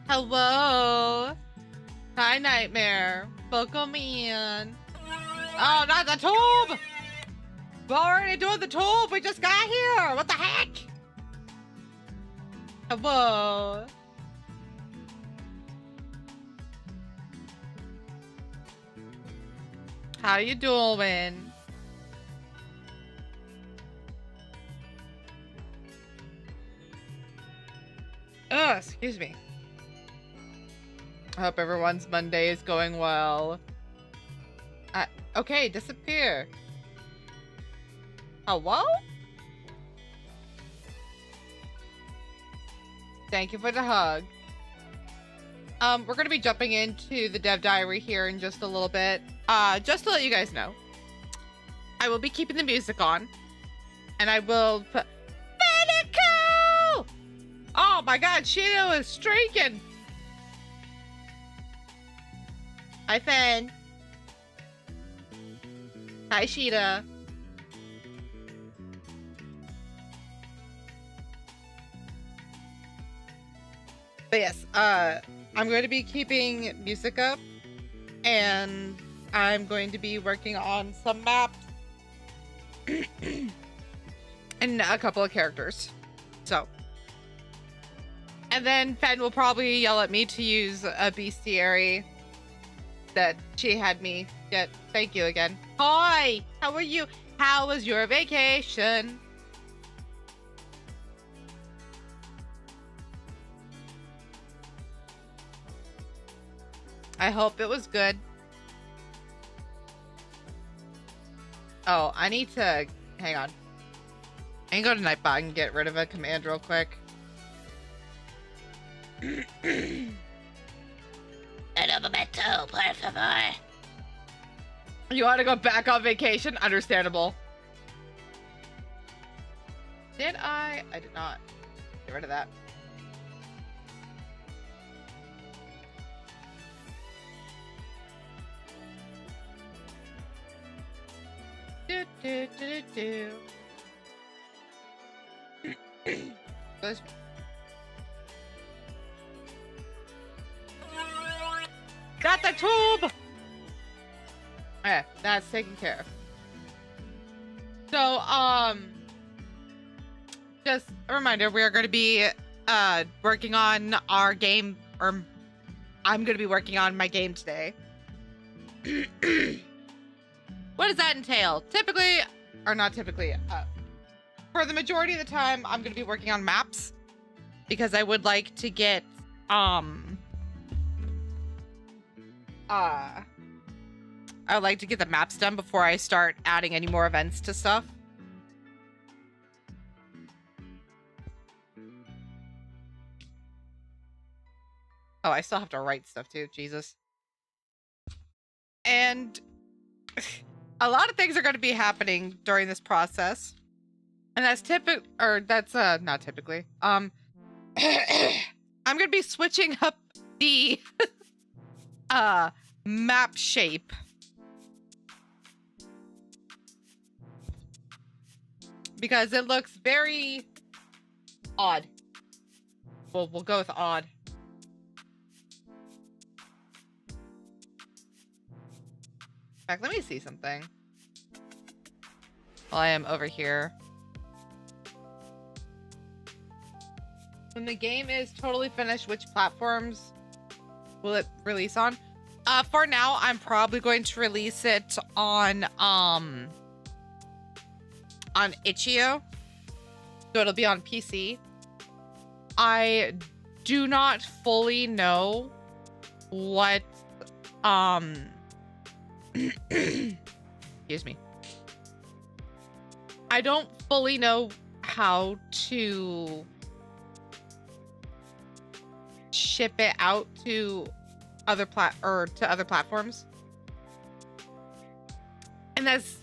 Hello. Hi, Nightmare. Buckle me in. Oh, not the tube! We're already doing the tube. We just got here. What the heck? Hello. How you doing? Oh, excuse me. I hope everyone's Monday is going well. Okay, disappear. Hello? Thank you for the hug. We're gonna be jumping into the dev diary here in just a little bit. Just to let you guys know, I will be keeping the music on, and I will put Medical! Oh my god, Shido is streaking! Hi, Fen. Hi, Sheeta. But yes, I'm going to be keeping music up, and I'm going to be working on some maps and a couple of characters. So, and then Fen will probably yell at me to use a bestiary that she had me get. Thank you again. Hi, how are you? How was your vacation? I hope it was good. Oh, I need to... Hang on. I can go to Nightbot and get rid of a command real quick. You want to go back on vacation? Understandable. Did I? I did not. Get rid of that. Do, do, do, do, do. Excuse me. Got the tube! Okay, that's taken care of. So, just a reminder, we are going to be working on our game, or I'm going to be working on my game today. What does that entail? Typically, or not typically, for the majority of the time, I'm going to be working on maps because I would like to get, I would like to get the maps done before I start adding any more events to stuff. Oh, I still have to write stuff too. Jesus. And a lot of things are going to be happening during this process. And that's not typically. I'm going to be switching up the map shape. Because it looks very odd. We'll go with odd. In fact, let me see something. While I am over here. When the game is totally finished, which platforms will it release on? For now, I'm probably going to release it on itch.io. So it'll be on PC. I do not fully know what excuse me. I don't fully know how to ship it out to other platforms. And that's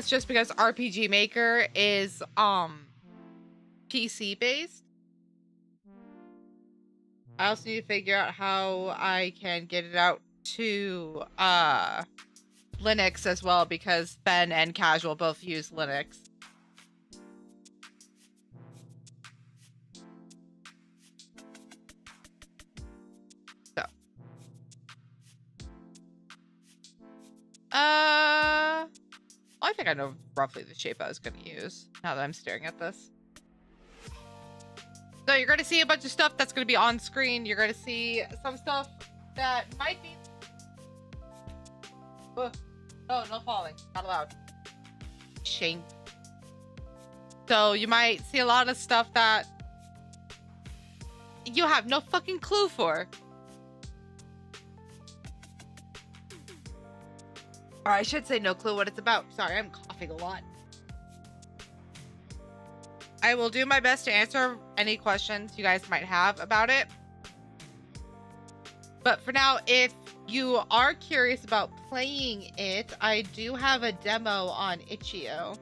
just because RPG Maker is PC based. I also need to figure out how I can get it out to Linux as well, because Ben and Casual both use Linux. I think I know roughly the shape I was going to use now that I'm staring at this. So you're going to see a bunch of stuff that's going to be on screen. You're going to see some stuff that might be... Oh, no falling. Not allowed. Shame. So you might see a lot of stuff that you have no fucking clue for. Or I should say no clue what it's about. Sorry, I'm coughing a lot. I will do my best to answer any questions you guys might have about it. But for now, if you are curious about playing it, I do have a demo on itch.io.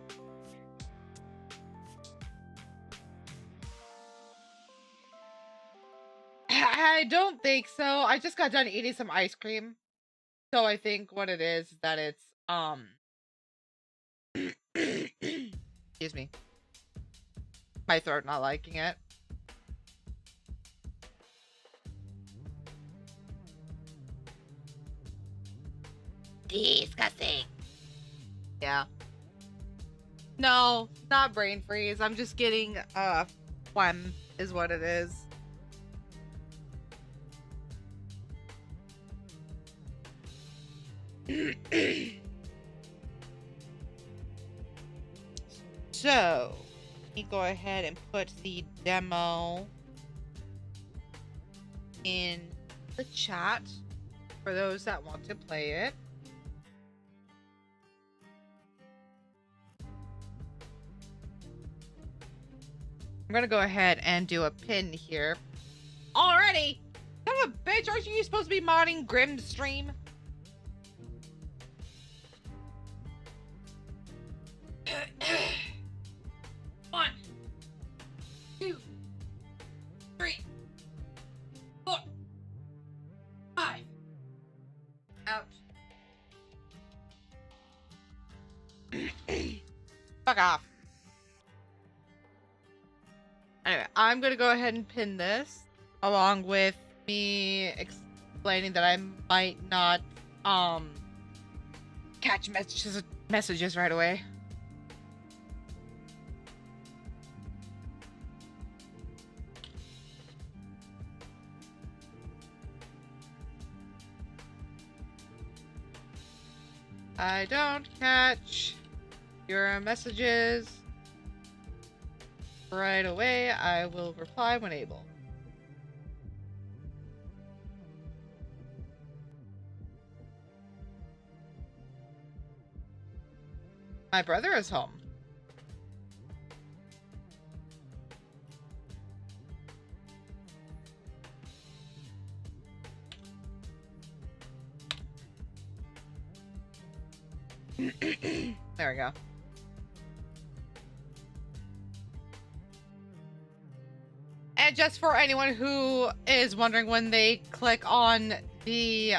I don't think so. I just got done eating some ice cream. So I think what it is that it's excuse me. My throat not liking it. Disgusting. Yeah. No, not brain freeze. I'm just getting phlegm is what it is. So, let me go ahead and put the demo in the chat for those that want to play it. I'm gonna go ahead and do a pin here. Already? Son of a bitch, aren't you supposed to be modding Grim Stream? One, two, three, four, five. Ouch. Fuck off. Anyway, I'm gonna go ahead and pin this along with me explaining that I might not catch messages right away. I don't catch your messages right away. I will reply when able. My brother is home. There we go. And just for anyone who is wondering, when they click on the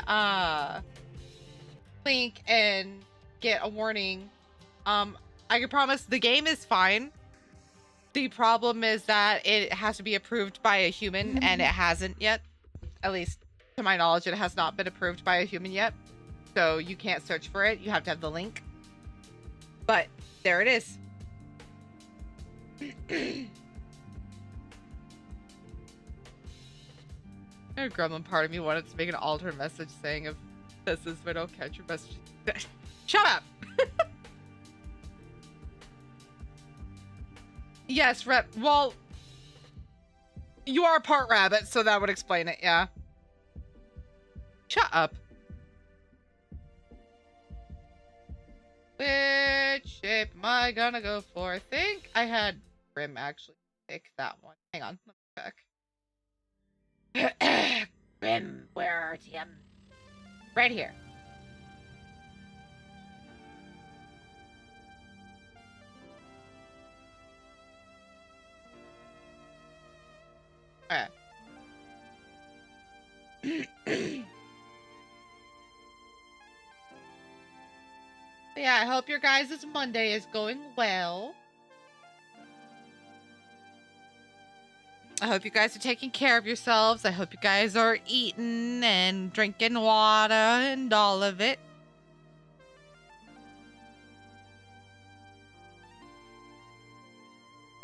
link and get a warning, I can promise the game is fine. The problem is that it has to be approved by a human, and it hasn't yet. At least to my knowledge, it has not been approved by a human yet. So you can't search for it. You have to have the link. But there it is. A gremlin part of me wanted to make an alternate message saying, if this is if I don't catch your message. Shut up! Yes, Rep. Well, you are part rabbit, so that would explain it, yeah. Shut up. Which shape am I gonna go for? I think I had Grim actually pick that one. Hang on, let me check. Grim, where are you? Right here. Alright. Yeah, I hope your guys' Monday is going well. I hope you guys are taking care of yourselves. I hope you guys are eating and drinking water and all of it.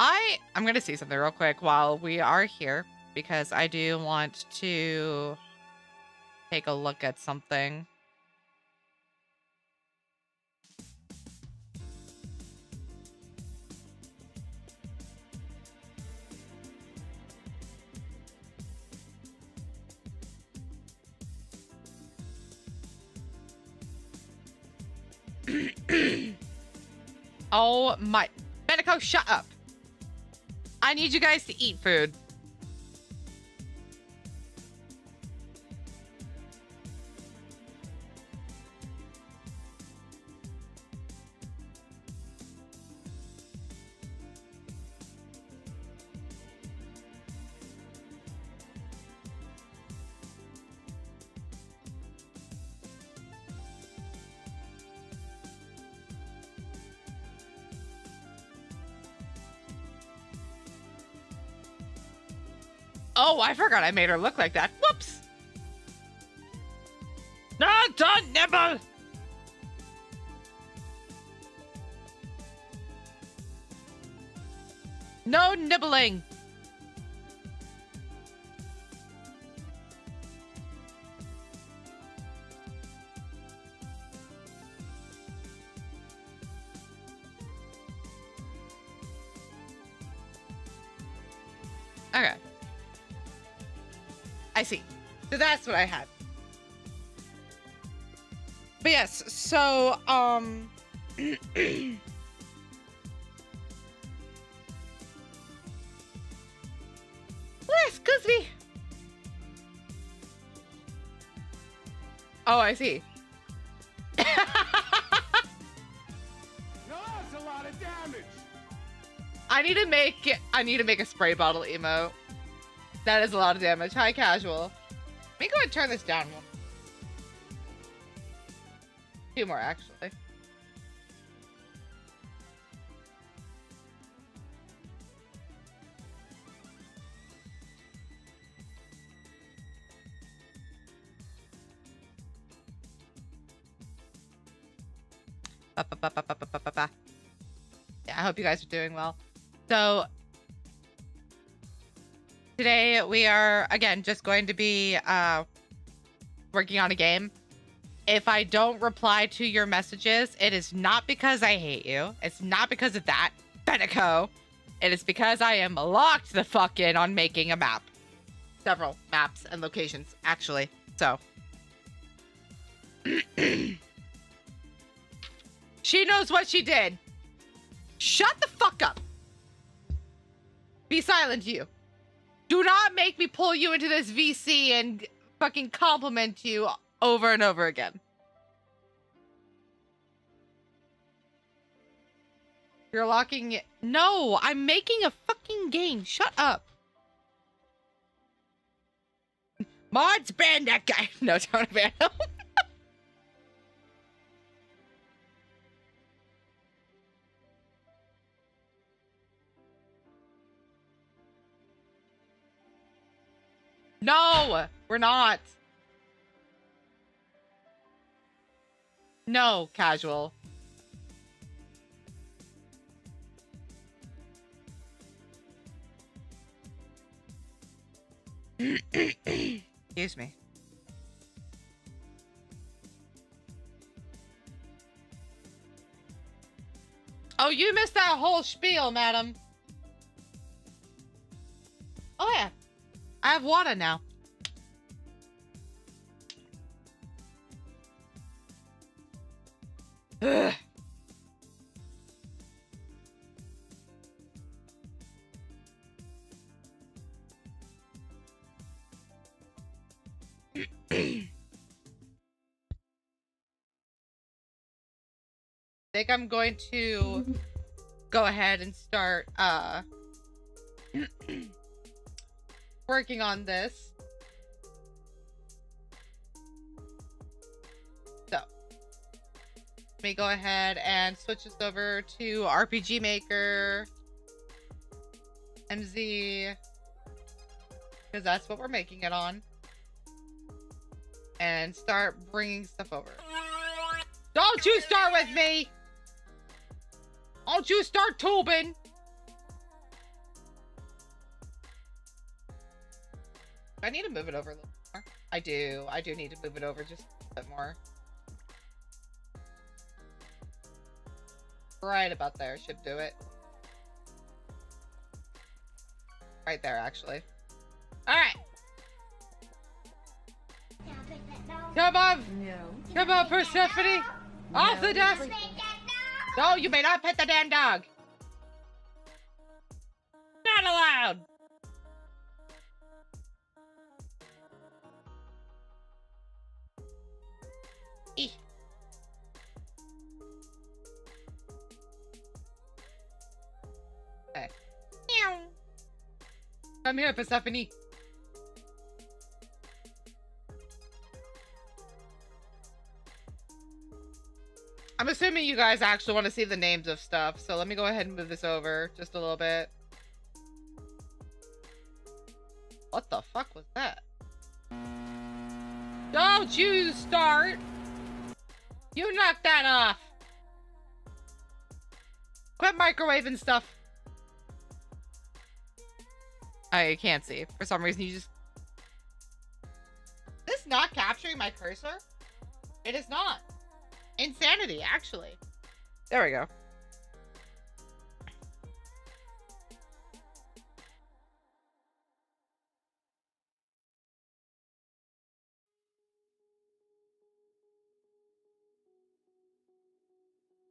I'm gonna see something real quick while we are here, because I do want to take a look at something. Oh my, Beneco, shut up. I need you guys to eat food. Oh, I forgot I made her look like that. Whoops. No, don't nibble. No nibbling. Okay. I see. So that's what I had. But yes, so, excuse me. Oh, I see. No, that's a lot of damage. I need to make a spray bottle emote. That is a lot of damage. Hi, casual. Let me go and turn this down one. 2 more, actually. Yeah, I hope you guys are doing well. So today we are, again, just going to be working on a game. If I don't reply to your messages, it is not because I hate you. It's not because of that, Beneco. It is because I am locked the fuck in on making a map. Several maps and locations, actually. So. She knows what she did. Shut the fuck up. Be silent, you. Do not make me pull you into this VC and fucking compliment you over and over again. You're locking it. No, I'm making a fucking game. Shut up. Mods, ban that guy. No, don't ban him. No, we're not. No, casual. Excuse me. Oh, you missed that whole spiel, madam. Oh, yeah. I have water now. Ugh. I think I'm going to go ahead and start working on this. So let me go ahead and switch this over to RPG Maker, MZ, because that's what we're making it on, and start bringing stuff over. Don't you start with me! Don't you start tubing! I need to move it over a little more. I do need to move it over just a bit more. Right about there should do it. Right there, actually. Alright. Come on! No. Come on, Persephone! Off the desk! No, you may not pet the damn dog! Not allowed! Eeh. Okay. Meow. Come here, Persephone. I'm assuming you guys actually want to see the names of stuff, so let me go ahead and move this over just a little bit. What the fuck was that? Don't you start! You knock that off! Quit microwaving stuff! I can't see. For some reason, you just... Is this not capturing my cursor? It is not. Insanity, actually. There we go.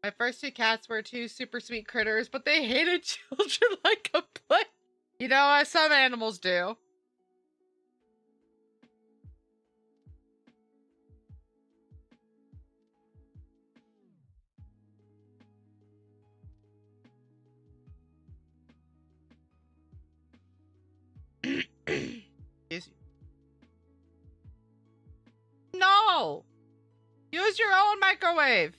My first two cats were two super sweet critters, but they hated children like a plague. You know, as some animals do. Excuse you. No! Use your own microwave!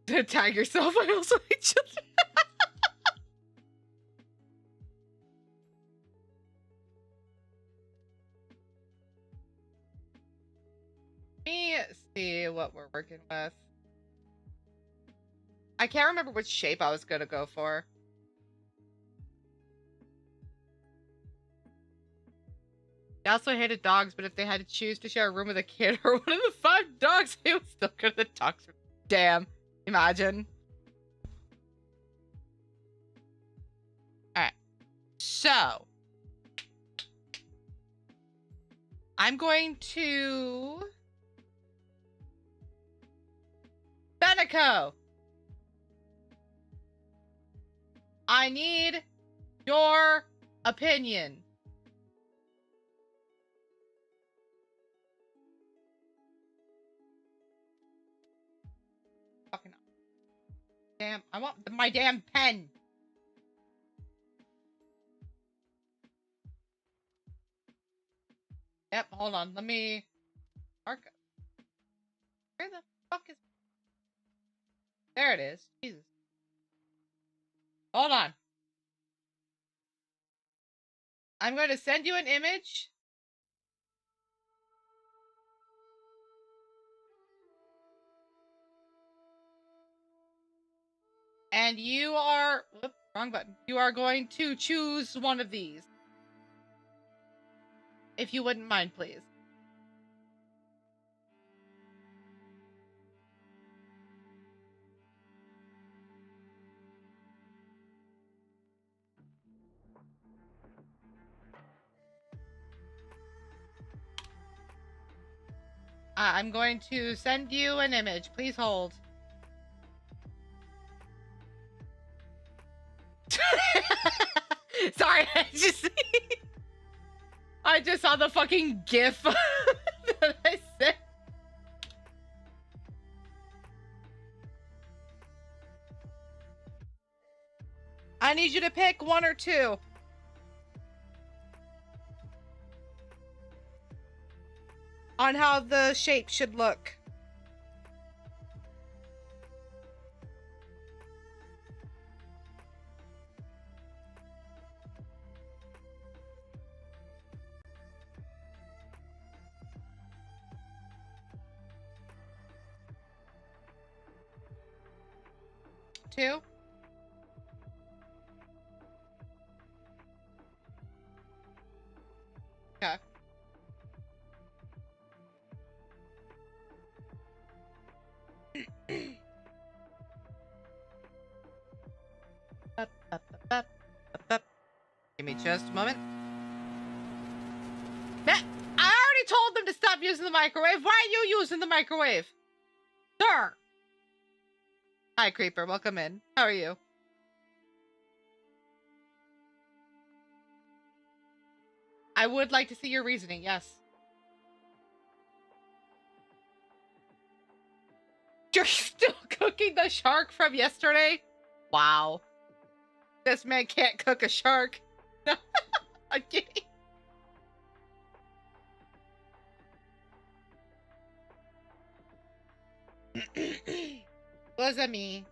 To tag yourself, I also hate children. Let me see what we're working with. I can't remember which shape I was gonna go for. They also hated dogs, but if they had to choose to share a room with a kid or one of the 5 dogs, they would still go to the dogs. Damn. Imagine. Alright. So. I'm going to... Benico! I need your opinion. Fucking damn, I want my damn pen. Yep, hold on. Let me mark it. Where the fuck is... There it is. Jesus. Hold on. I'm going to send you an image. And you are... Whoop, wrong button. You are going to choose one of these. If you wouldn't mind, please. I'm going to send you an image. Please hold. Sorry, I just saw the fucking GIF that I sent. I need you to pick one or two. On how the shape should look. too? Okay. Give me just a moment. I already told them to stop using the microwave. Why are you using the microwave? Sir! Hi, Creeper. Welcome in. How are you? I would like to see your reasoning, yes. You're still cooking the shark from yesterday? Wow. This man can't cook a shark. I'm kidding. Was it me?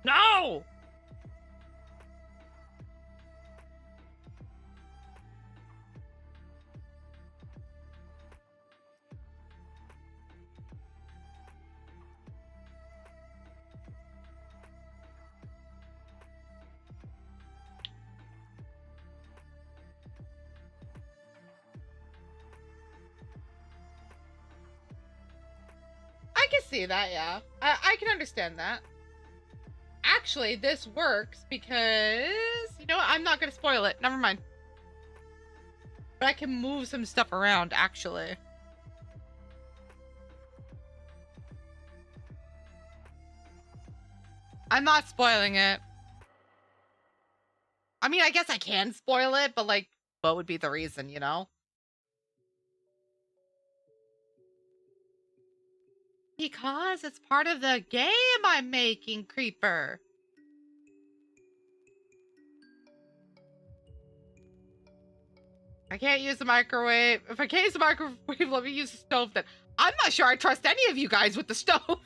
No! I can see that, yeah. I can understand that. Actually, this works because, you know what? I'm not going to spoil it. Never mind. But I can move some stuff around, actually. I'm not spoiling it. I mean, I guess I can spoil it, but, like, what would be the reason, you know? Because it's part of the game I'm making, Creeper. I can't use the microwave. If I can't use the microwave, let me use the stove then. I'm not sure I trust any of you guys with the stove.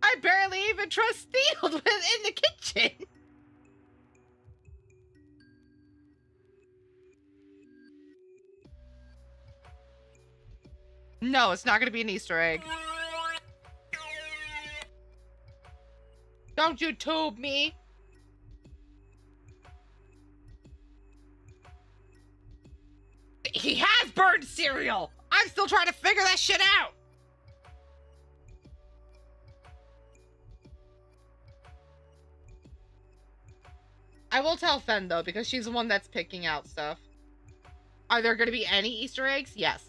I barely even trust Steel in the kitchen. No, it's not going to be an Easter egg. Don't you tube me. He has burned cereal. I'm still trying to figure that shit out. I will tell Fen, though, because she's the one that's picking out stuff. Are there going to be any Easter eggs? Yes.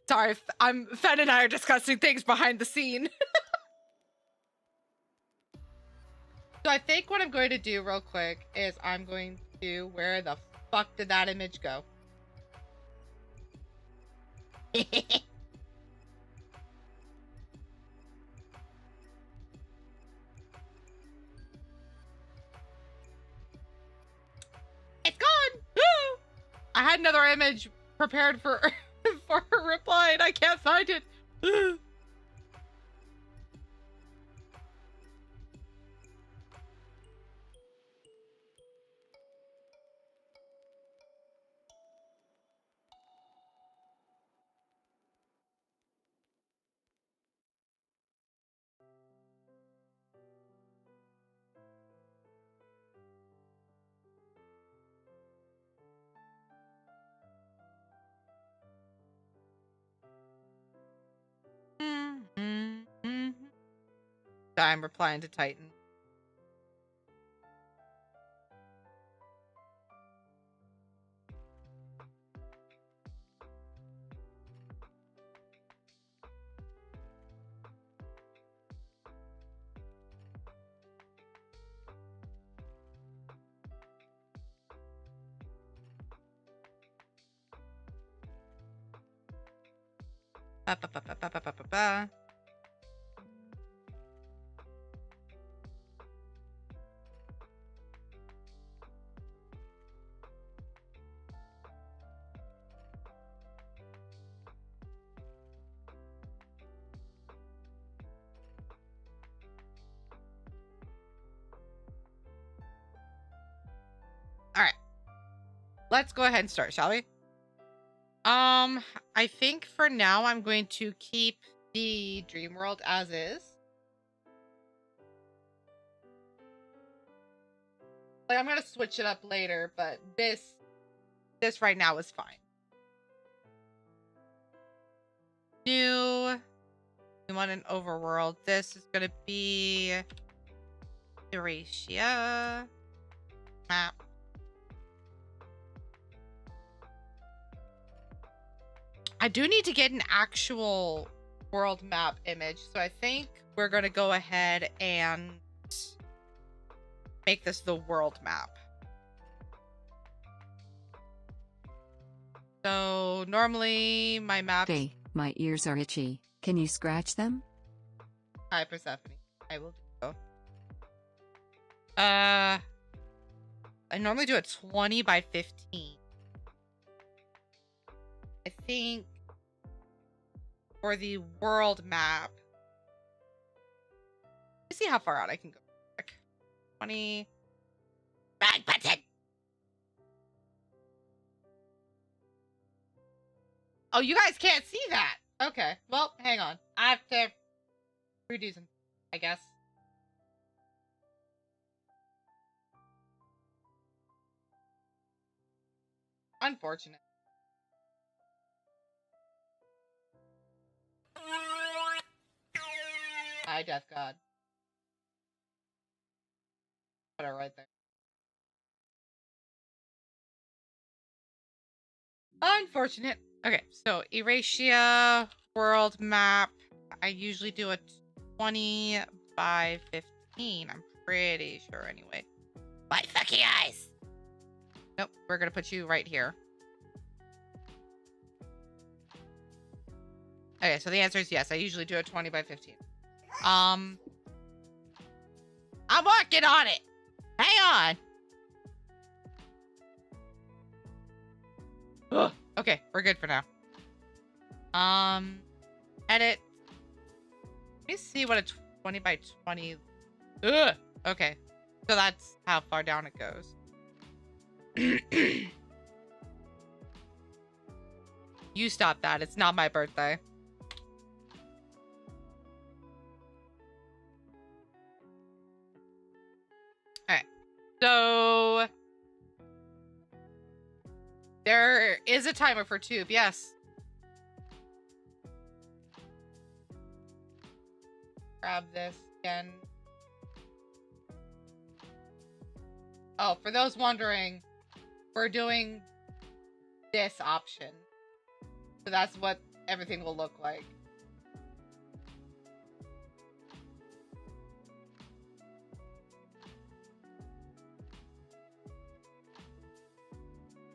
Sorry, Fen and I are discussing things behind the scene. So I think what I'm going to do real quick is I'm going to... Where the fuck did that image go? It's gone! Woo! I had another image prepared for for her reply and I can't find it. I'm replying to Titan. Ba, ba, ba, ba, ba, ba, ba, ba, ba. All right. Let's go ahead and start, shall we? I think for now I'm going to keep the dream world as is. Like, I'm gonna switch it up later, but this right now is fine. New. We want an overworld. This is gonna be Diary Aaaa map. I do need to get an actual world map image, so I think we're gonna go ahead and make this the world map. So normally my maps. Hey, my ears are itchy. Can you scratch them? Hi, Persephone. I will do so. I normally do a 20 by 15. I think for the world map, let's see how far out I can go. 20. Bad button. Oh, you guys can't see that. Okay. Well, hang on. I have to redo some, I guess. Unfortunate. Hi, Death God. Put it right there. Unfortunate. Okay, so Erasia world map. I usually do a 20 by 15. I'm pretty sure anyway. My fucking eyes. Nope, we're gonna put you right here. Okay, so the answer is yes. I usually do a 20 by 15. I'm working on it. Hang on. Ugh. Okay, we're good for now. Edit. Let me see what a 20 by 20. Ugh. Okay, so that's how far down it goes. You stop that. It's not my birthday. Alright. So there is a timer for tube, yes. Grab this again. Oh, for those wondering, we're doing this option. So that's what everything will look like.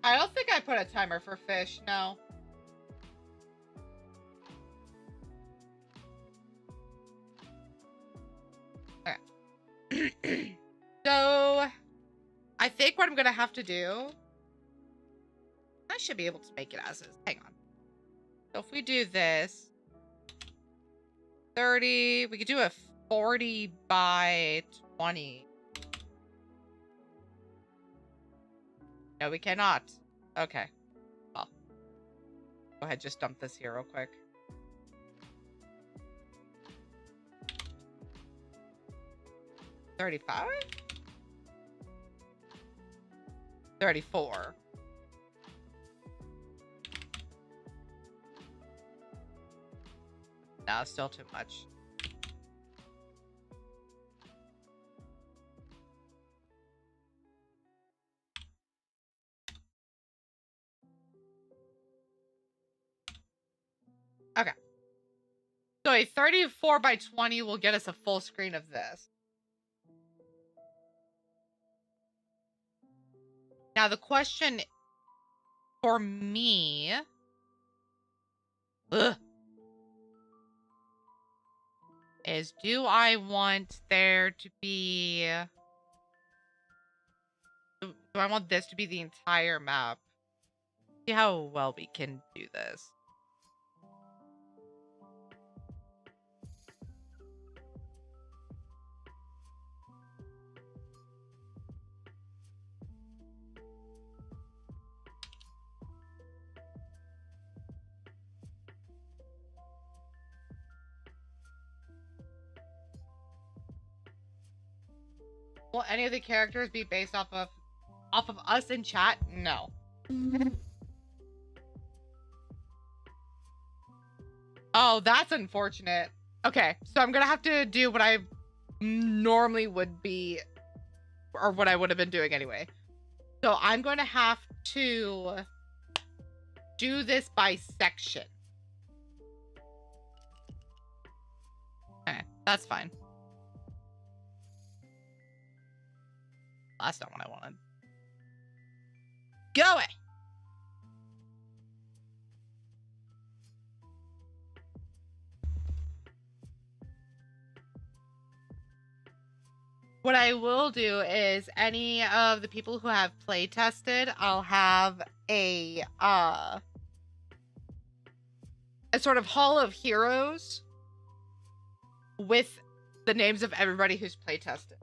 I don't think I put a timer for fish, no. Okay. So, I think what I'm going to have to do, I should be able to make it as is. Hang on. So if we do this, 30, we could do a 40 by 20. No, we cannot. Okay. Well, go ahead, just dump this here real quick. $35? $34. No, still too much. Okay. So a 34 by 20 will get us a full screen of this. Now the question for me, is do I want there to be, do I want this to be the entire map? See how well we can do this. Will any of the characters be based off of us in chat? No. Oh, that's unfortunate. Okay, so I'm gonna have to do what I normally would be, or what I would have been doing anyway. So I'm going to have to do this by section. Okay, that's fine. That's not what I wanted. Go away. What I will do is any of the people who have play tested, I'll have a sort of hall of heroes with the names of everybody who's play tested.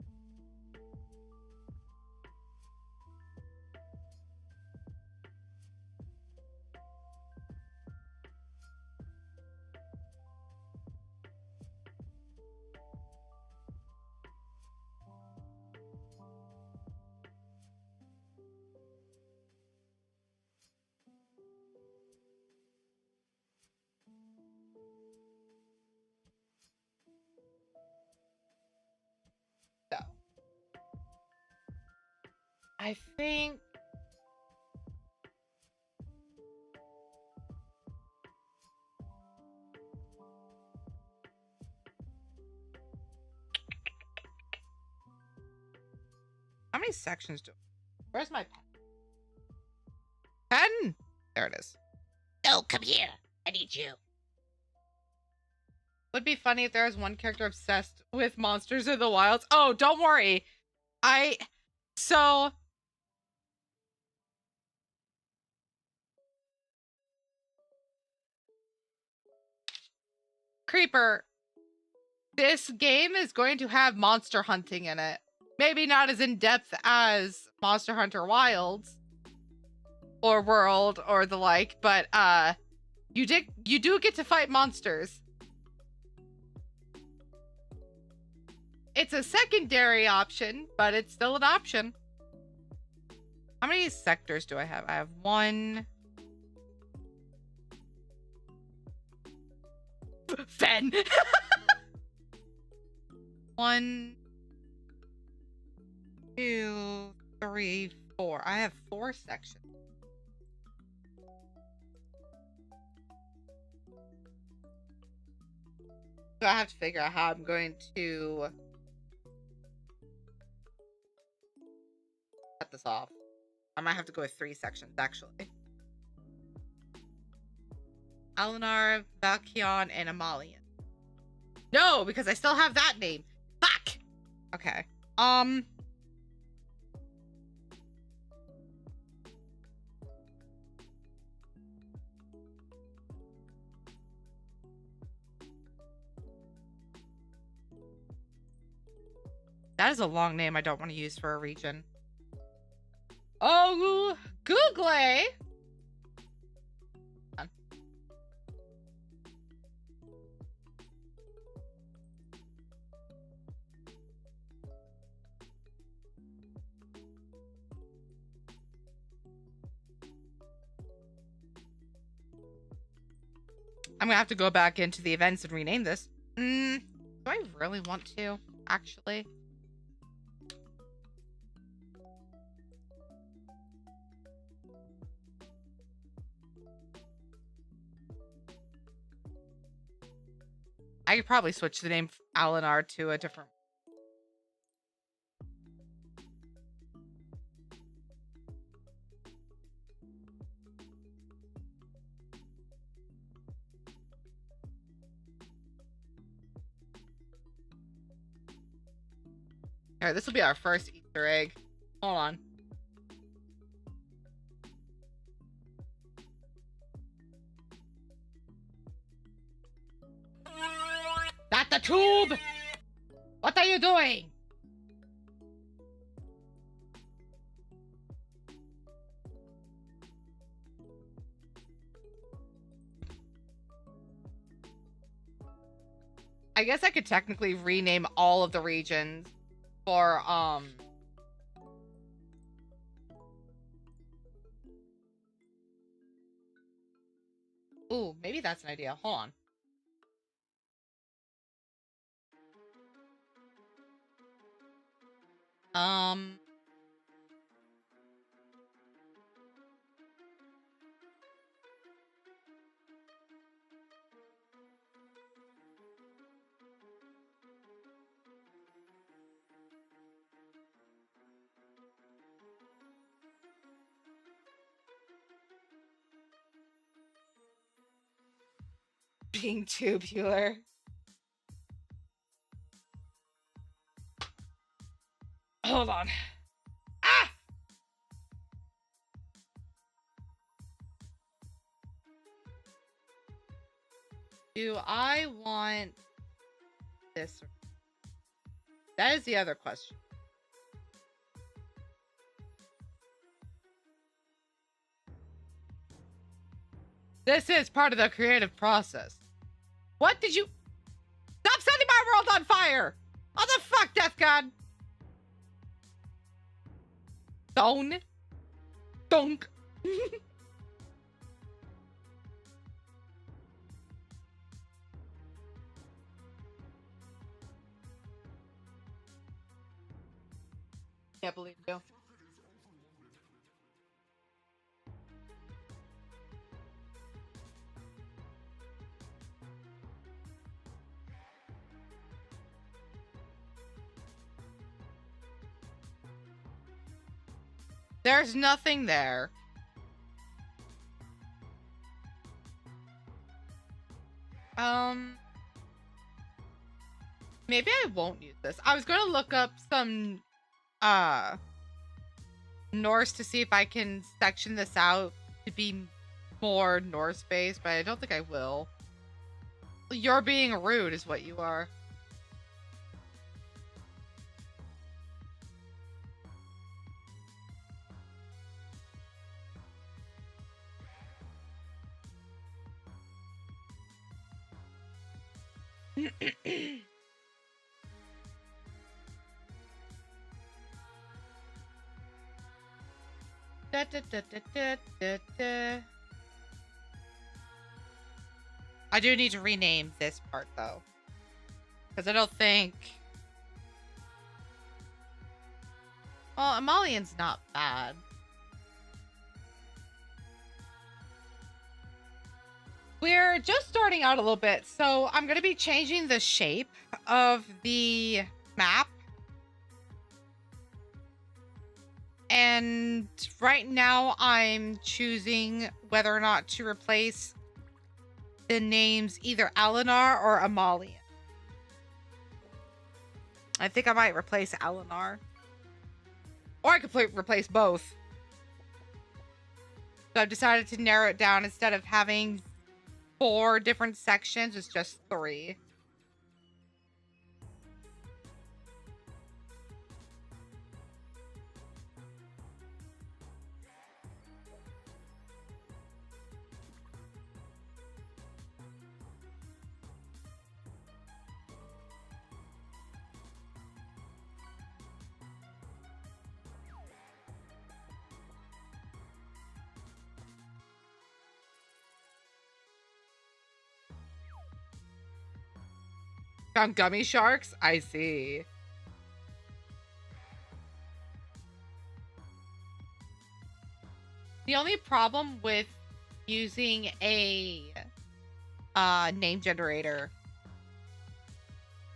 So I think how many sections do, where's my pen? Pen? There it is. No, come here. I need you. Would be funny if there was one character obsessed with Monsters in the Wilds. Oh, don't worry. So Creeper, this game is going to have monster hunting in it. Maybe not as in depth as Monster Hunter Wilds or World or the like, but you do get to fight monsters. It's a secondary option, but it's still an option. How many sectors do I have? I have 1. Fen. 1, 2, 3, 4. I have 4 sections. So I have to figure out how I'm going to cut this off. I might have to go with 3 sections, actually. Alinar, Valkion, and Amalian. No, because I still have that name. Fuck! Okay. That is a long name I don't want to use for a region. Oh, Google. I'm gonna have to go back into the events and rename this. Do I really want to, actually? I could probably switch the name Alinar to a different. All right, this will be our first Easter egg. Hold on. Not the tube! What are you doing? I guess I could technically rename all of the regions for, ooh, maybe that's an idea. Hold on. Being tubular. Hold on. Ah! Do I want this? That is the other question. This is part of the creative process. What did you... Stop setting my world on fire! What the fuck, Death God? Stone? Dunk. Can't believe you. There's nothing there. Maybe I won't use this. I was gonna look up some Norse to see if I can section this out to be more Norse based, but I don't think I will. You're being rude is what you are. Da, da, da, da, da, da, da. I do need to rename this part though, because I don't think. Well, Amalian's not bad. We're just starting out a little bit, so I'm going to be changing the shape of the map. And right now I'm choosing whether or not to replace the names either Alinar or Amalian. I think I might replace Alinar. Or I could replace both. So I've decided to narrow it down. Instead of having 4 different sections, it's just 3. Found gummy sharks? I see. The only problem with using a name generator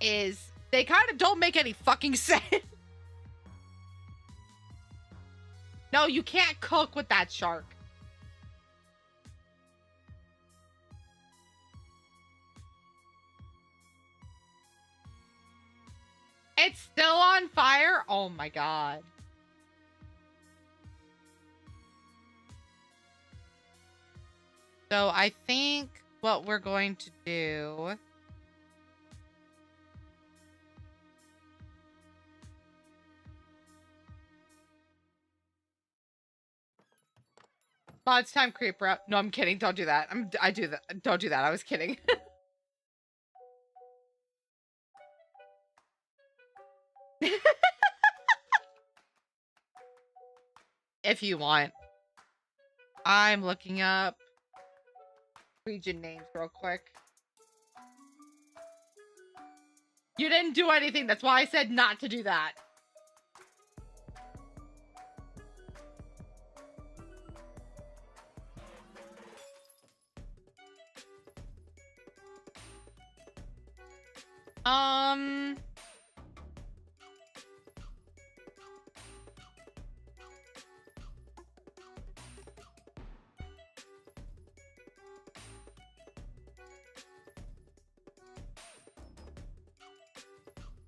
is they kind of don't make any fucking sense. No, you can't cook with that shark. It's still on fire? Oh my god. So I think what we're going to do... Oh, it's time creeper up. No, I'm kidding. Don't do that. I do that. Don't do that. I was kidding. If you want. I'm looking up region names real quick. You didn't do anything. That's why I said not to do that.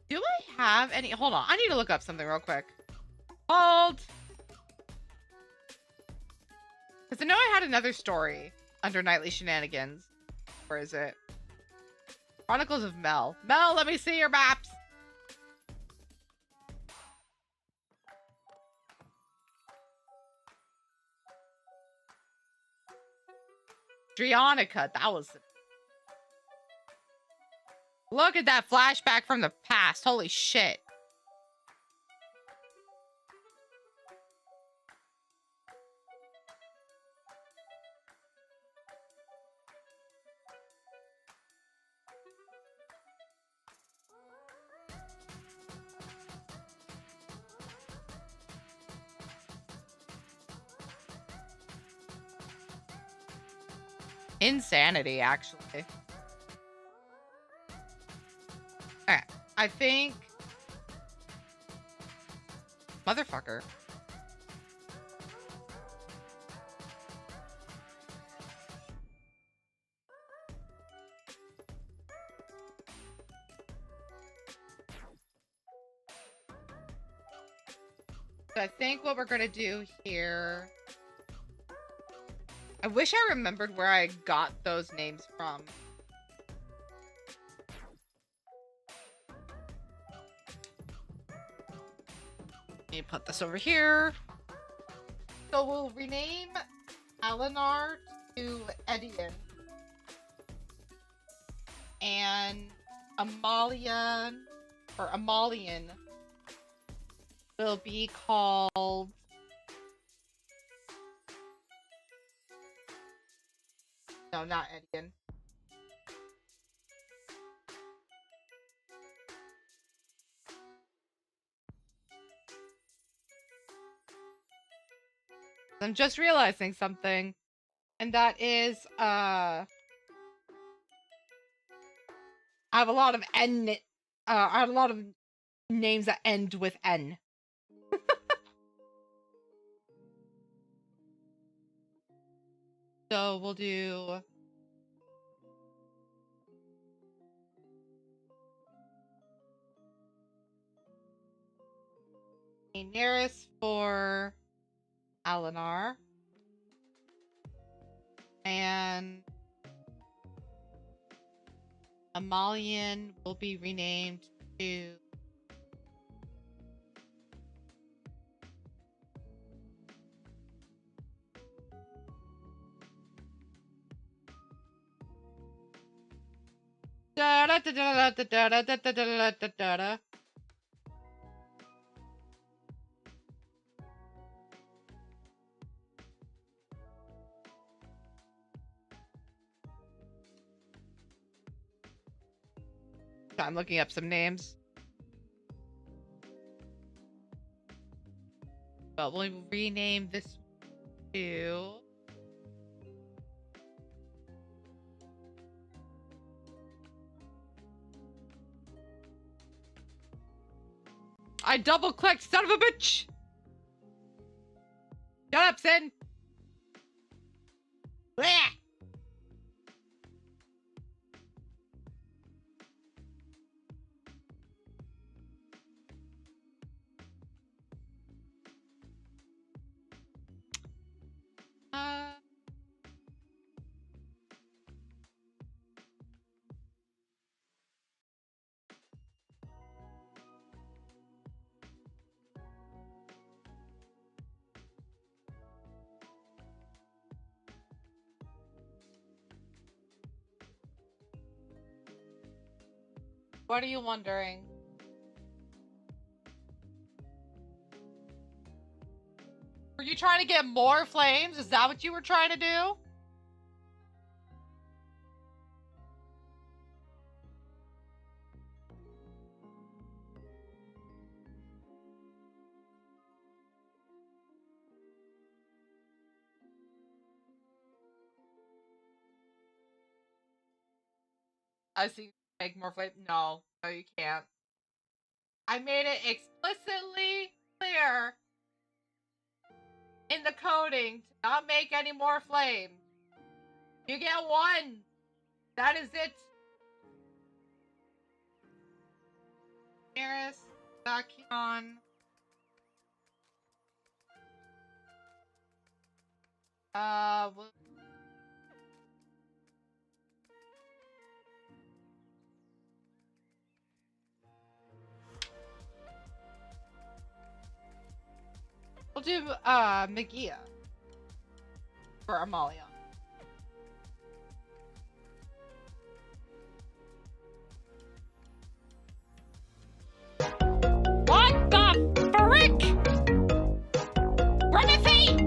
Do I have any? Hold on. I need to look up something real quick. Hold. Because I know I had another story under Nightly Shenanigans. Where is it? Chronicles of Mel. Mel, let me see your maps. Drionica. That was... Look at that flashback from the past. Holy shit. Insanity, actually. Alright, I think... Motherfucker. So I think what we're gonna do here... I wish I remembered where I got those names from. Let me put this over here. So we'll rename Eleanor to Edian. And Amalia, or Amalian, will be called... No, not Edian. I'm just realizing something. And that is, I have a lot of I have a lot of names that end with N. So we'll do... Daenerys for Eleanor. And Amalian will be renamed to... Da da da da da da da da da da da da da. I'm looking up some names. But we'll rename this to... I double clicked, son of a bitch! Shut up, Sin! Blech. Uh... What are you wondering? Were you trying to get more flames? Is that what you were trying to do? I see. Make more flames. No, no, you can't. I made it explicitly clear in the coding to not make any more flames. You get one. That is it. Eris, Dakion. We'll do, Magia for Amalia. What the frick? Grimacy!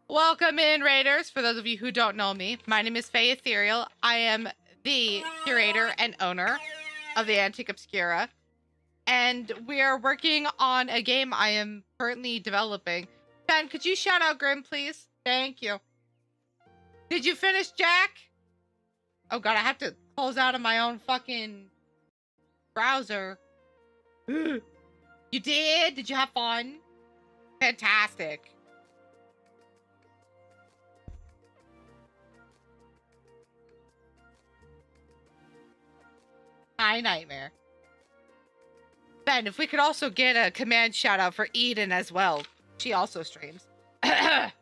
Welcome in, Raiders. For those of you who don't know me, my name is Faye Ethereal. I am the curator and owner of the Antique Obscura, and we are working on a game I am currently developing. Ben, could you shout out Grim, please? Thank you. Did you finish, Jack? Oh god, I have to close out of my own fucking browser. You did? Did you have fun? Fantastic. Hi, Nightmare. Ben, if we could also get a command shout out for Eden as well. She also streams. That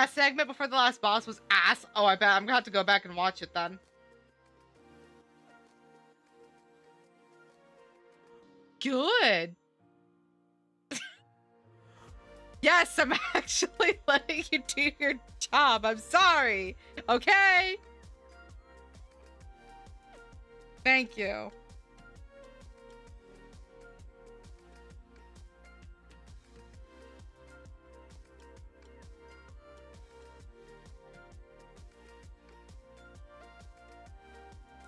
segment before the last boss was ass. Oh, I bet I'm gonna have to go back and watch it then. Good. Yes, I'm actually letting you do your job. I'm sorry. Okay? Thank you.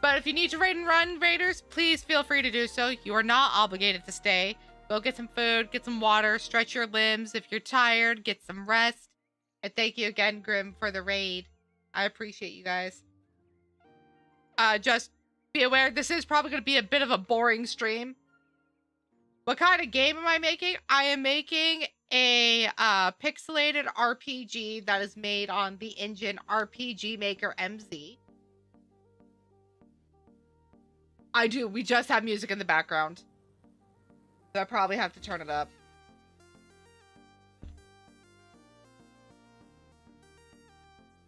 But if you need to raid and run, Raiders, please feel free to do so. You are not obligated to stay. Go get some food, get some water, stretch your limbs. If you're tired, get some rest. And thank you again, Grim, for the raid. I appreciate you guys. Just be aware, this is probably going to be a bit of a boring stream. What kind of game am I making? I am making a pixelated RPG that is made on the engine RPG Maker MZ. I do. We just have music in the background. So I probably have to turn it up.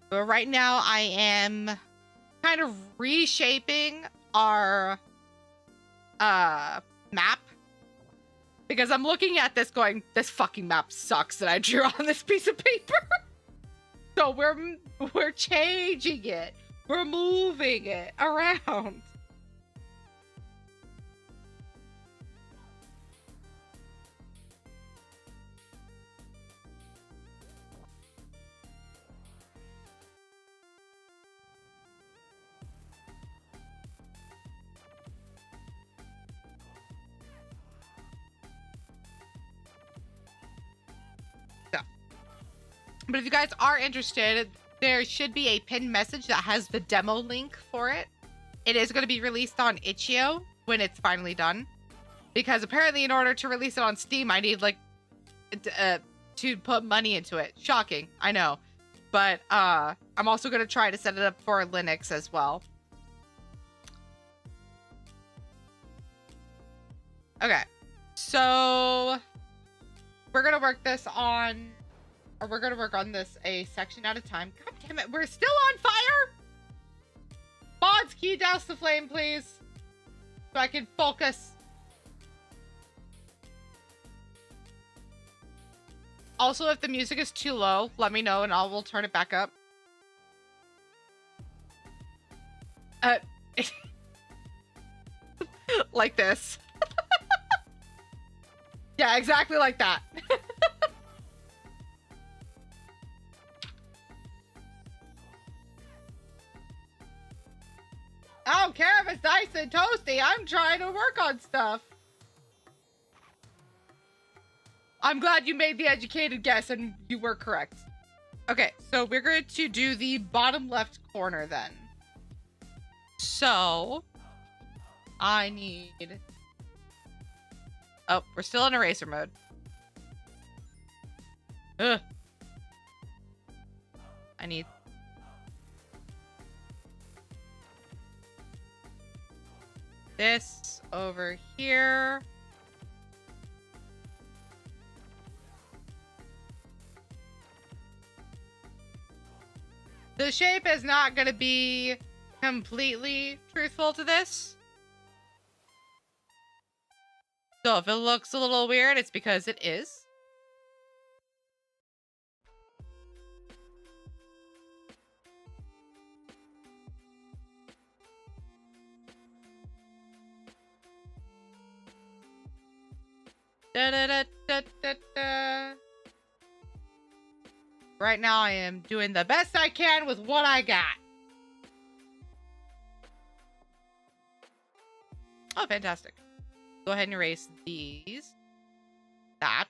But right now I am kind of reshaping our map. Because I'm looking at this going, this fucking map sucks that I drew on this piece of paper. So we're changing it. We're moving it around. But if you guys are interested, there should be a pinned message that has the demo link for it. It is going to be released on Itch.io when it's finally done. Because apparently in order to release it on Steam, I need, like, to put money into it. Shocking, I know. But I'm also going to try to set it up for Linux as well. Okay, so we're going to work this on... Or we're going to work on this a section at a time. God damn it, we're still on fire? Mods, can you douse the flame, please? So I can focus. Also, if the music is too low, let me know and we'll turn it back up. Like this. Yeah, exactly like that. I don't care if it's nice and toasty. I'm trying to work on stuff. I'm glad you made the educated guess and you were correct. Okay, so we're going to do the bottom left corner then. So, I need... Oh, we're still in eraser mode. Ugh. I need... this over here. The shape is not going to be completely truthful to this. So if it looks a little weird, it's because it is. Da, da, da, da, da, da. Right now, I am doing the best I can with what I got. Oh, fantastic. Go ahead and erase these. That.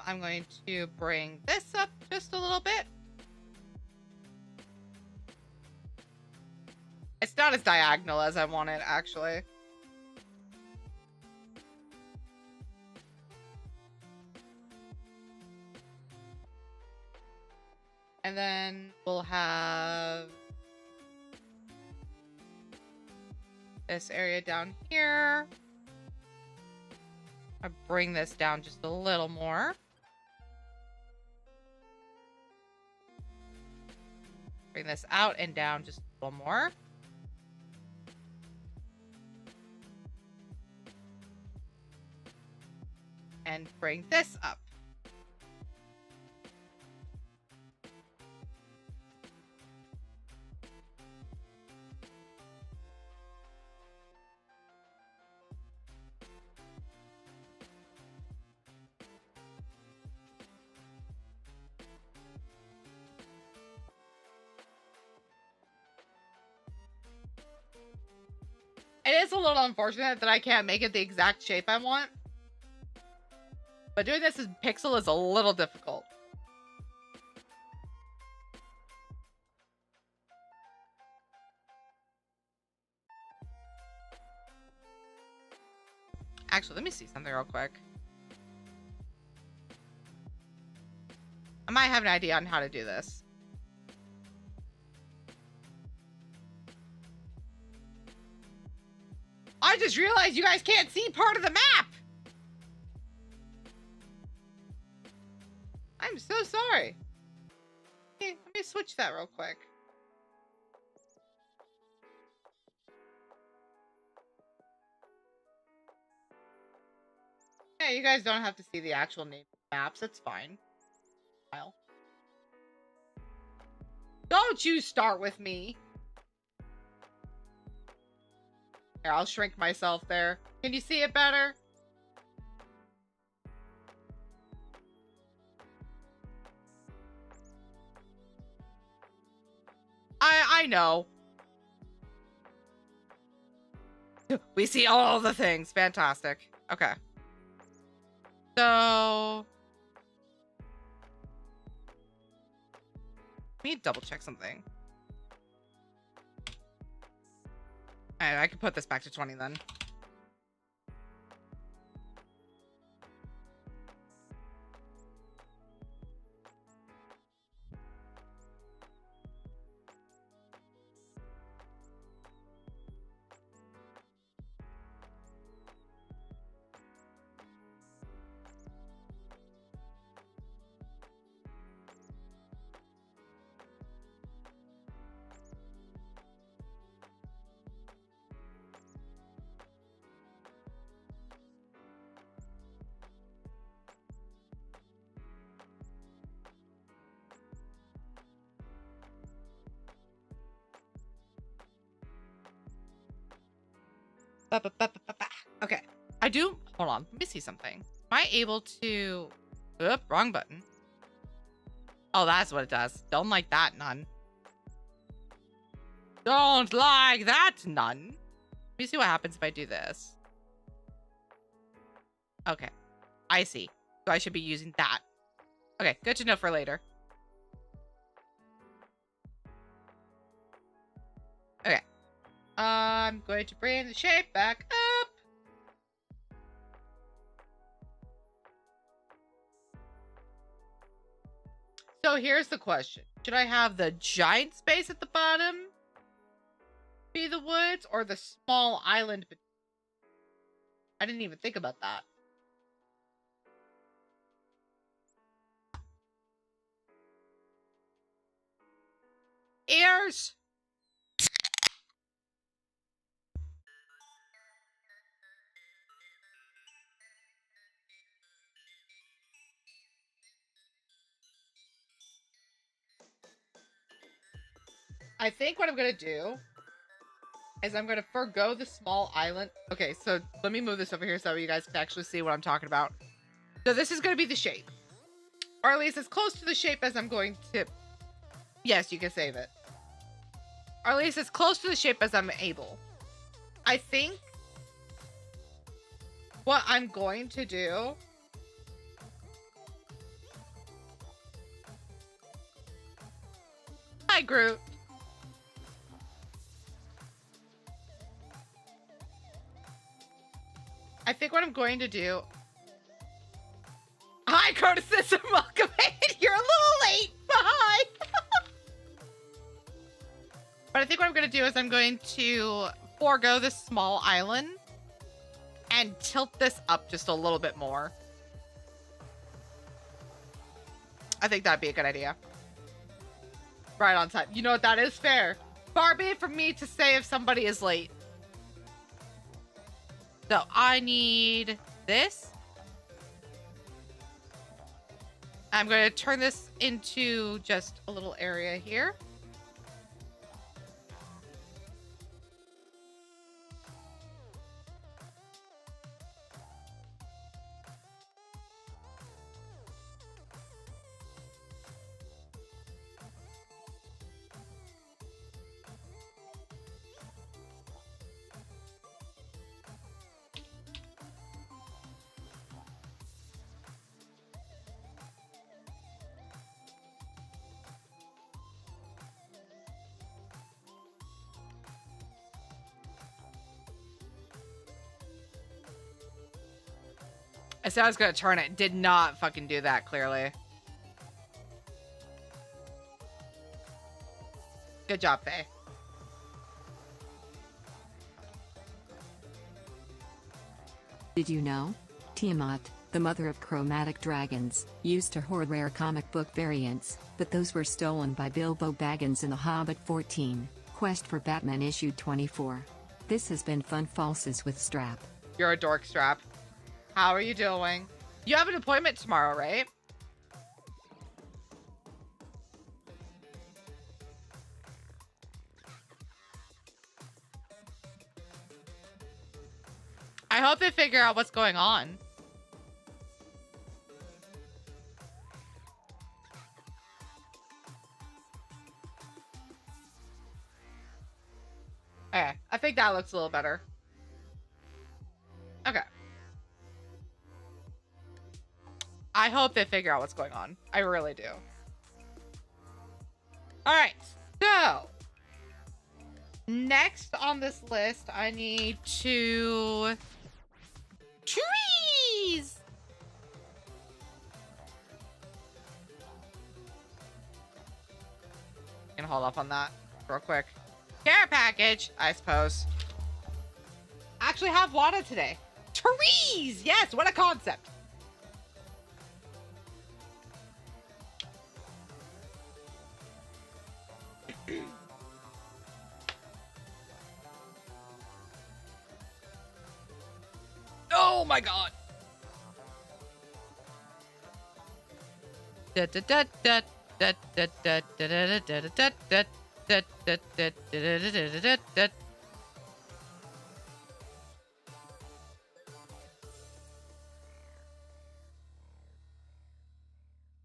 I'm going to bring this up just a little bit. It's not as diagonal as I want it, actually. And then we'll have this area down here. I bring this down just a little more. Bring this out and down just a little more. And bring this up. It is a little unfortunate that I can't make it the exact shape I want. But doing this in pixel is a little difficult. Actually, let me see something real quick. I might have an idea on how to do this. I just realized you guys can't see part of the map. I'm so sorry. Hey, let me switch that real quick. Yeah, you guys don't have to see the actual name of the maps. That's fine. Don't you start with me. Here, I'll shrink myself there. Can you see it better? I know. We see all the things. Fantastic. Okay. So let me double check something. Alright, I can put this back to 20 then. Okay. I do. Hold on. Let me see something. Am I able to? Oop, wrong button. Oh, that's what it does. Don't like that, none. Don't like that, none. Let me see what happens if I do this. Okay. I see. So I should be using that. Okay. Good to know for later. Okay. I'm going to bring the shape back up. So here's the question. Should I have the giant space at the bottom be the woods or the small island? I didn't even think about that. Ears. I think what I'm going to do is I'm going to forgo the small island. Okay, so let me move this over here so you guys can actually see what I'm talking about. So this is going to be the shape. Or at least as close to the shape as I'm going to... Yes, you can save it. Or at least as close to the shape as I'm able. I think what I'm going to do... Hi, Groot. I think what I'm going to do... Hi, criticism. Welcome in. You're a little late. Bye. But I think what I'm going to do is I'm going to forego this small island and tilt this up just a little bit more. I think that'd be a good idea. Right on time. You know what? That is fair. Far be it from me to say if somebody is late. So I need this. I'm going to turn this into just a little area here. I said I was going to turn it. Did not fucking do that, clearly. Good job, Faye. Did you know? Tiamat, the mother of chromatic dragons, used to hoard rare comic book variants, but those were stolen by Bilbo Baggins in The Hobbit 14, Quest for Batman issue 24. This has been Fun Falses with Strap. You're a dork, Strap. How are you doing? You have an appointment tomorrow, right? I hope they figure out what's going on. Okay, I think that looks a little better. Okay. I hope they figure out what's going on. I really do. All right, so next on this list, I need to... trees! Gonna hold off on that real quick. Care package, I suppose. Actually have water today. Trees! Yes, what a concept. Oh my god. Da da da da da da da da da da da da.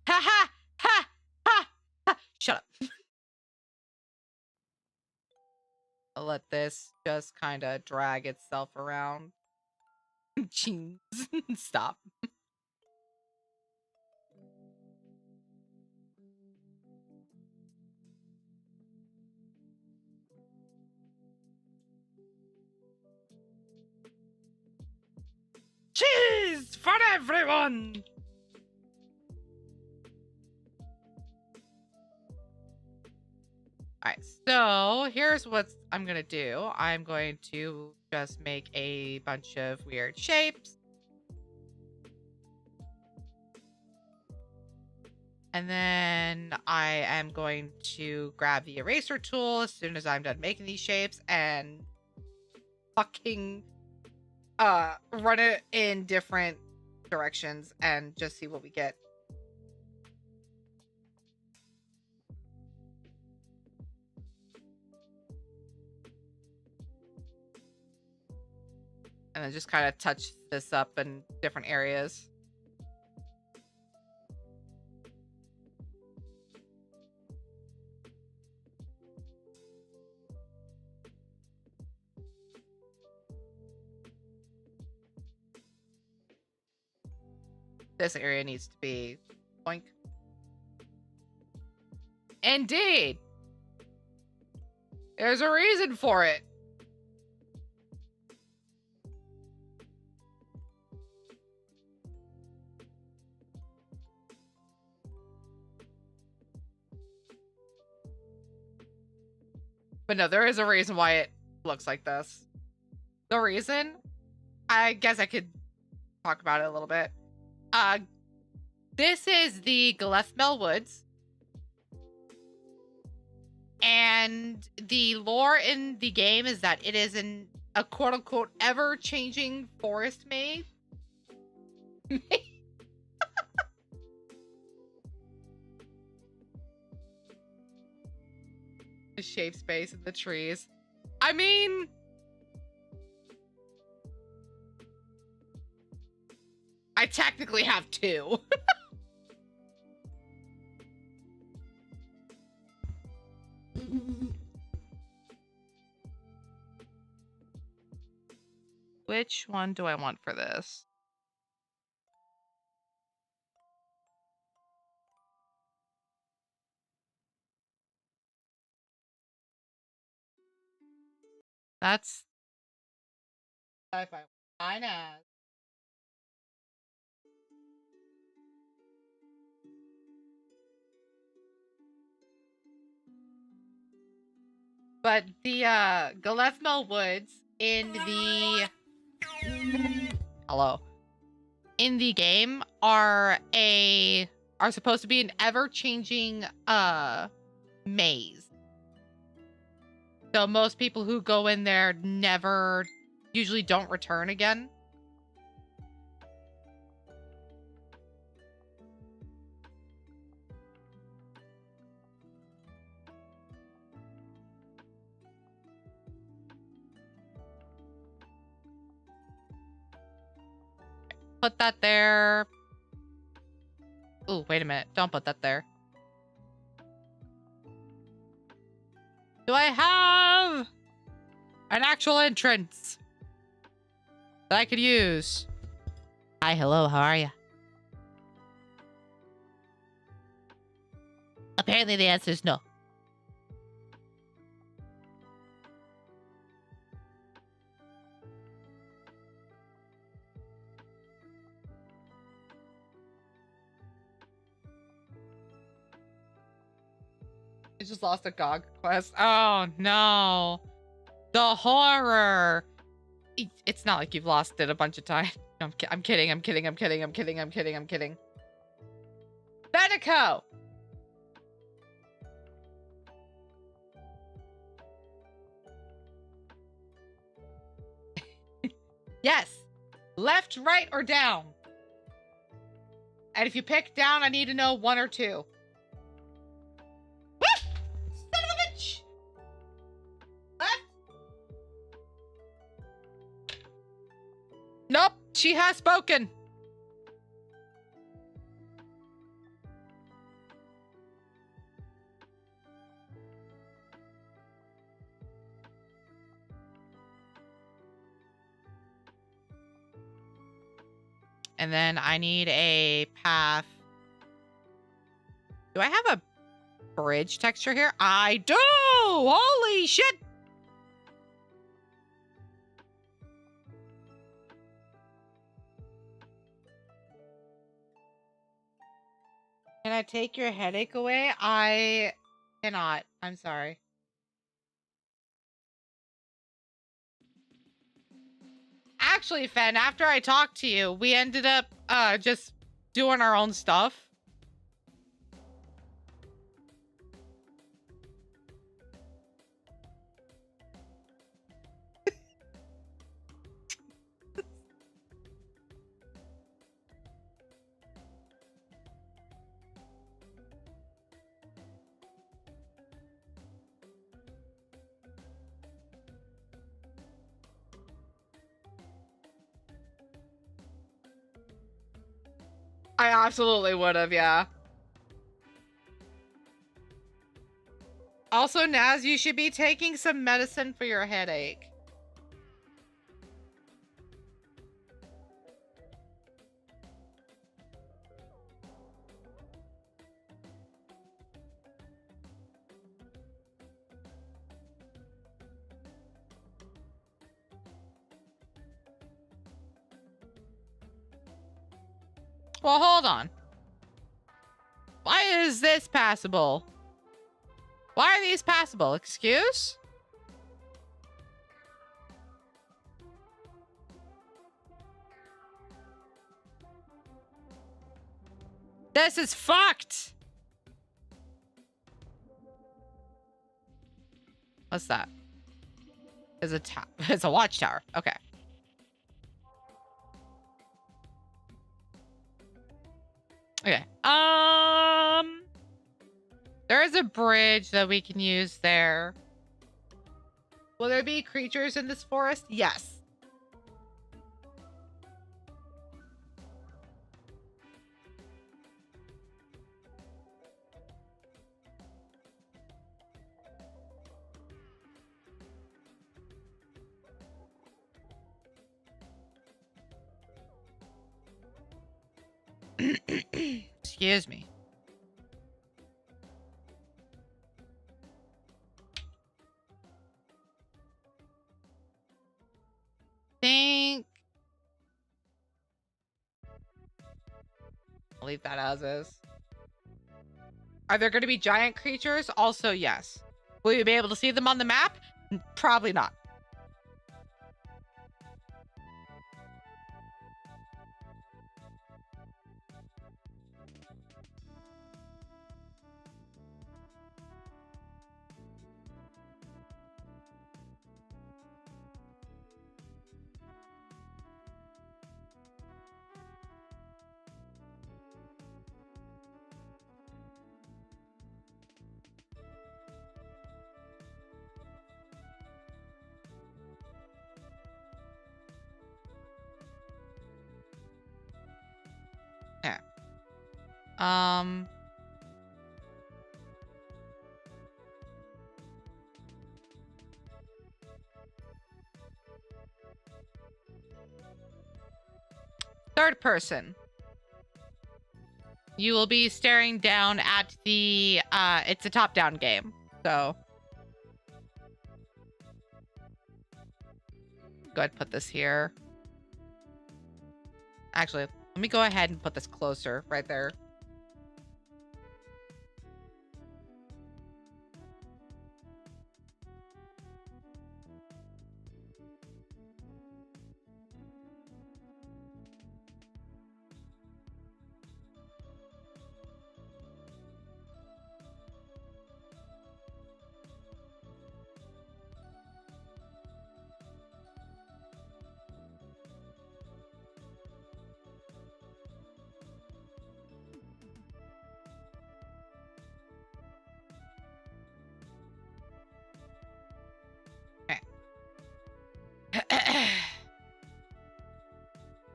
Ha ha ha ha ha! Shut up. I'll let this just kind of drag itself around. Jeez, stop. Cheese for everyone! Alright, so here's what I'm gonna do. I'm going to just make a bunch of weird shapes. And then I am going to grab the eraser tool as soon as I'm done making these shapes and fucking run it in different directions and just see what we get. And then just kind of touch this up in different areas. This area needs to be boink. Indeed. There's a reason for it. But no, there is a reason why it looks like this. The reason, I guess I could talk about it a little bit. This is the Galethmel Woods. And the lore in the game is that it is a quote-unquote ever-changing forest maze. The shape space of the trees. I mean... I technically have two. Which one do I want for this? That's sci-fi. I know. But the Galethmel Woods in the in the game are supposed to be an ever-changing maze. So most people who go in there usually don't return again. Put that there. Ooh, wait a minute. Don't put that there. Do I have an actual entrance that I could use? Hi, hello, how are you? Apparently the answer is no. I just lost a GOG quest. Oh no. The horror. It's not like you've lost it a bunch of times. No, I'm kidding. I'm kidding. I'm kidding. I'm kidding. I'm kidding. I'm kidding. Benico. Yes. Left, right, or down. And if you pick down, I need to know 1 or 2. Son of a bitch! Left? Nope, she has spoken. And then I need a path. Do I have a bridge texture here? I do! Holy shit! Can I take your headache away? I cannot. I'm sorry. Actually, Fen, after I talked to you, we ended up just doing our own stuff. I absolutely would have, yeah. Also, Naz, you should be taking some medicine for your headache. Well, hold on. Why is this passable? Why are these passable? Excuse? This is fucked! What's that? It's a it's a watchtower. Okay. Okay. There is a bridge that we can use there. Will there be creatures in this forest? Yes. Excuse me. Think. I'll leave that as is. Are there going to be giant creatures? Also, yes. Will you be able to see them on the map? Probably not. Um. Third person. You will be staring down at the, it's a top-down game, so. Go ahead and put this here. Actually, let me go ahead and put this closer, right there.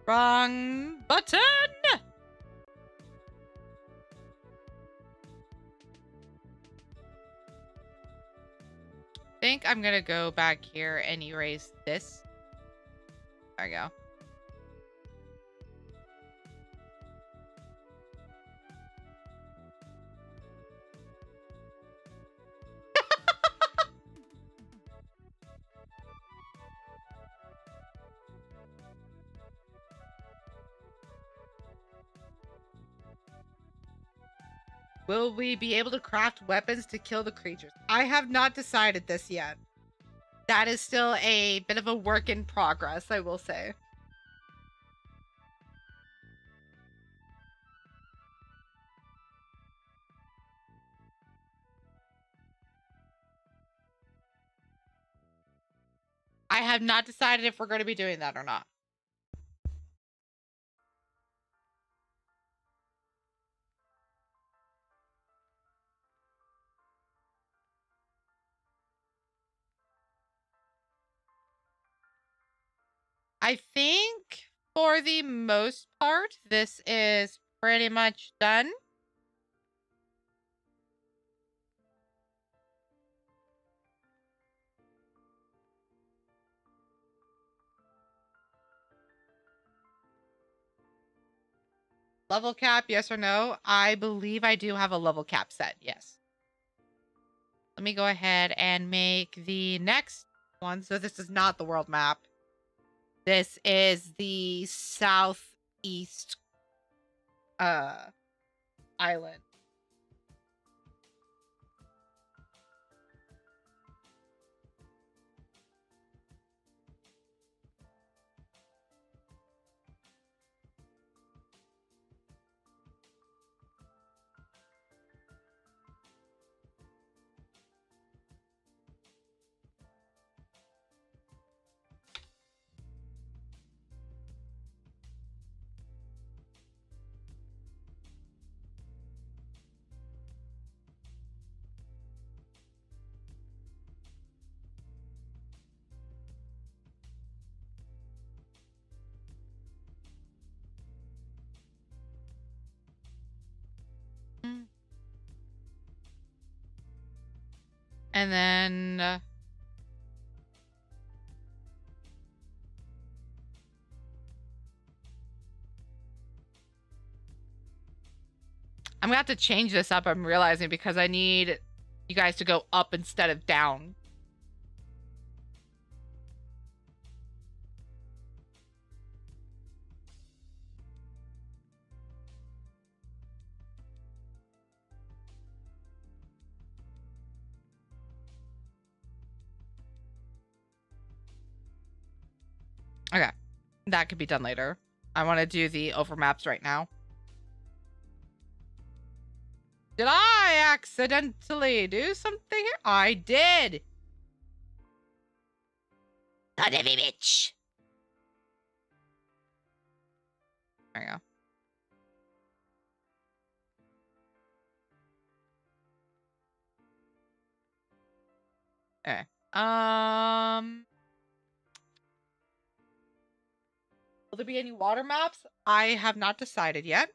Wrong button! I think I'm gonna go back here and erase this. There we go. Will we be able to craft weapons to kill the creatures? I have not decided this yet. That is still a bit of a work in progress, I will say. I have not decided if we're going to be doing that or not. I think for the most part, this is pretty much done. Level cap, yes or no? I believe I do have a level cap set, yes. Let me go ahead and make the next one. So this is not the world map. This is the southeast island. And then I'm gonna have to change this up, I'm realizing, because I need you guys to go up instead of down. Okay, that could be done later. I want to do the overmaps right now. Did I accidentally do something here? I did. Son of a bitch. There you go. Okay. Will there be any water maps? I have not decided yet.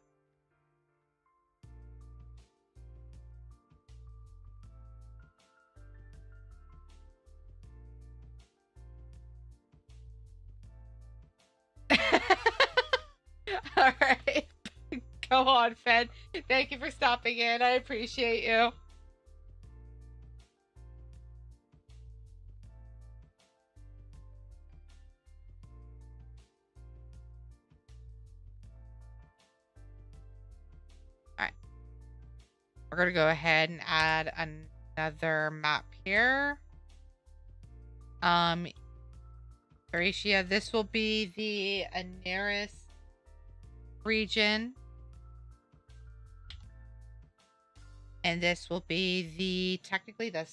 Go on, Fed. Thank you for stopping in. I appreciate you. Alright. We're going to go ahead and add another map here. Horatia, this will be the Anaris region. And this will be technically the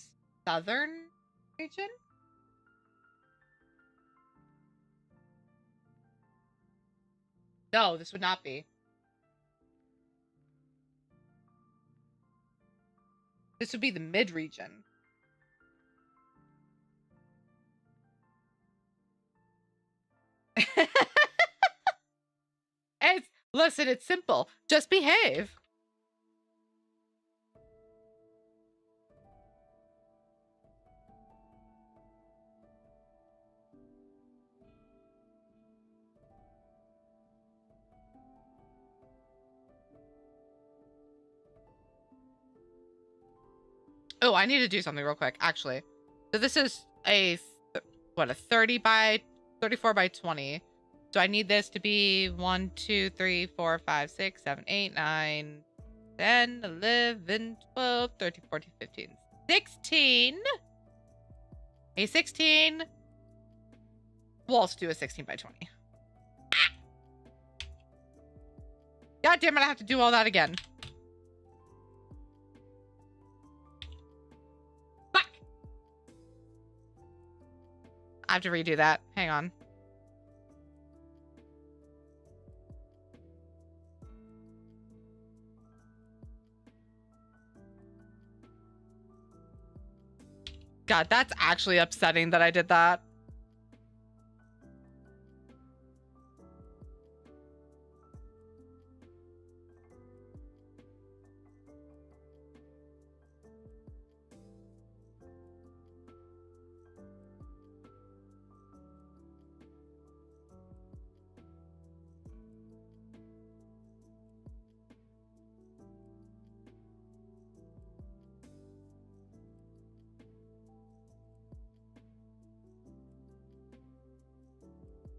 southern region. No, this would not be. This would be the mid region. Listen, it's simple. Just behave. Oh, I need to do something real quick, actually. So this is a 30 by 34 by 20. So I need this to be 1, 2, 3, 4, 5, 6, 7, 8, 9, 10, 11, 12, 13, 14, 15, 16. A 16. We'll also do a 16 by 20. Ah! God damn it, I have to do all that again. Fuck! I have to redo that. Hang on. God, that's actually upsetting that I did that.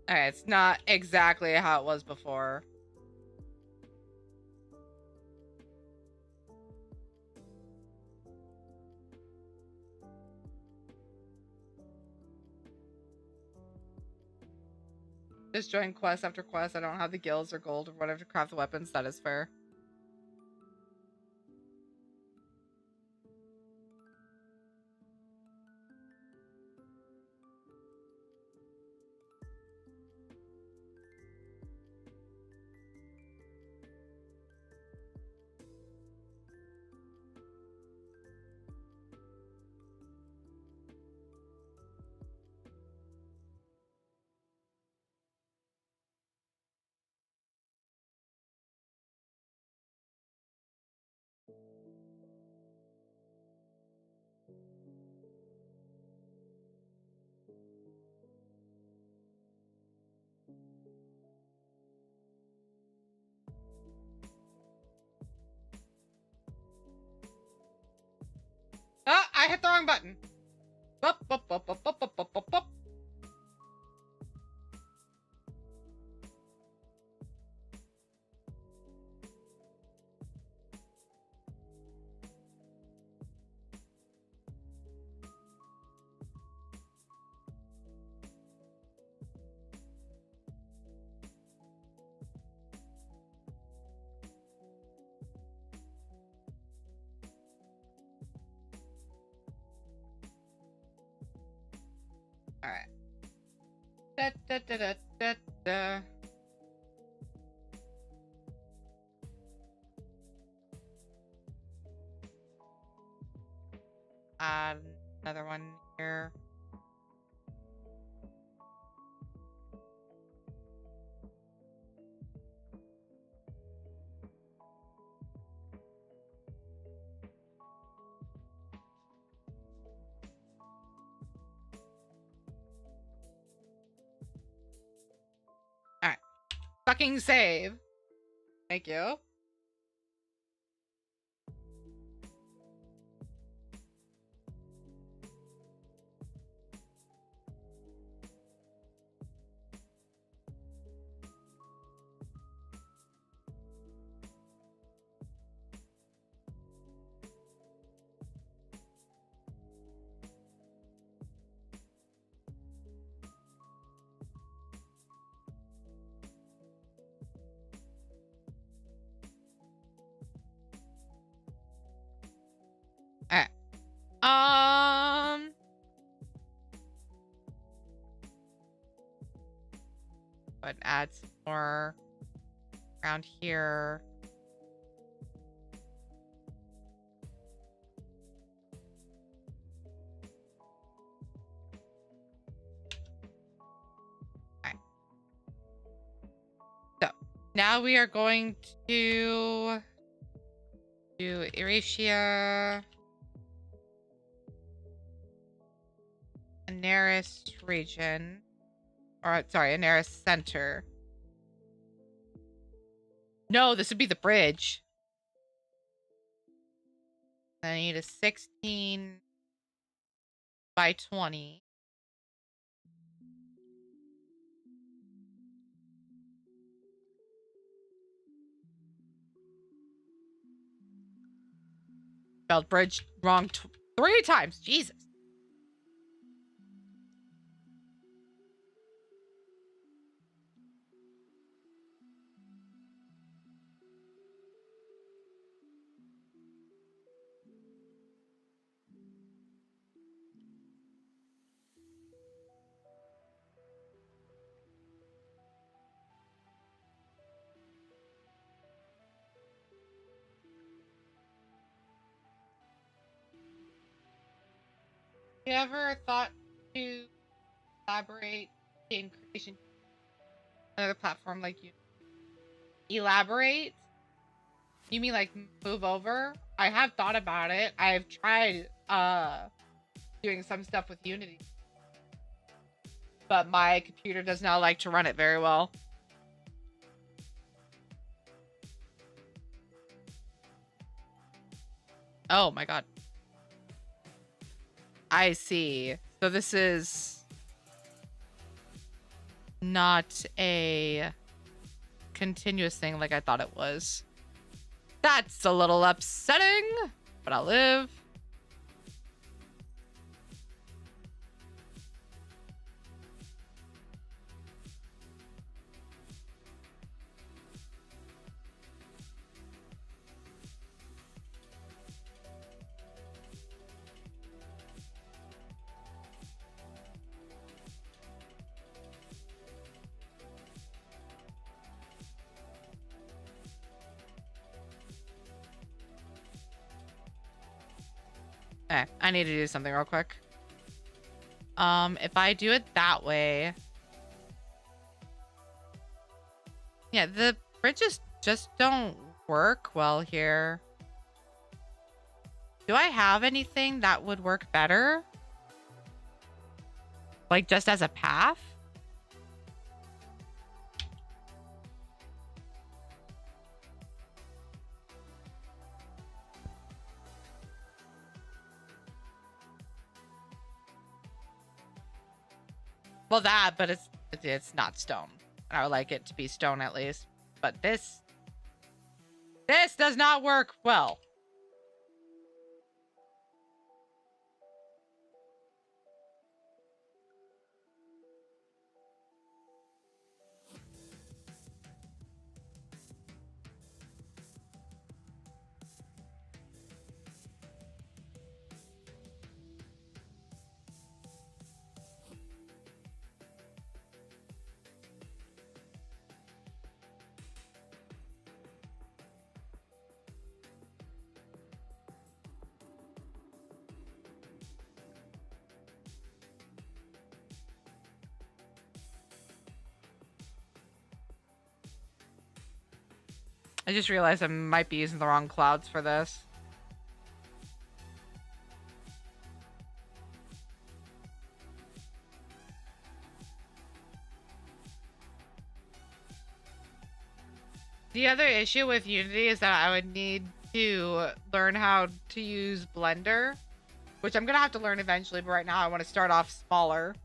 Alright, it's not exactly how it was before. Just join quest after quest. I don't have the gills or gold or whatever to craft the weapons. That is fair. Ah, I hit the wrong button. Bup, bup, bup, bup, bup, bup, bup, bup, bup. All right. Da, da, da, da, da, da. Add another one here. All right. Fucking save. Thank you. ahead and add some more around here. Okay. So now we are going to do Eurasia, Anaris region, or sorry, Anaris center. No, this would be the bridge. I need a 16 by 20. Spelled bridge wrong 3 times. Jesus. You ever thought to elaborate game creation on another platform like you? Elaborate? You mean like move over? I have thought about it. I've tried doing some stuff with Unity, but my computer does not like to run it very well. Oh my god. I see. So this is not a continuous thing like I thought it was. That's a little upsetting, but I'll live. Okay, I need to do something real quick. If I do it that way, yeah, the bridges just don't work well here. Do I have anything that would work better? Like just as a path? Well, that, but it's not stone. I would like it to be stone at least. But this does not work well. I just realized I might be using the wrong clouds for this. The other issue with Unity is that I would need to learn how to use Blender, which I'm going to have to learn eventually, but right now I want to start off smaller.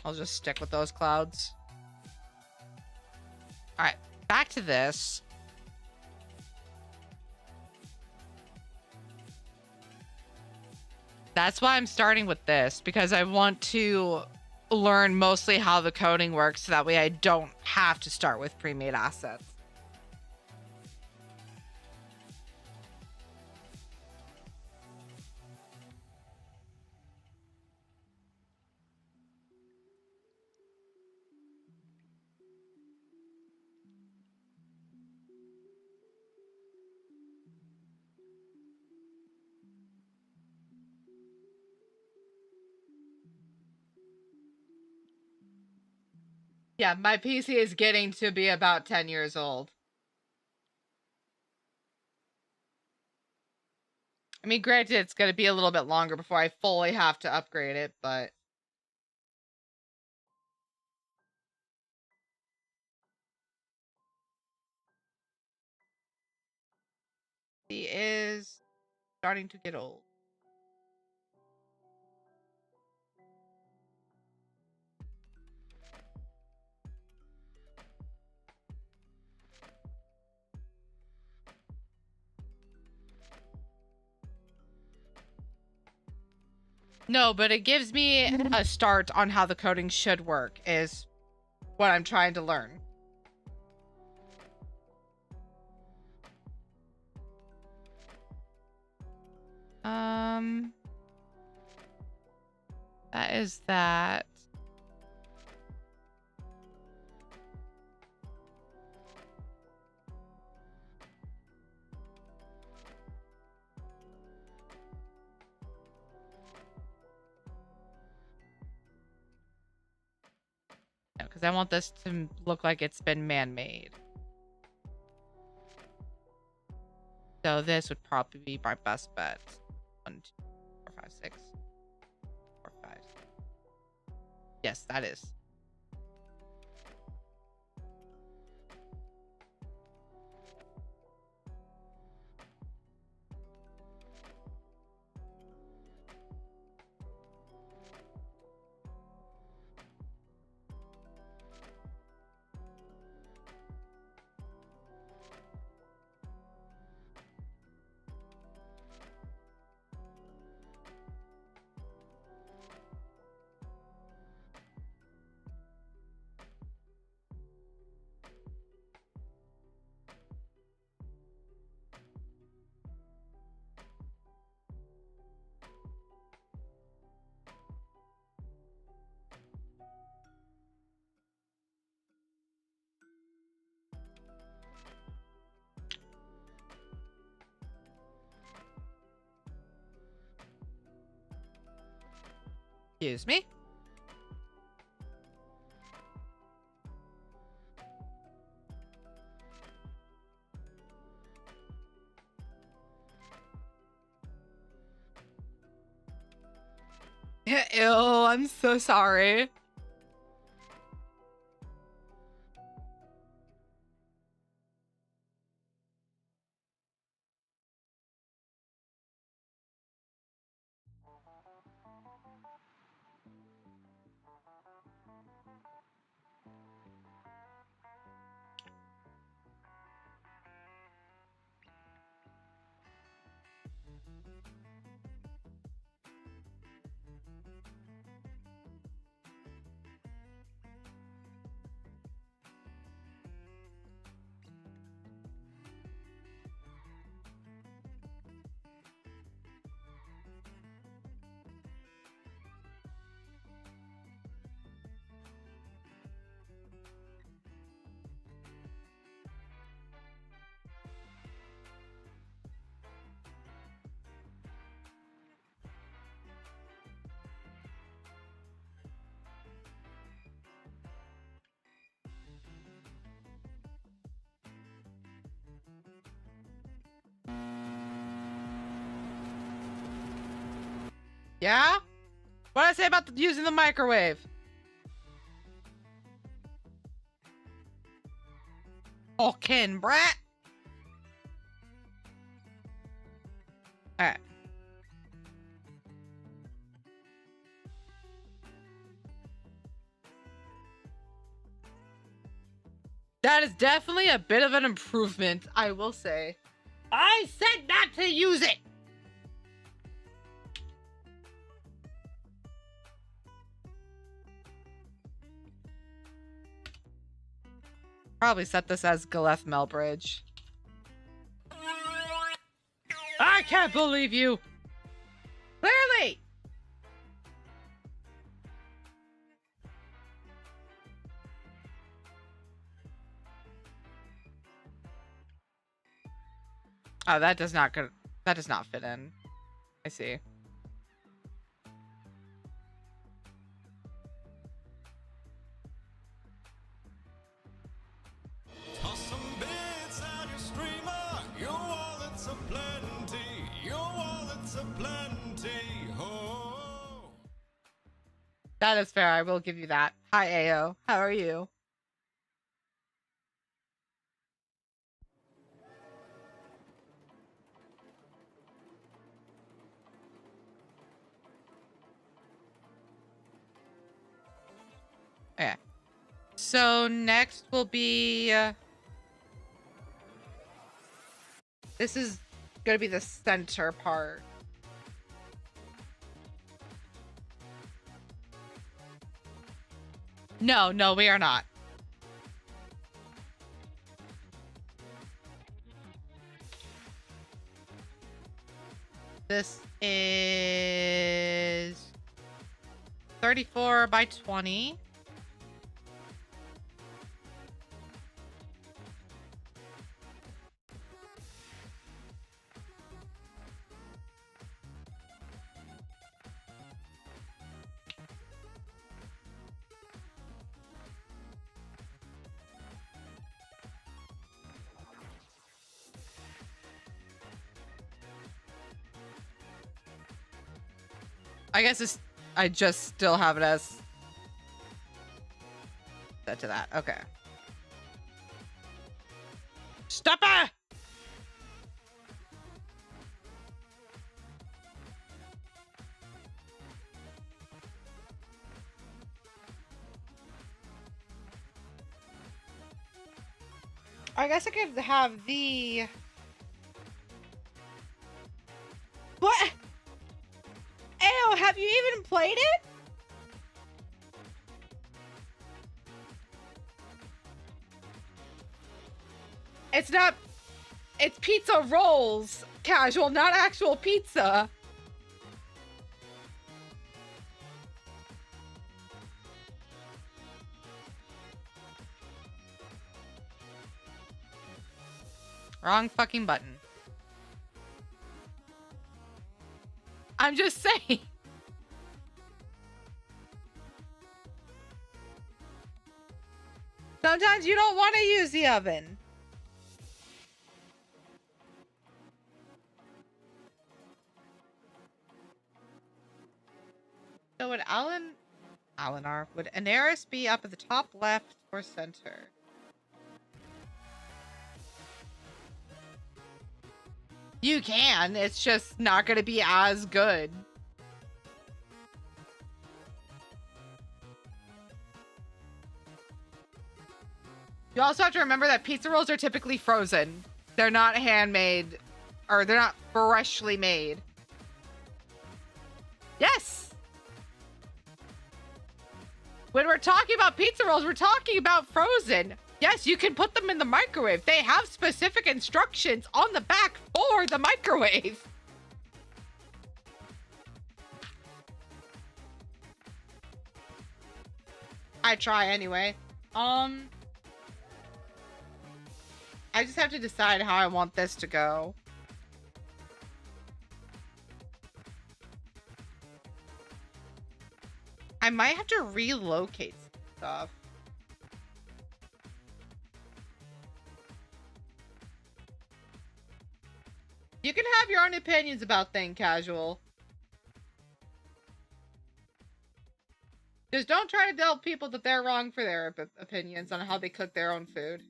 I'll just stick with those clouds. All right, back to this. That's why I'm starting with this, because I want to learn mostly how the coding works so that way I don't have to start with pre-made assets. Yeah, my PC is getting to be about 10 years old. I mean, granted, it's going to be a little bit longer before I fully have to upgrade it, but... He is starting to get old. No, but it gives me a start on how the coding should work, is what I'm trying to learn. That is that. Because I want this to look like it's been man-made. So this would probably be my best bet. 1, 2, 4, 5, 6, 4, 5. Yes, that is. Excuse me. Ew, I'm so sorry. Yeah? What did I say about using the microwave? Fucking brat. Alright. That is definitely a bit of an improvement, I will say. I said not to use it! Probably set this as Galeth Melbridge. I can't believe you! Clearly! Oh, that does not fit in. I see. Toss some bits at your streamer. Your wallet's a plenty. Your wallet's a plenty. Ho! That is fair. I will give you that. Hi, Ao. How are you? Okay. So next will be... this is going to be the center part. No, we are not. This is 34 by 20. I guess it's, I just still have it as set to that. Okay. Stop it! I guess I could have the... What? Ew, have you even played it? It's not... It's pizza rolls. Casual, not actual pizza. Wrong fucking button. I'm just saying. Sometimes you don't want to use the oven. So would would Anaris be up at the top left or center? You can, it's just not going to be as good. You also have to remember that pizza rolls are typically frozen. They're not handmade, or they're not freshly made. Yes! When we're talking about pizza rolls, we're talking about frozen. Yes, you can put them in the microwave. They have specific instructions on the back for the microwave. I try anyway. I just have to decide how I want this to go. I might have to relocate stuff. You can have your own opinions about things, Casual. Just don't try to tell people that they're wrong for their opinions on how they cook their own food.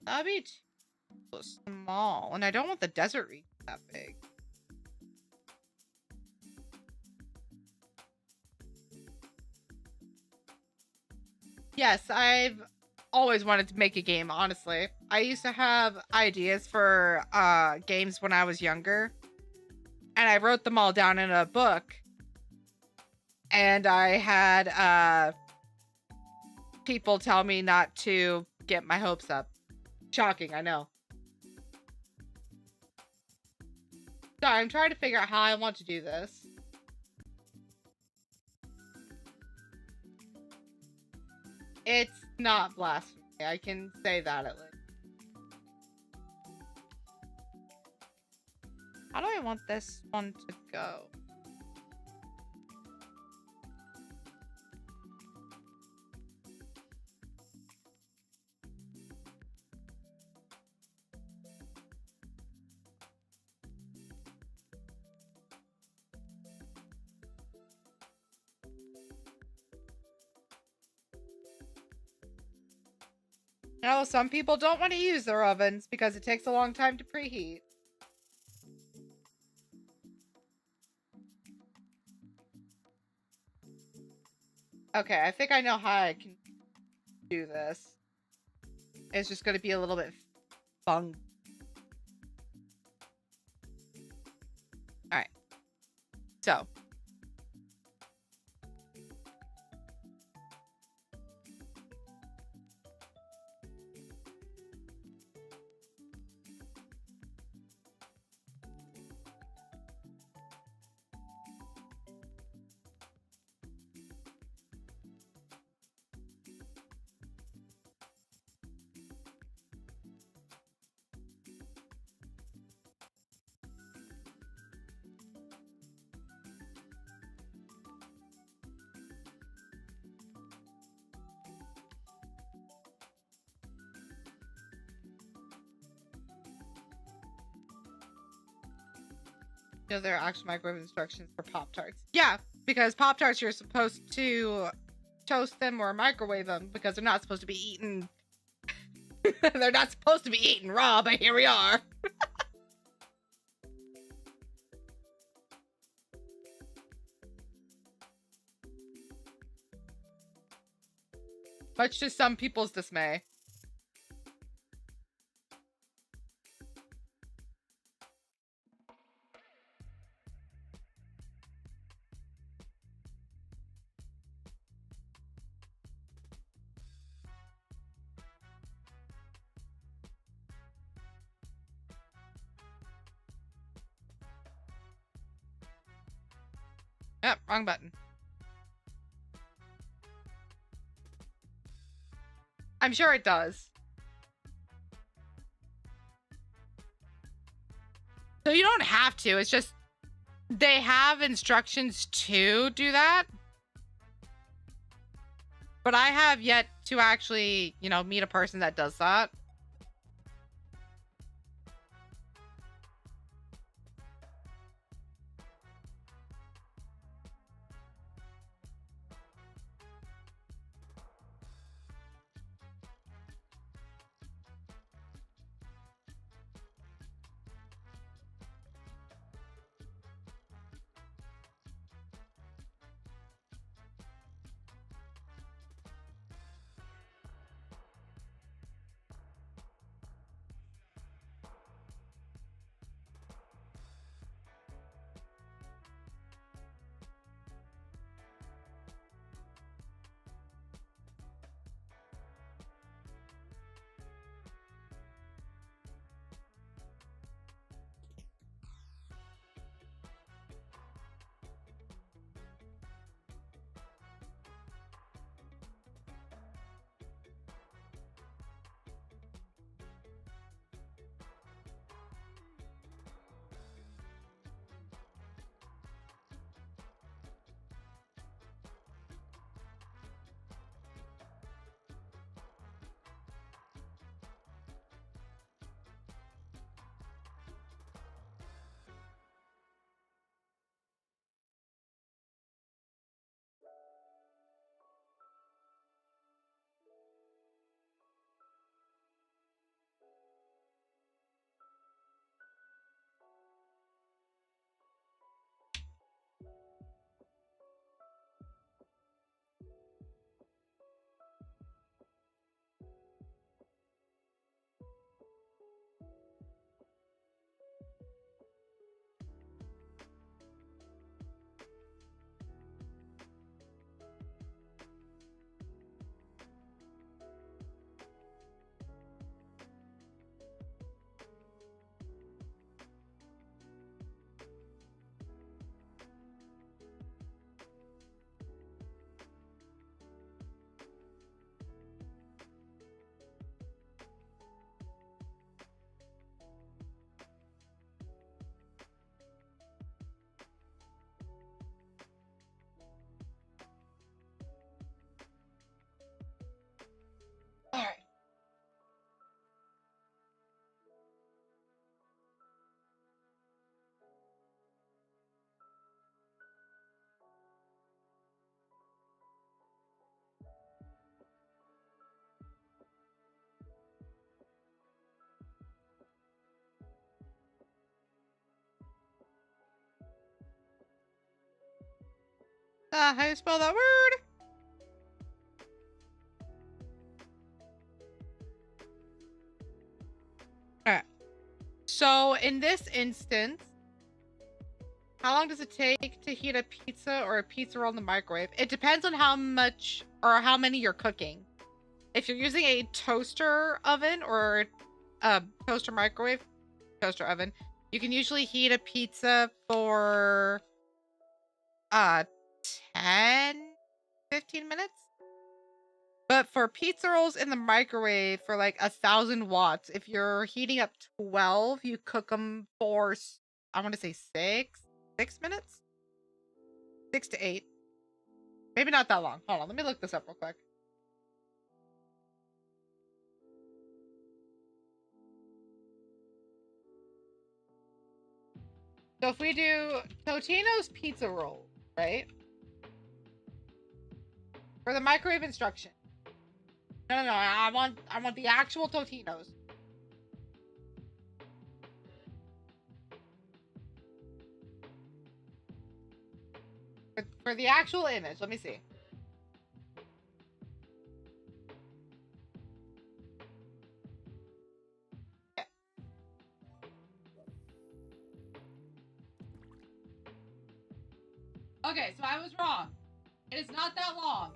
That'd be too small, and I don't want the desert region that big. Yes, I've always wanted to make a game, honestly. I used to have ideas for games when I was younger, and I wrote them all down in a book. And I had people tell me not to get my hopes up. Shocking, I know. Sorry, I'm trying to figure out how I want to do this. It's not blasphemy. I can say that at least. How do I want this one to go? No, some people don't want to use their ovens because it takes a long time to preheat. Okay, I think I know how I can do this. It's just going to be a little bit fun. Alright. So. You know, there are actual microwave instructions for Pop-Tarts. Yeah, because Pop-Tarts, you're supposed to toast them or microwave them because they're not supposed to be eaten. They're not supposed to be eaten raw, but here we are. Much to some people's dismay. Yep, wrong button. I'm sure it does. So you don't have to. It's just they have instructions to do that. But I have yet to actually, you know, meet a person that does that. How you spell that word? Alright. So in this instance, how long does it take to heat a pizza or a pizza roll in the microwave? It depends on how much or how many you're cooking. If you're using a toaster oven or a toaster microwave, toaster oven, you can usually heat a pizza for 10, 15 minutes. But for pizza rolls in the microwave for like 1,000 watts, if you're heating up 12, you cook them for, I want to say 6 minutes? 6 to 8. Maybe not that long. Hold on, let me look this up real quick. So if we do Totino's pizza roll, right? For the microwave instruction. No, I want the actual Totino's. For the actual image, let me see. Okay, so I was wrong. It is not that long.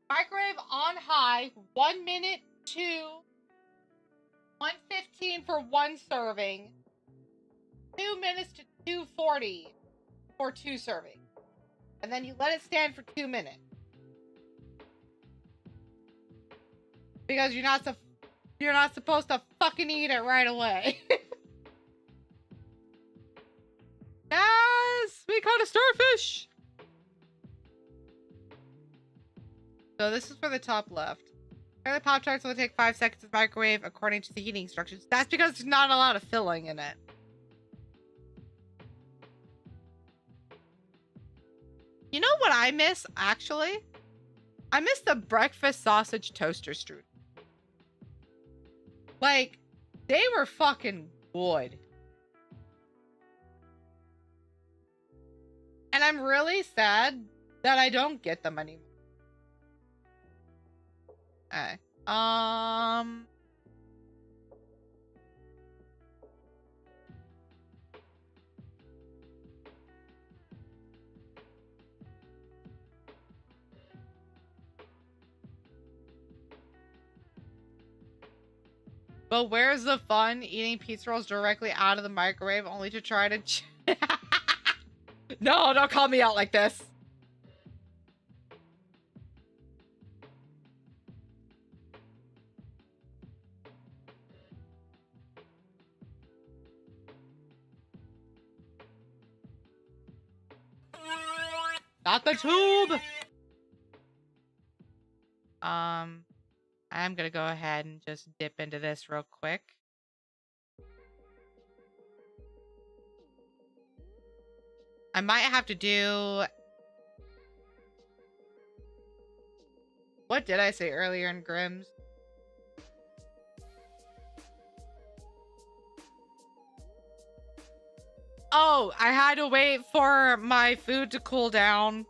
Microwave on high, 1 minute to 1:15 for one serving. 2 minutes to 2:40 for 2 servings. And then you let it stand for 2 minutes. Because you're not supposed to fucking eat it right away. Yes! We caught a starfish! So this is for the top left. The Pop-Tarts will take 5 seconds to microwave according to the heating instructions. That's because there's not a lot of filling in it. You know what I miss, actually? I miss the breakfast sausage toaster strudel. Like, they were fucking good. And I'm really sad that I don't get them anymore. Okay. But where's the fun eating pizza rolls directly out of the microwave only to try to... No, don't call me out like this. Not the tube! I'm gonna go ahead and just dip into this real quick. I might have to do... What did I say earlier in Grimm's? Oh, I had to wait for my food to cool down.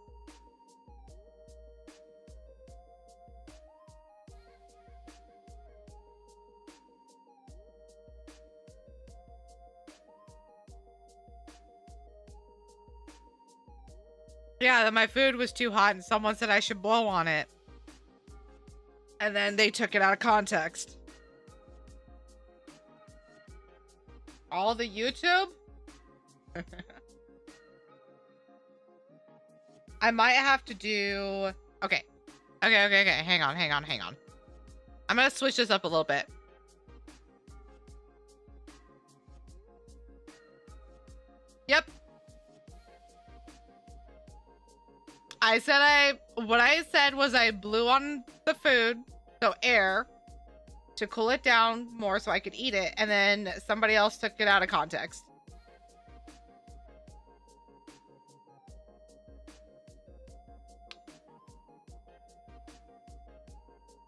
Yeah, that my food was too hot and someone said I should blow on it. And then they took it out of context. All the YouTube? I might have to do... Okay. Okay. Hang on. I'm gonna switch this up a little bit. Yep. What I said was I blew on the food, so air, to cool it down more so I could eat it, and then somebody else took it out of context.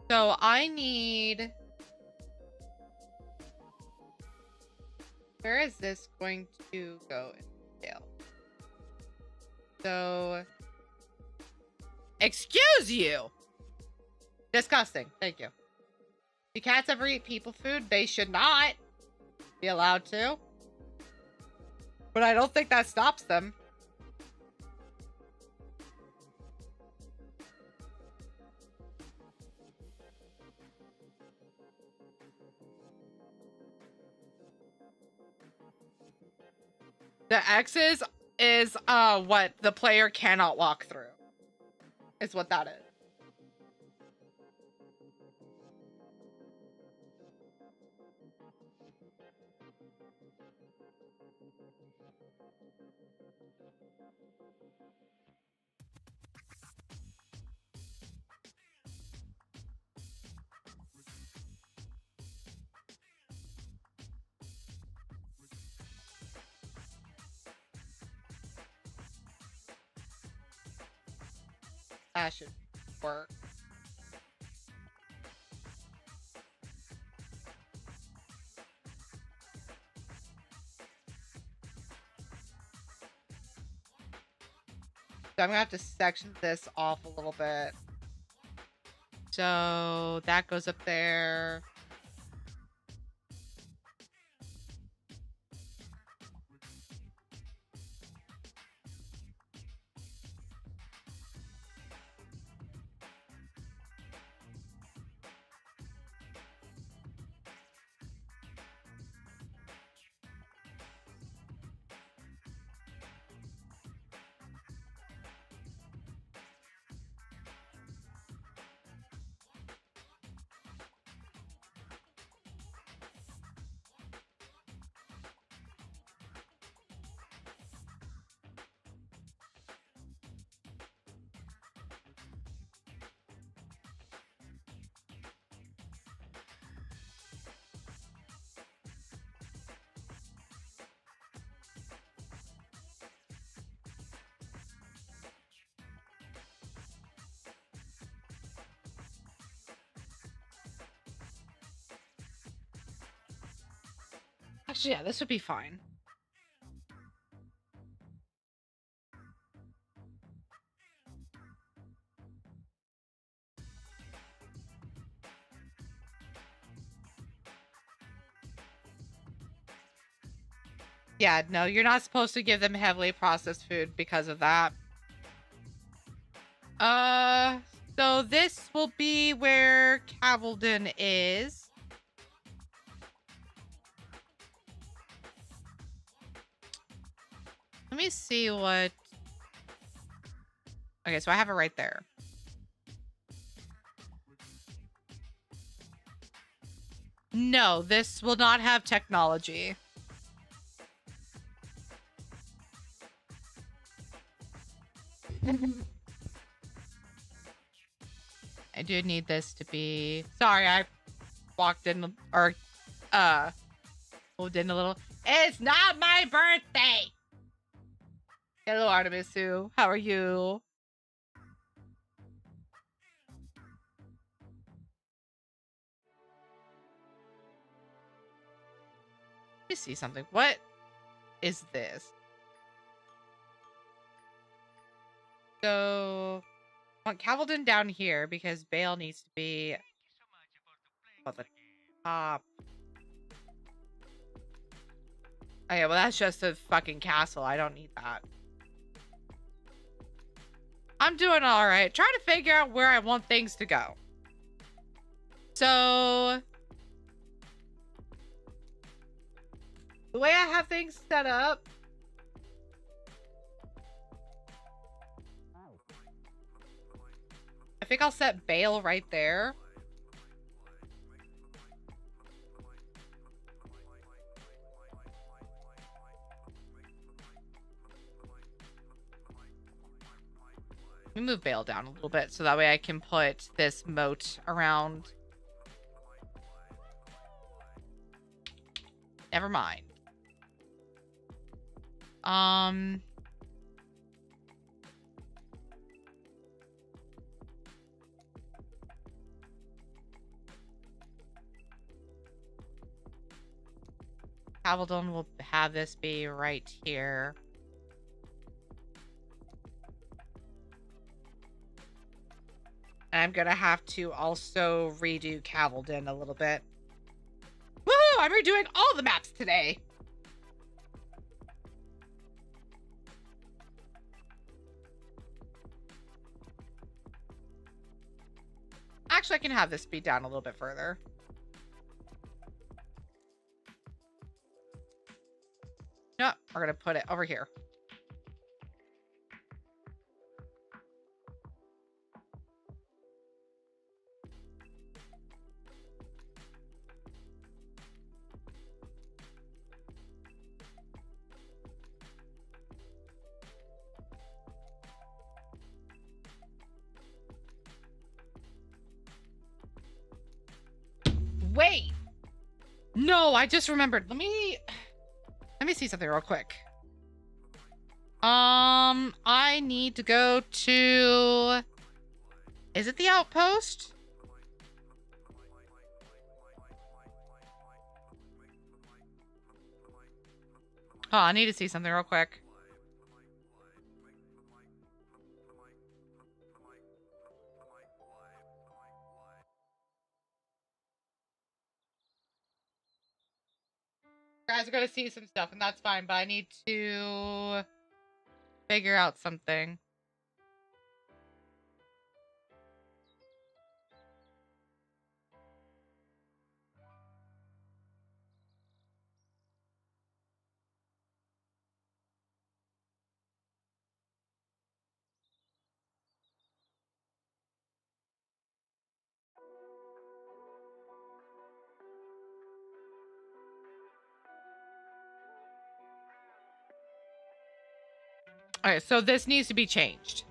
So I need... Where is this going to go in detail? So... Excuse you! Disgusting. Thank you. Do cats ever eat people food? They should not be allowed to. But I don't think that stops them. The X's is what the player cannot walk through. Is what that is. That should work. So I'm gonna have to section this off a little bit. So that goes up there. Actually, yeah, this would be fine. Yeah, no, you're not supposed to give them heavily processed food because of that. So this will be where Cavaldon is. Let me see what... Okay, so I have it right there. No, this will not have technology. I do need this to be... Sorry, I walked in or moved in a little. It's not my birthday. Hello, Artemisu. How are you? Let me see something. What is this? So, I want Cavaldon down here because Bale needs to be at the top. Okay, well, that's just a fucking castle. I don't need that. I'm doing all right. Trying to figure out where I want things to go. So, the way I have things set up, I think I'll set Bale right there. Let me move Bale down a little bit so that way I can put this moat around. Never mind. Cavaldon will have this be right here. And I'm gonna have to also redo Cavaldon a little bit. Woohoo! I'm redoing all the maps today. Actually, I can have this speed down a little bit further. No, we're gonna put it over here. Wait! No, I just remembered. Let me see something real quick. I need to go to... Is it the outpost? Oh, I need to see something real quick. Guys are gonna see some stuff, and that's fine, but I need to figure out something. Okay, so this needs to be changed.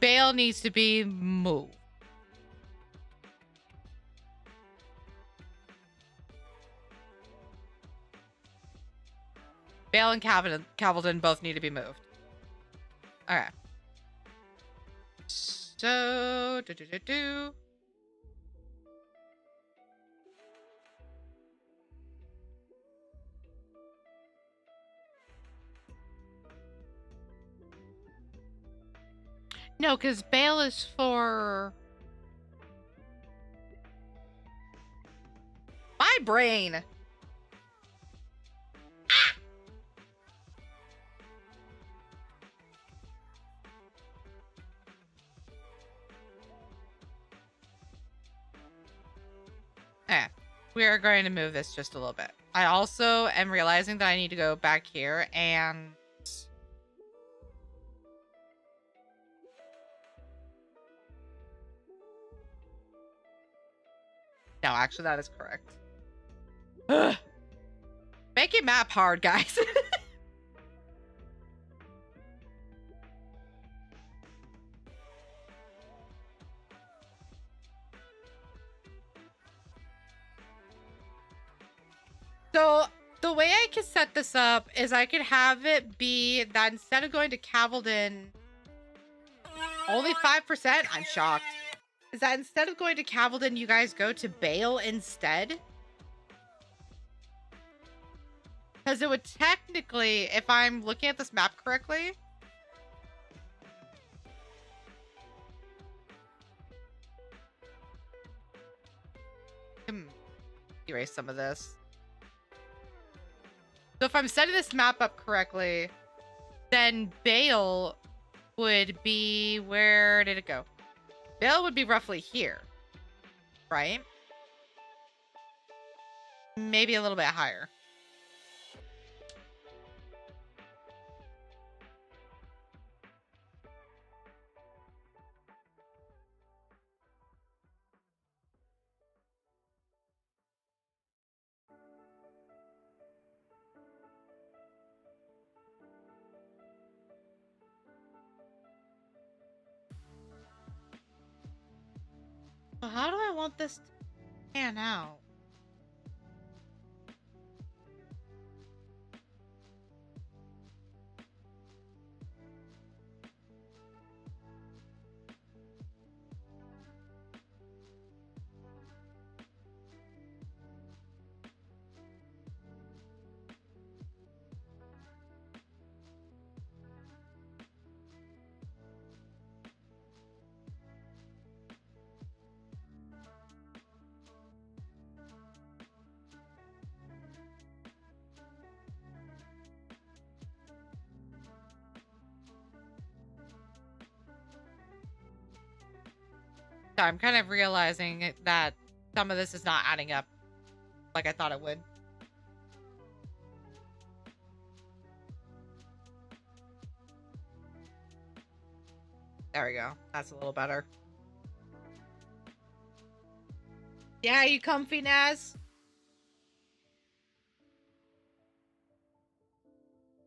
Bale needs to be moved. Bale and Cavaldon both need to be moved. Okay. So, No, because Bale is for... My brain! Ah! We are going to move this just a little bit. I also am realizing that I need to go back here and... No, actually, that is correct. Ugh. Make it map hard, guys. So, the way I can set this up is I could have it be that instead of going to Cavaldon, only 5%? I'm shocked. Is that instead of going to Cavaldon, you guys go to Bale instead? Because it would technically, if I'm looking at this map correctly... Erase some of this. So if I'm setting this map up correctly, then Bale would be... Where did it go? Bale would be roughly here, right? Maybe a little bit higher. Well, how do I want this to pan out? So I'm kind of realizing that some of this is not adding up like I thought it would. There we go. That's a little better. Yeah, you comfy, Naz?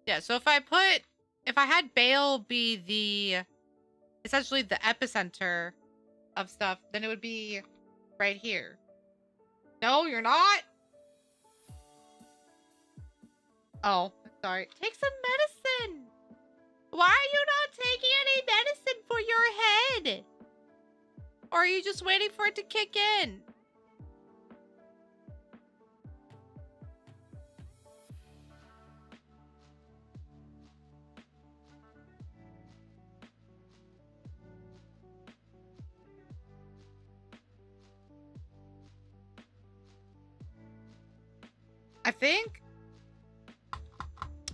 Yeah, so if I had Bale be essentially the epicenter of stuff, then it would be right here. No, you're not? Oh, sorry. Take some medicine. Why are you not taking any medicine for your head? Or are you just waiting for it to kick in?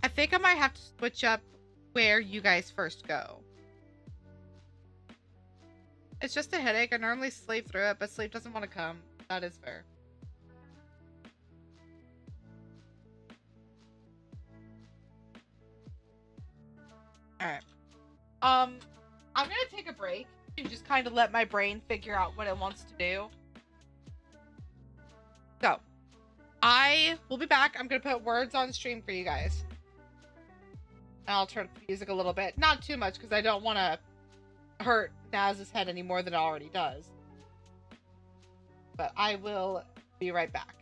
I think I might have to switch up where you guys first go. It's just a headache. I normally sleep through it, but sleep doesn't want to come. That is fair. Alright. I'm gonna take a break and just kind of let my brain figure out what it wants to do. So, I will be back. I'm gonna put words on stream for you guys. And I'll turn up the music a little bit. Not too much, because I don't want to hurt Naz's head any more than it already does. But I will be right back.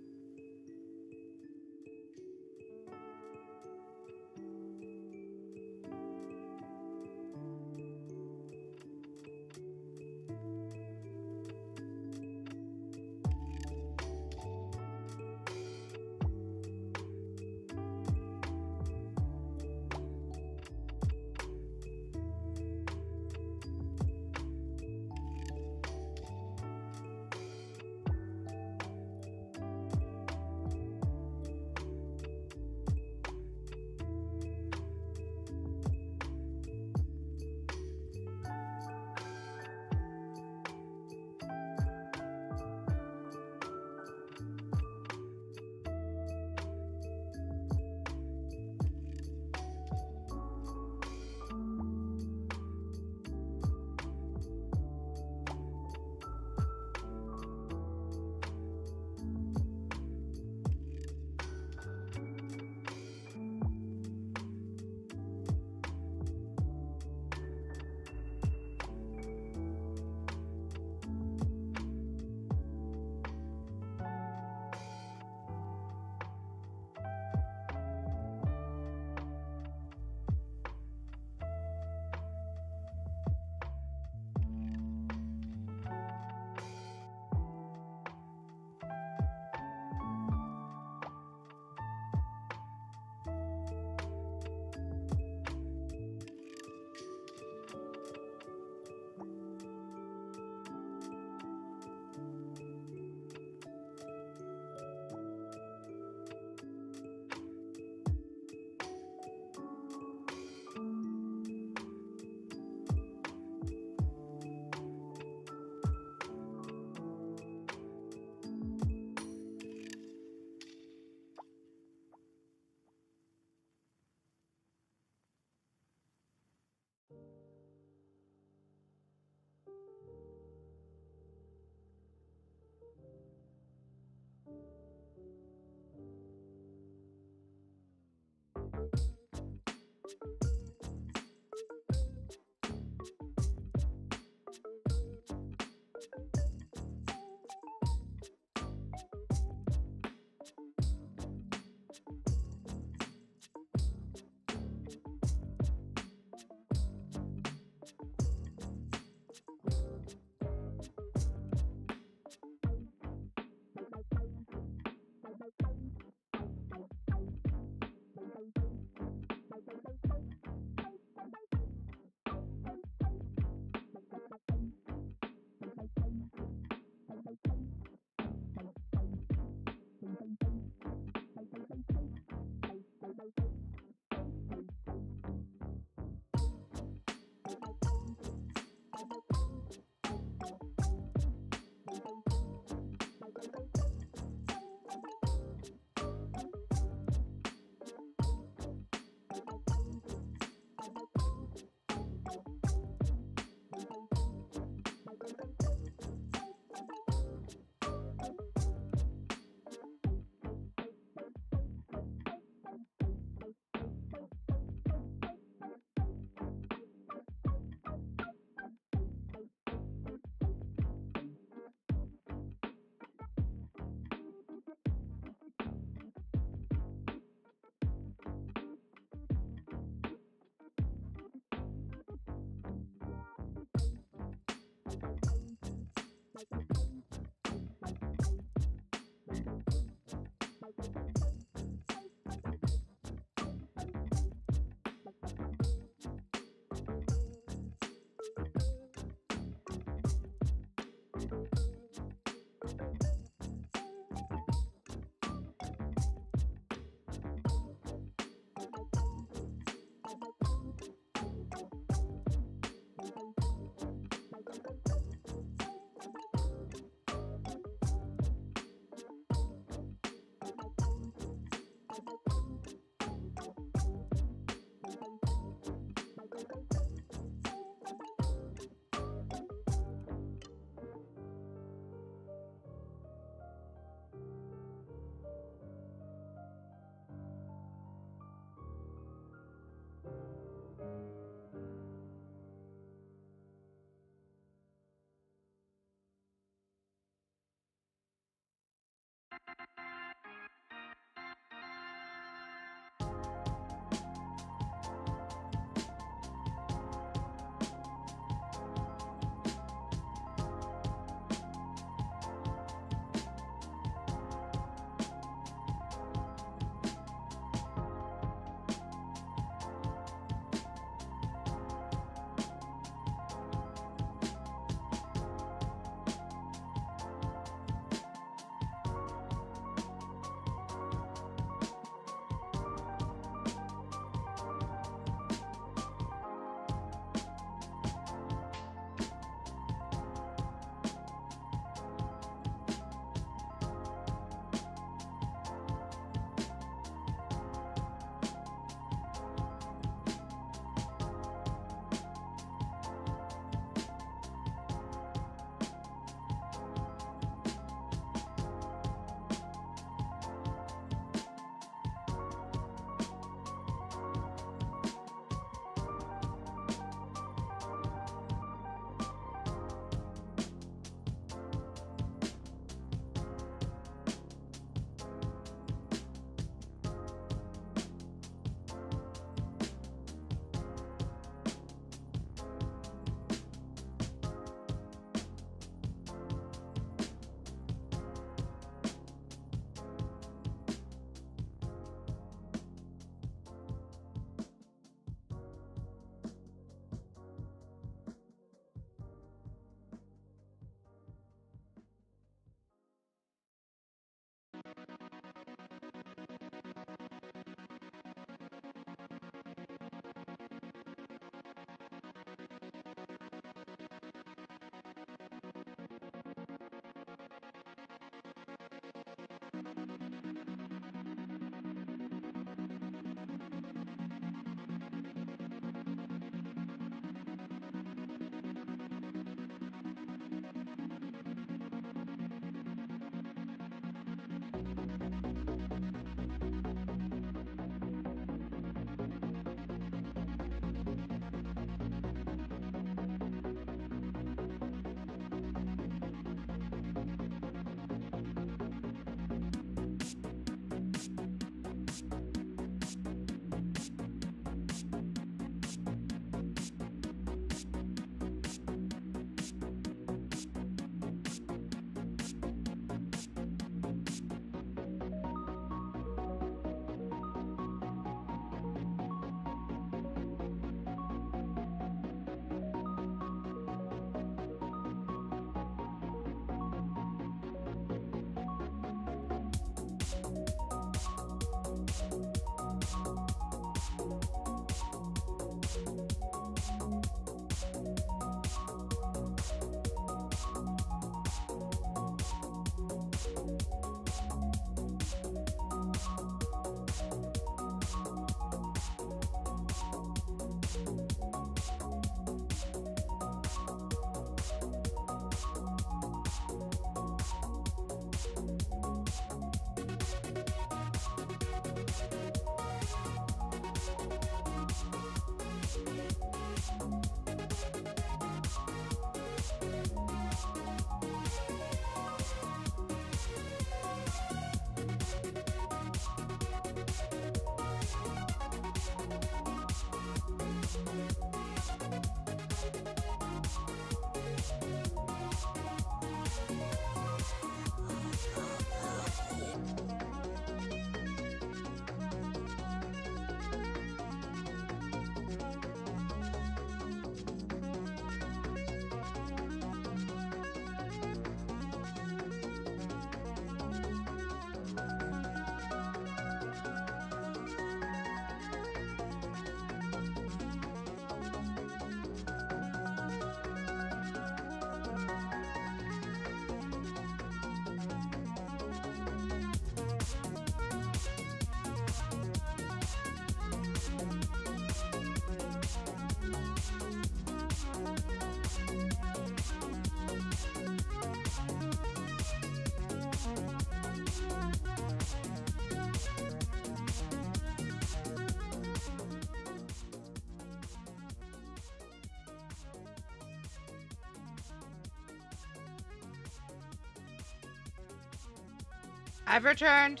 I've returned.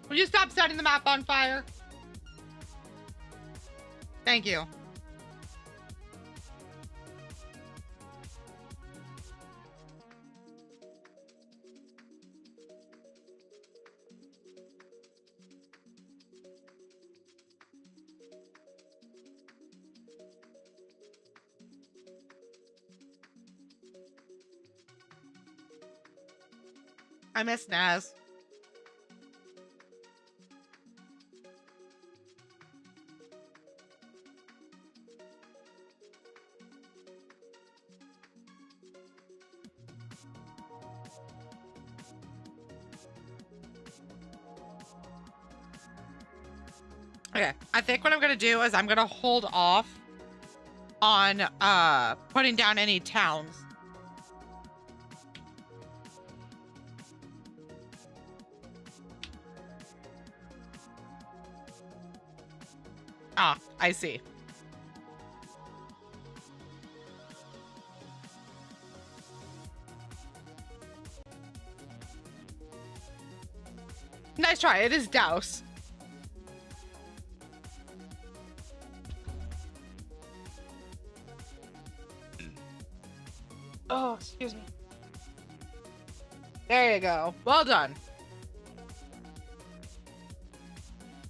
Will you stop setting the map on fire? Thank you. I miss Naz. Okay, I think what I'm gonna do is I'm gonna hold off on putting down any towns. Ah, I see. Nice try. It is Douse. Oh, excuse me. There you go. Well done.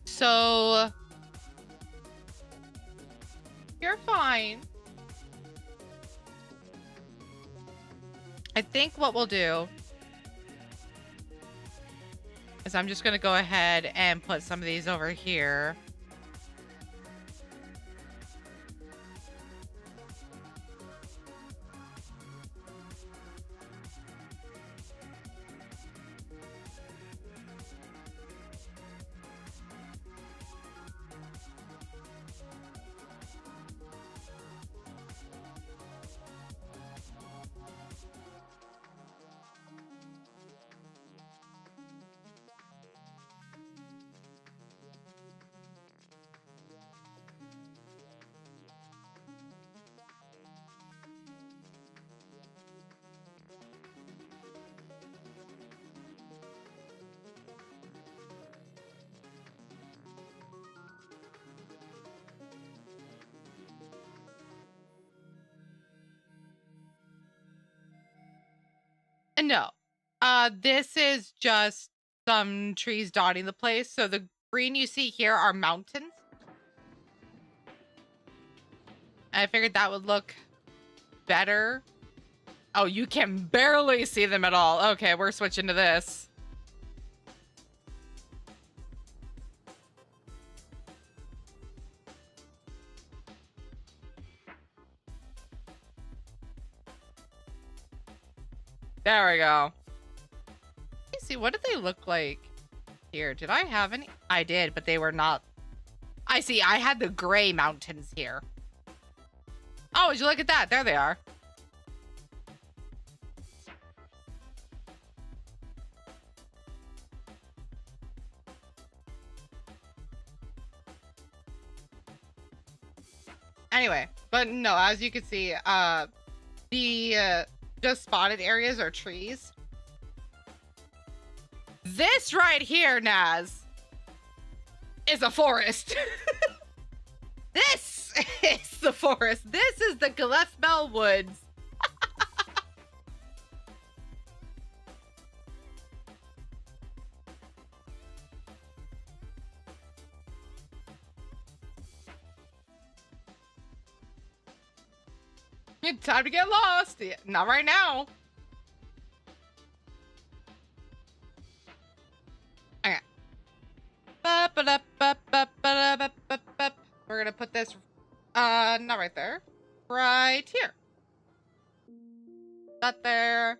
So you're fine. I think what we'll do is I'm just going to go ahead and put some of these over here. No, this is just some trees dotting the place. So the green you see here are mountains. I figured that would look better. Oh, you can barely see them at all. Okay, we're switching to this. There we go. Let me see, what did they look like here? Did I have any? I did, but they were not. I see, I had the gray mountains here. Oh, would you look at that? There they are. Anyway, but no, as you can see, the just spotted areas are trees. This right here, Naz, is a forest. This is the forest. This is the Gillespie Woods. Time to get lost. Yeah, not right now. Okay. We're gonna put this not right there. Right here. Not there.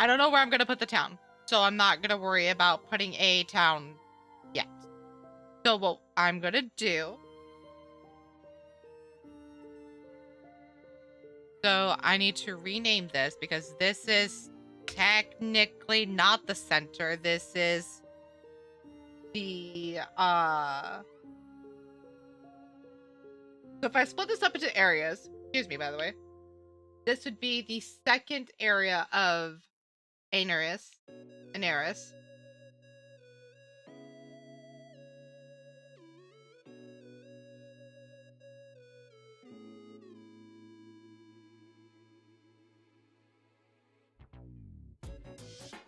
I don't know where I'm going to put the town. So I'm not going to worry about putting a town yet. So what I'm going to do... So I need to rename this because this is technically not the center. This is the, So if I split this up into areas, excuse me, by the way, this would be the second area of Anaris.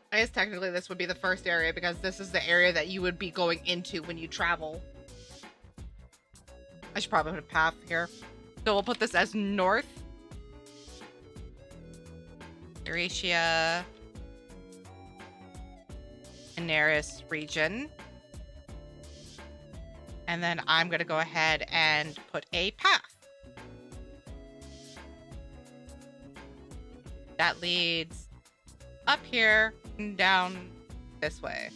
I guess technically this would be the first area because this is the area that you would be going into when you travel. I should probably put a path here. So we'll put this as north. Eurasia. Anaris region. And then I'm going to go ahead and put a path. That leads up here and down this way.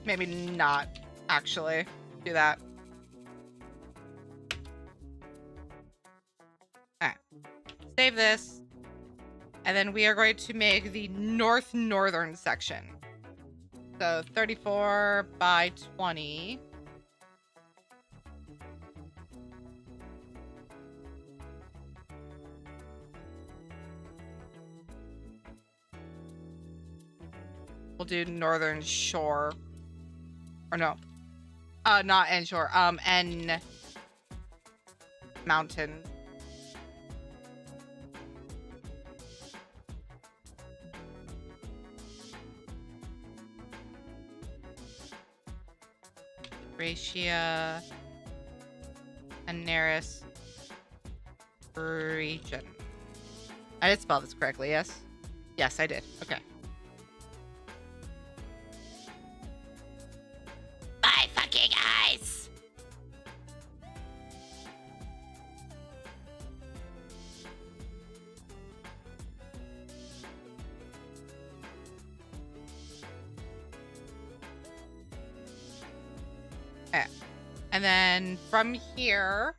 Maybe not actually do that. Alright. Save this. And then we are going to make the northern section. So 34 by 20. We'll do northern shore. Or no. Not N shore. N mountain. Eurasia, Anaris region. I did spell this correctly, yes? Yes, I did. Okay. My fucking eyes! Okay. And then from here,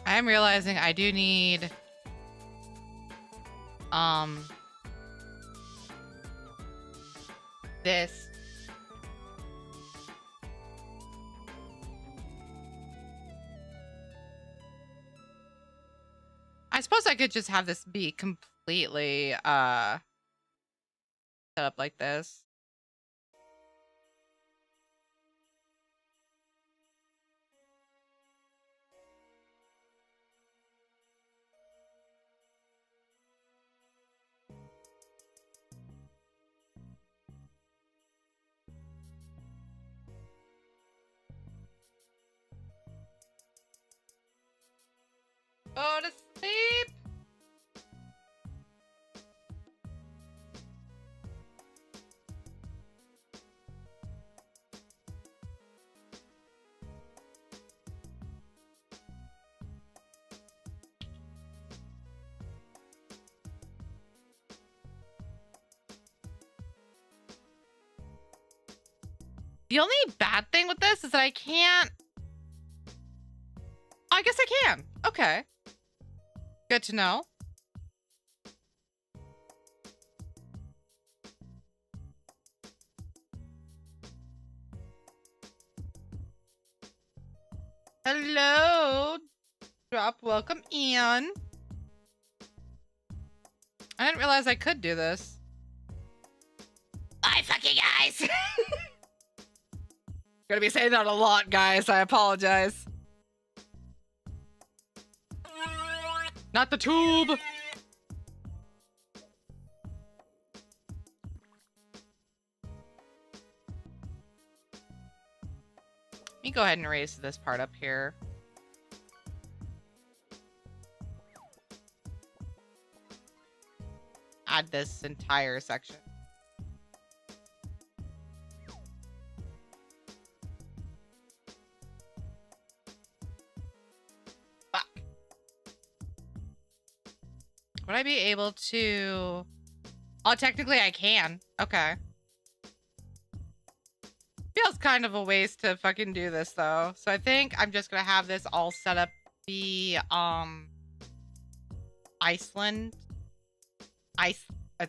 I'm realizing I do need this. I suppose I could just have this be completely set up like this. Go to sleep. The only bad thing with this is that I can't... I guess I can. Okay. Good to know. Hello. Drop, welcome in. I didn't realize I could do this. My fucking eyes. Gonna be saying that a lot, guys. I apologize. Not the tube. Let me go ahead and erase this part up here. Add this entire section. Fuck. Would I be able to... Oh, technically I can. Okay. Feels kind of a waste to fucking do this though. So I think I'm just gonna have this all set up be Iceland.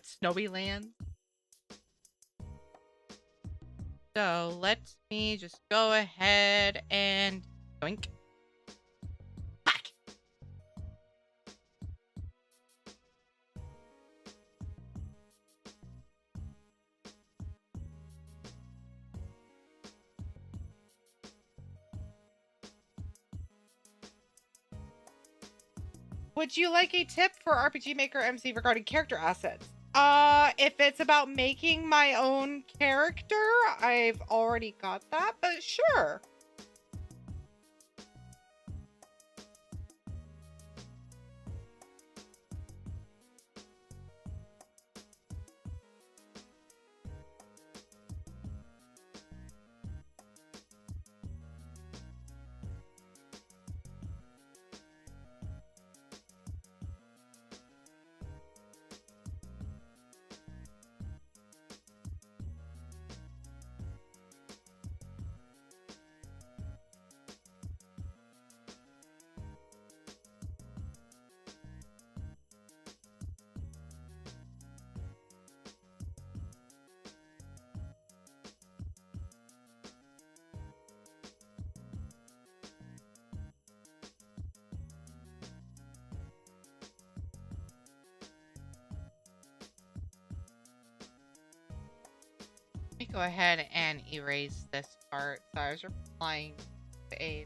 Snowy land. So let me just go ahead and doink. Back. Would you like a tip for RPG Maker MC regarding character assets? If it's about making my own character, I've already got that, but sure. Let me go ahead and erase this part. So I was replying to a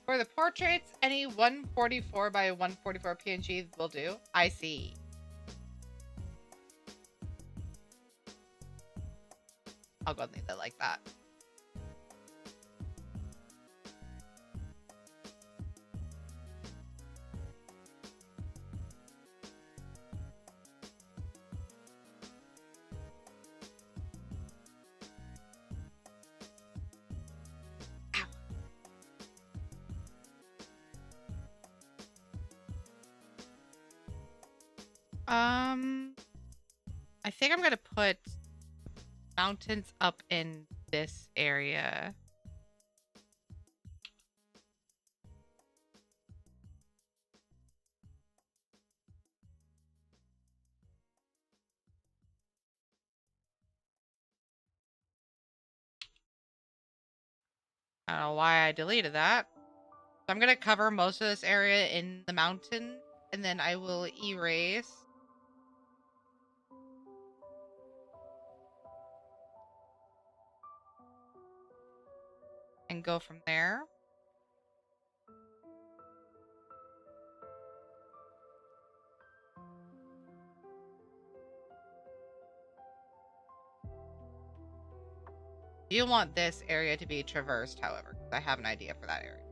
for the portraits, any 144 by 144 PNG will do. I see. I'll go and leave it like that. I think I'm gonna put mountains up in this area. I don't know why I deleted that. So I'm gonna cover most of this area in the mountain, and then I will erase. And go from there. You want this area to be traversed, however, because I have an idea for that area.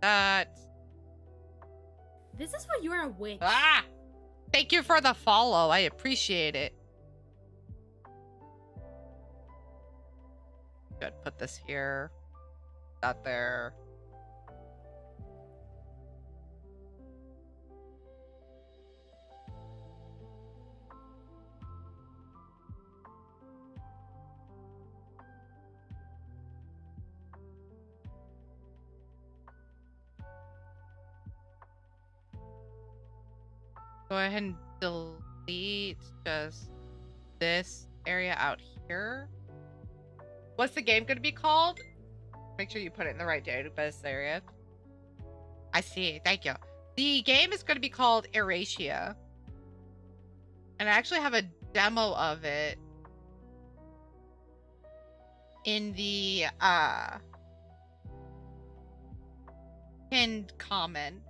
That. This is why you're a witch. Ah! Thank you for the follow. I appreciate it. Good. Put this here. That there. Go ahead and delete just this area out here. What's the game going to be called? Make sure you put it in the right database area. I see. Thank you. The game is going to be called Aaaa. And I actually have a demo of it in the pinned comment.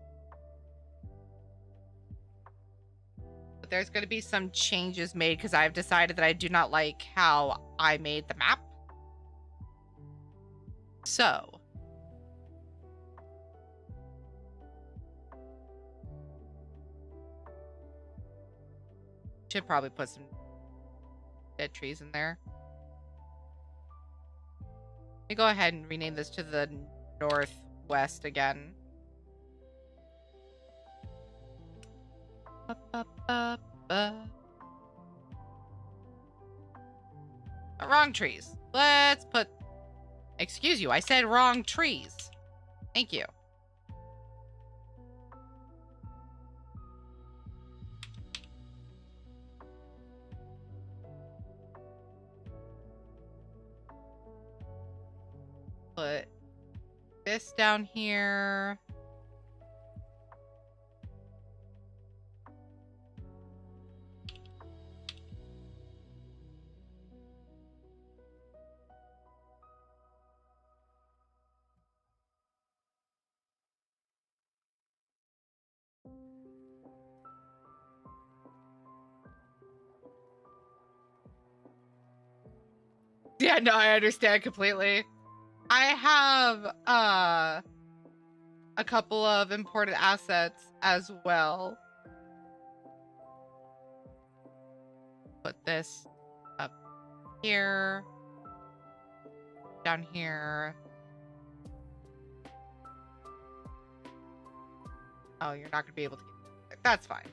But there's going to be some changes made because I've decided that I do not like how I made the map. So should probably put some dead trees in there. Let me go ahead and rename this to the northwest again. Wrong trees. Let's put... Excuse you, I said wrong trees. Thank you. Put this down here. Yeah, no, I understand completely. I have a couple of imported assets as well. Put this up here, down here. Oh, you're not gonna be able to get it. That's fine.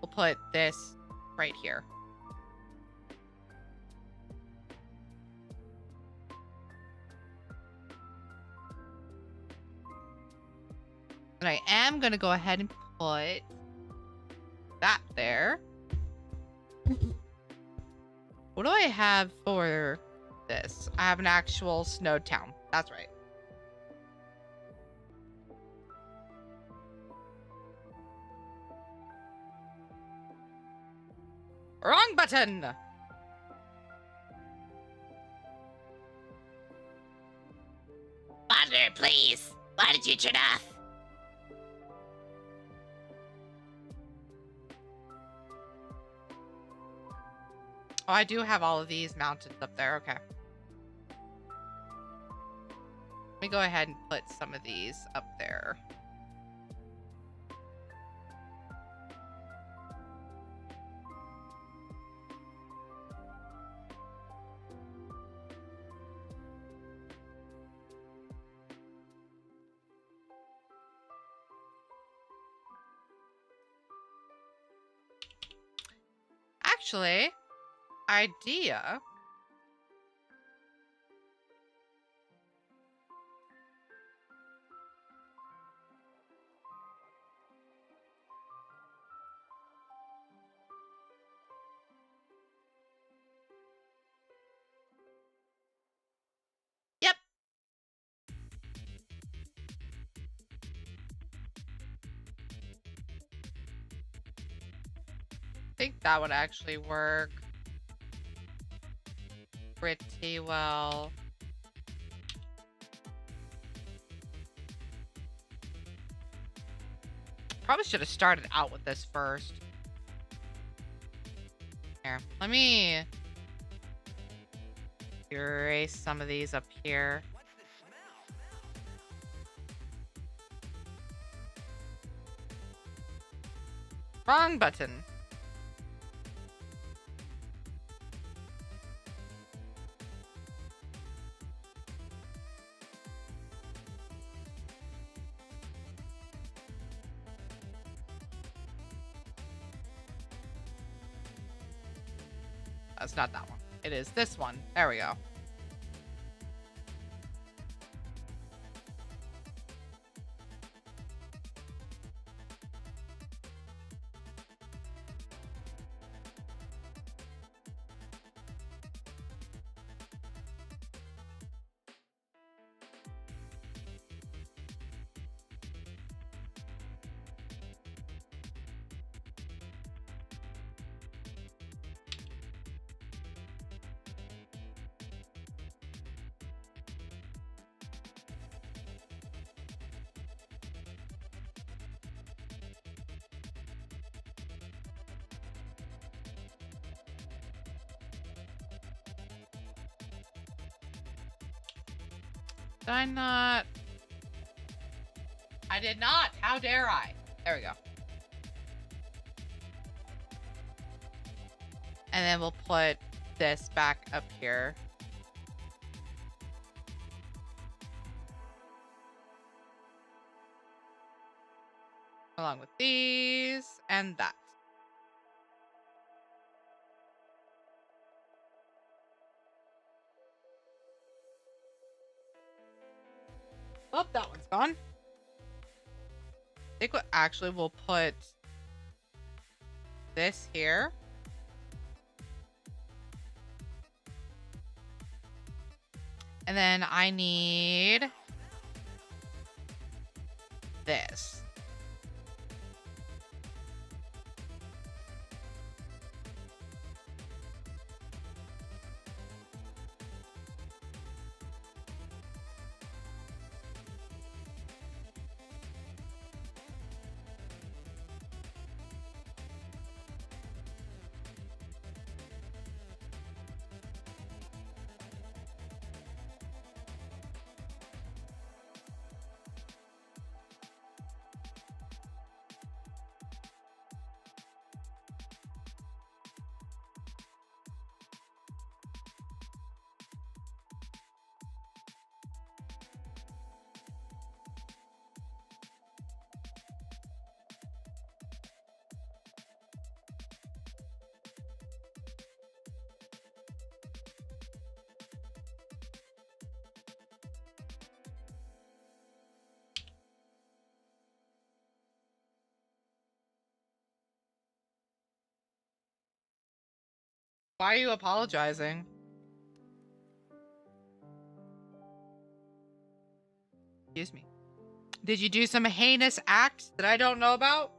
We'll put this right here. And I am going to go ahead and put that there. What do I have for this? I have an actual snow town. That's right. Wrong button! Monitor, please. Why did you turn off? Oh, I do have all of these mountains up there. Okay. Let me go ahead and put some of these up there. Actually, idea. Yep. I think that would actually work pretty well. Probably should have started out with this first. Here, let me erase some of these up here. Wrong button. That's not that one. It is this one. There we go. Did I not? I did not. How dare I? There we go. And then we'll put this back up here. Along with these and that. Oh, that one's gone. I think what actually we'll put this here. And then I need this. Why are you apologizing? Excuse me. Did you do some heinous act that I don't know about?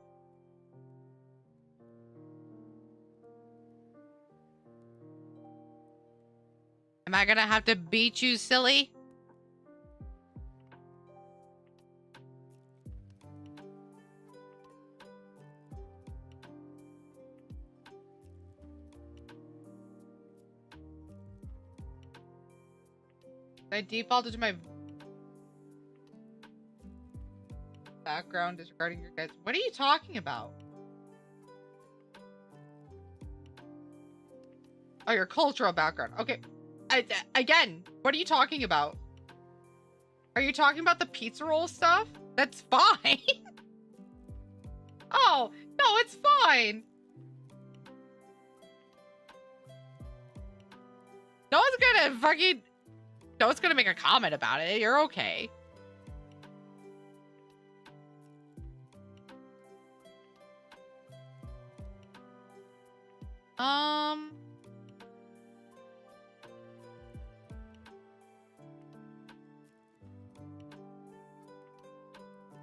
Am I gonna have to beat you, silly? I defaulted to my background disregarding your guys. What are you talking about? Oh, your cultural background. Okay. Again, what are you talking about? Are you talking about the pizza roll stuff? That's fine. Oh, no, it's fine. No one's gonna make a comment about it. You're okay.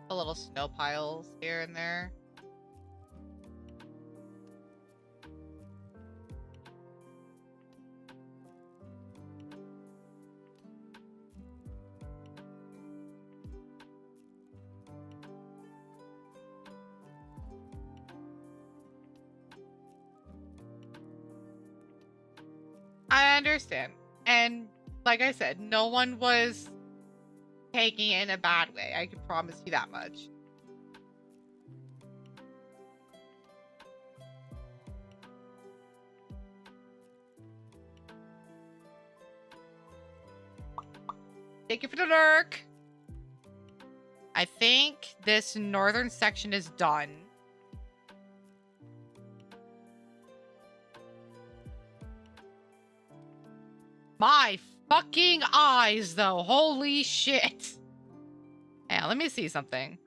A little snow piles here and there. I understand. And like I said, no one was taking it in a bad way. I can promise you that much. Thank you for the lurk. I think this northern section is done. My fucking eyes, though. Holy shit. Yeah, let me see something.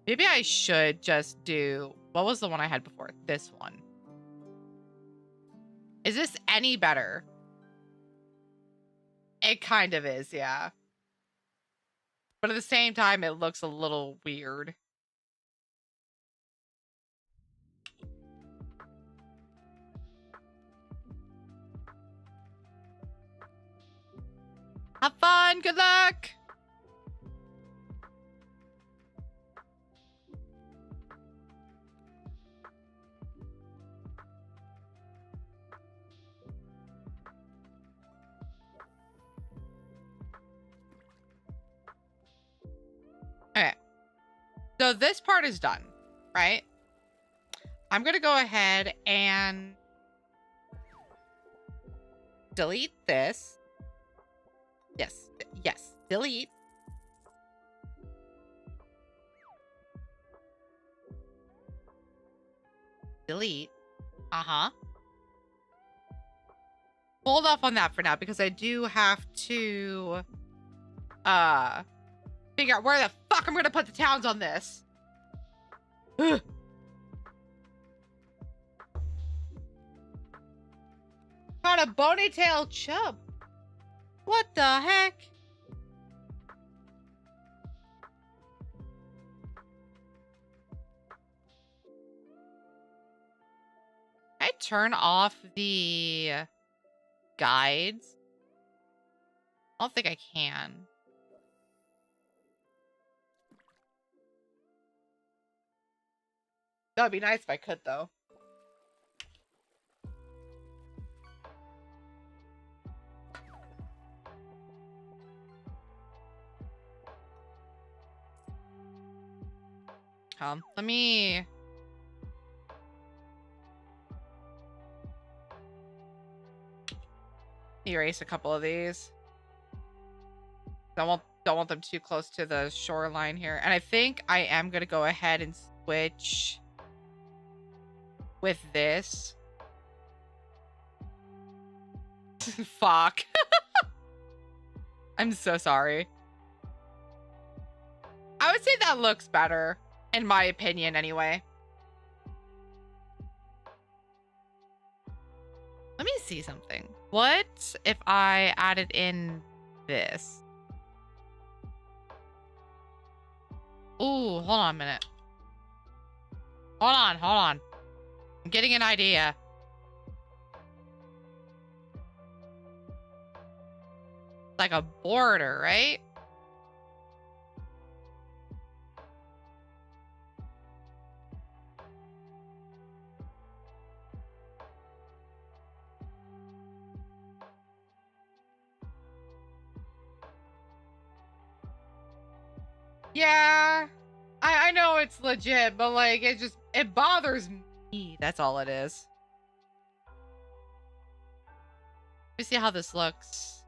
Maybe I should just do... What was the one I had before? This one. Is this any better? It kind of is, yeah. But at the same time, it looks a little weird. Have fun. Good luck. So this part is done, right? I'm going to go ahead and delete this. Yes. Yes. Delete. Delete. Uh-huh. Hold off on that for now because I do have to figure out where the fuck I'm gonna put the towns on this. Ugh. Got a bony-tailed chub. What the heck? I turn off the guides. I don't think I can. That would be nice if I could, though. Let me... erase a couple of these. Don't want them too close to the shoreline here. And I think I am going to go ahead and switch with this. Fuck. I'm so sorry. I would say that looks better, in my opinion, anyway. Let me see something. What if I added in this? Ooh, hold on a minute. Hold on. I'm getting an idea. Like a border, right? Yeah, I know it's legit, but like it bothers me. That's all it is. Let me see how this looks.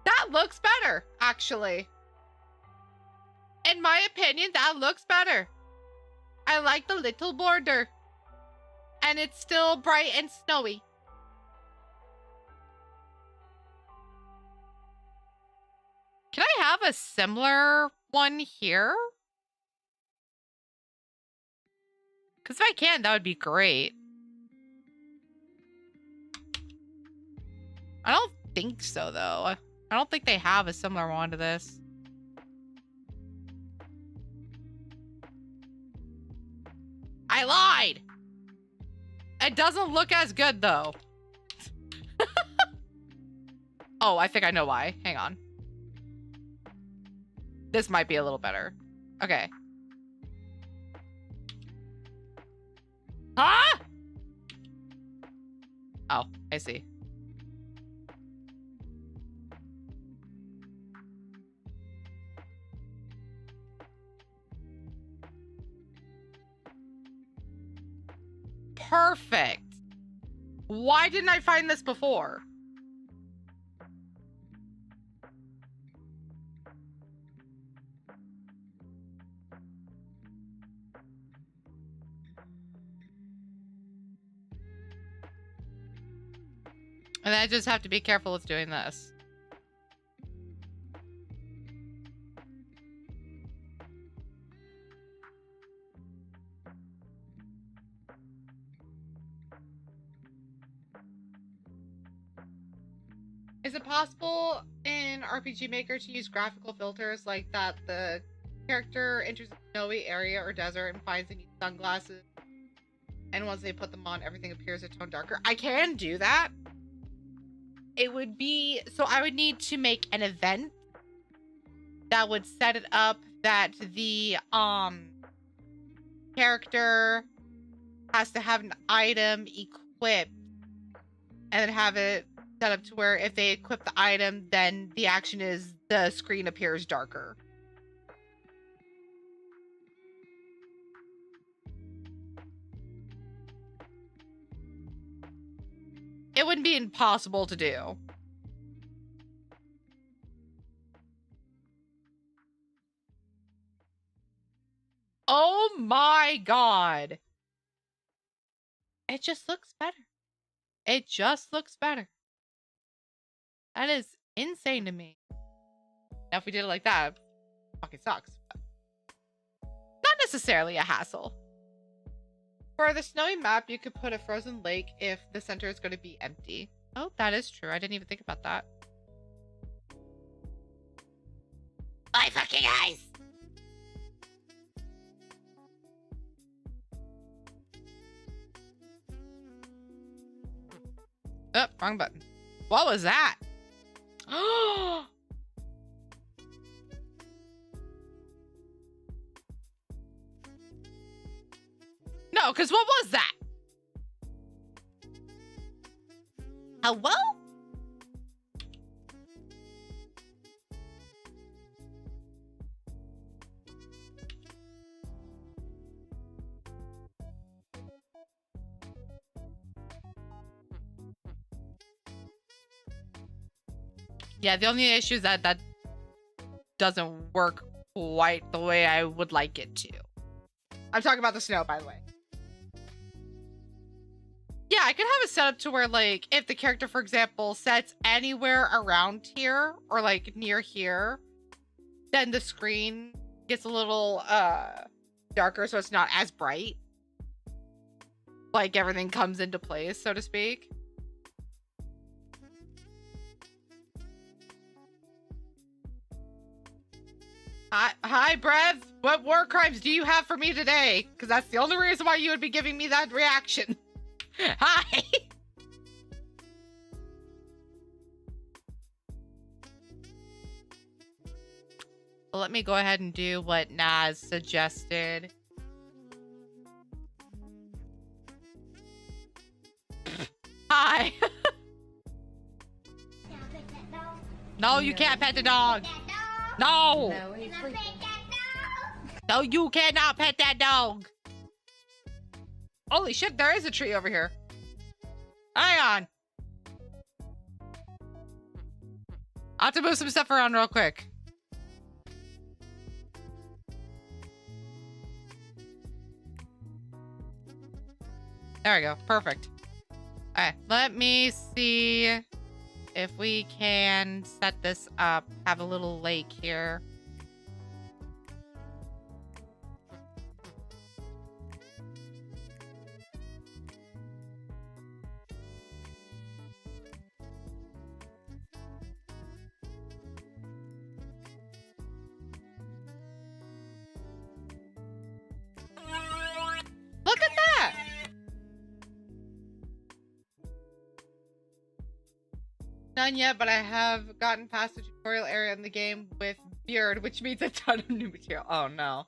That looks better, actually. In my opinion, that looks better. I like the little border. And it's still bright and snowy. Can I have a similar one here? Because if I can, that would be great. I don't think so, though. I don't think they have a similar one to this. I lied! It doesn't look as good, though. Oh, I think I know why. Hang on. This might be a little better. Okay. Huh? Oh, I see. Perfect. Why didn't I find this before? And I just have to be careful with doing this. Is it possible in RPG Maker to use graphical filters like that the character enters a snowy area or desert and finds they need sunglasses, and once they put them on, everything appears a tone darker? I can do that. It would be... So I would need to make an event that would set it up that the character has to have an item equipped and then have it set up to where if they equip the item, then the action is the screen appears darker. it wouldn't be impossible to do. Oh my god. It just looks better. It just looks better. That is insane to me. Now, if we did it like that, it fucking sucks. Not necessarily a hassle. For the snowy map, you could put a frozen lake if the center is going to be empty. Oh, that is true. I didn't even think about that. My fucking eyes! Oh, wrong button. What was that? Oh! No, because what was that? Hello? Yeah, the only issue is that that doesn't work quite the way I would like it to. I'm talking about the snow, by the way. Yeah, I could have it set up to where, like, if the character, for example, sets anywhere around here or, like, near here, then the screen gets a little darker so it's not as bright. Like, everything comes into place, so to speak. Hi, Brev. What war crimes do you have for me today? Because that's the only reason why you would be giving me that reaction. Hi. Well, let me go ahead and do what Naz suggested. Hi. No, you can't pet the dog. No. No, you cannot pet that dog. Holy shit, there is a tree over here. Hang on. I have to move some stuff around real quick. There we go. Perfect. All right, let me see if we can set this up. Have a little lake here. Look at that! None yet, but I have gotten past the tutorial area in the game with Beard, which means a ton of new material. Oh no.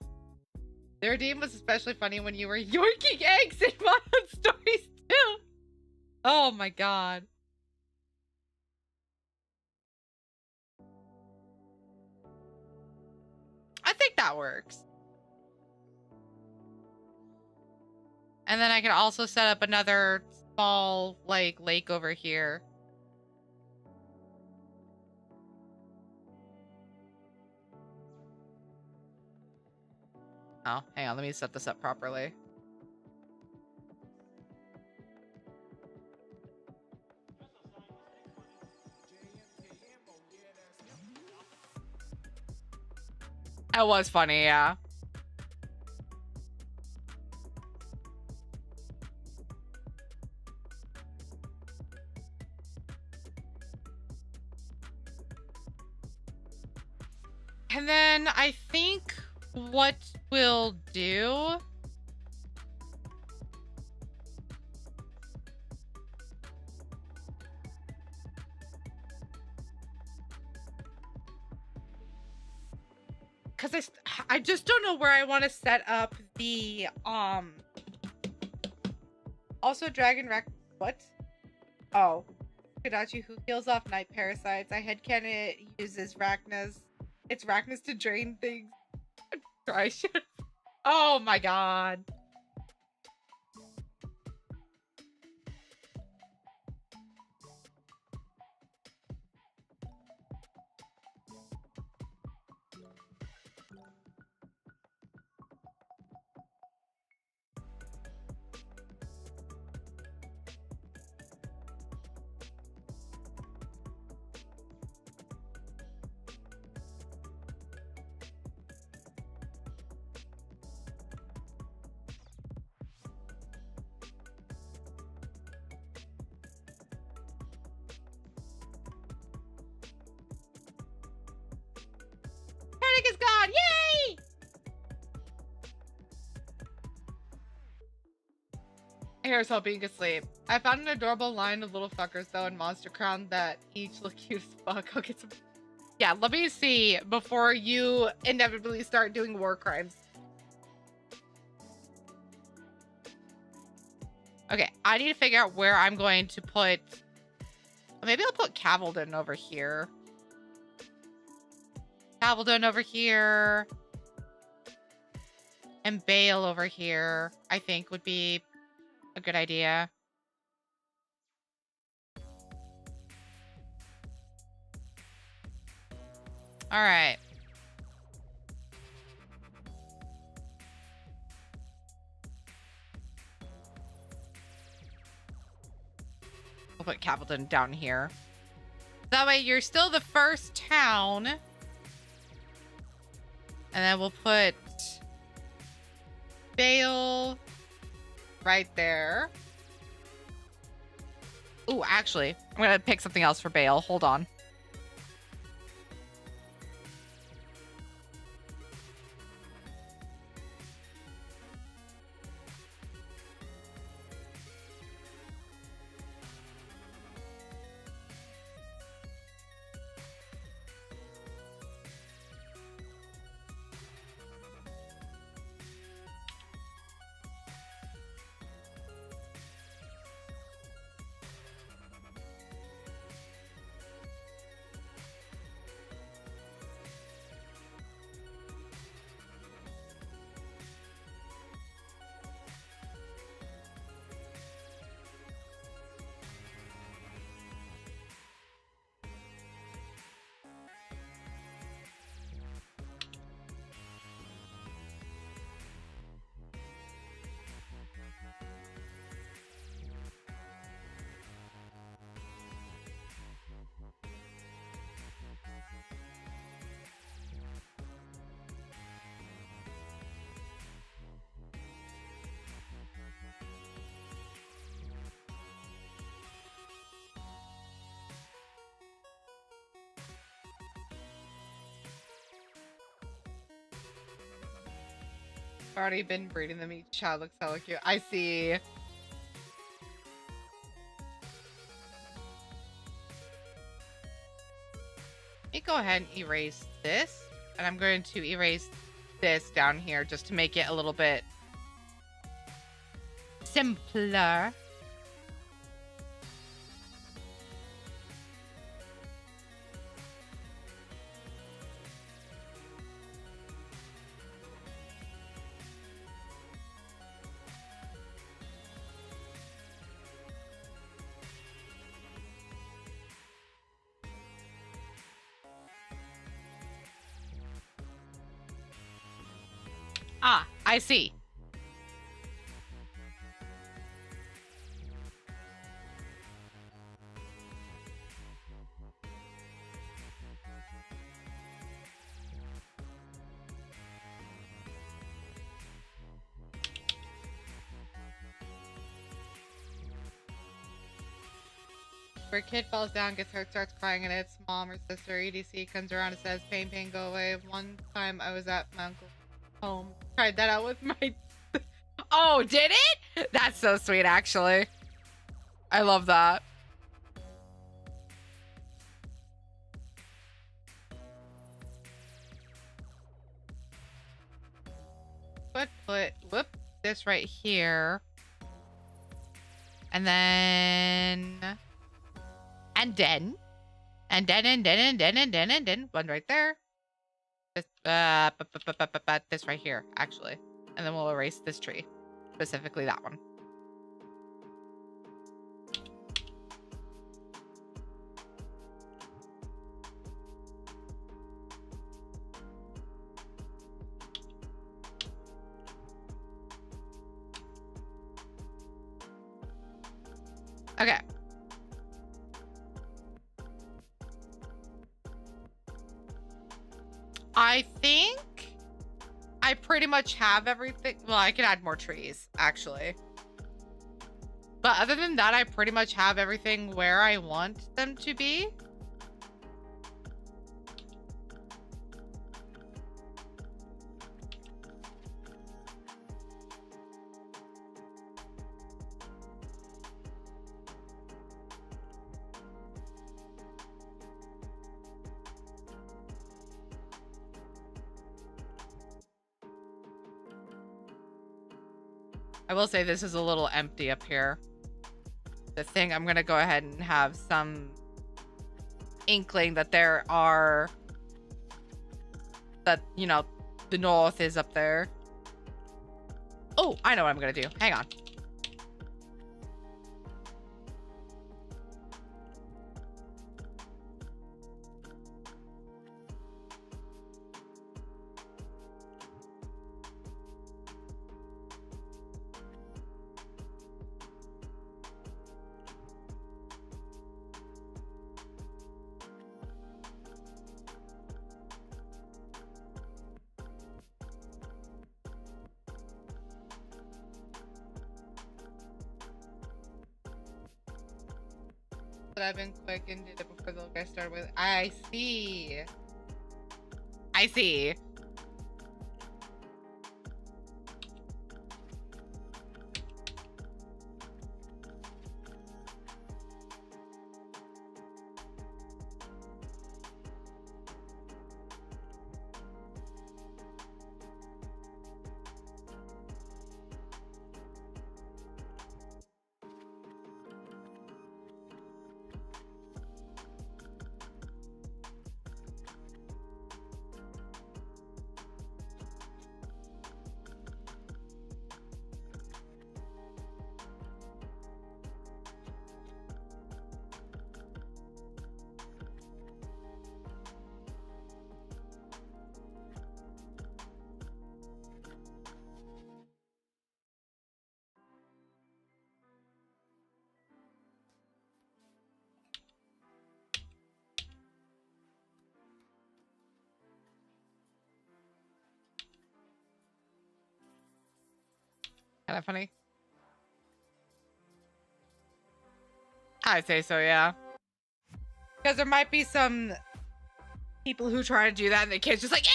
The redeem was especially funny when you were yoinking eggs in Modern Stories too. Oh my god. I think that works. And then I can also set up another small, like, lake over here. Oh, hang on. Let me set this up properly. That was funny, yeah. And then I think what we'll do... Because I just don't know where I want to set up the, Also, Dragon Rack... What? Oh. Kadachi, who heals off night parasites. I headcanon it uses Rachnas. It's Rachnas to drain things. Try shit. Oh my god. music is gone. Yay! Here's hoping you can sleep. I found an adorable line of little fuckers though in Monster Crown that each look cute as fuck. I'll get some. Yeah, let me see before you inevitably start doing war crimes. Okay, I need to figure out where I'm going to put. Maybe I'll put Cavaldon over here. Cavaldon over here. And Bale over here, I think would be a good idea. All right. We'll put Cavaldon down here. That way you're still the first town. And then we'll put Bale right there. Ooh, actually, I'm going to pick something else for Bale. Hold on. Already been breeding them. Each child looks hella cute. I see. Let me go ahead and erase this. And I'm going to erase this down here just to make it a little bit simpler. Ah, I see. Where a kid falls down, gets hurt, starts crying, and its mom or sister, EDC, comes around and says, pain, pain, go away. One time I was at my uncle's home. Tried that out with my... Oh, did it? That's so sweet, actually. I love that. Whoop, this right here. And then... And then one right there. This, this right here, actually. And then we'll erase this tree. Specifically that one. Okay. I think I pretty much have everything. Well, I can add more trees, actually. But other than that, I pretty much have everything where I want them to be. I will say this is a little empty up here. The thing, I'm gonna go ahead and have some inkling that there are, that, you know, the north is up there. Oh, I know what I'm gonna do. Hang on. But I've been quick and did it before the little guy started with. I see. I see. Kind of funny. I'd say so, yeah. Because there might be some people who try to do that and the kid's just like, yeah!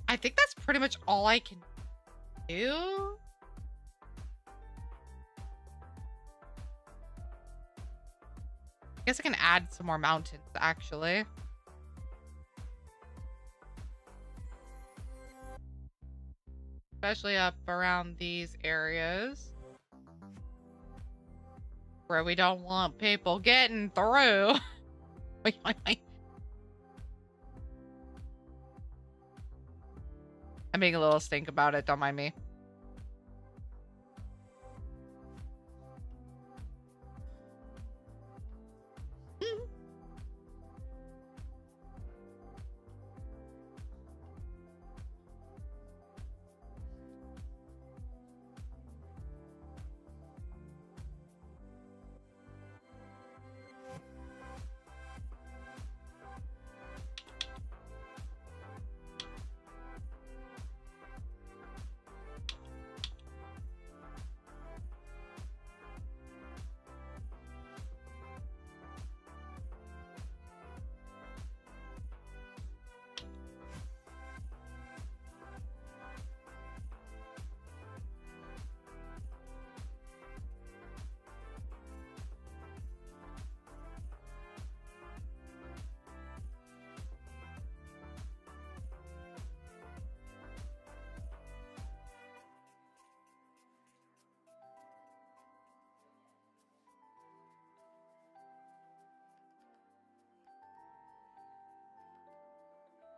I think that's pretty much all I can do. I guess I can add some more mountains, actually. Especially up around these areas. Where we don't want people getting through. Wait, wait, wait. I'm being a little stink about it, don't mind me.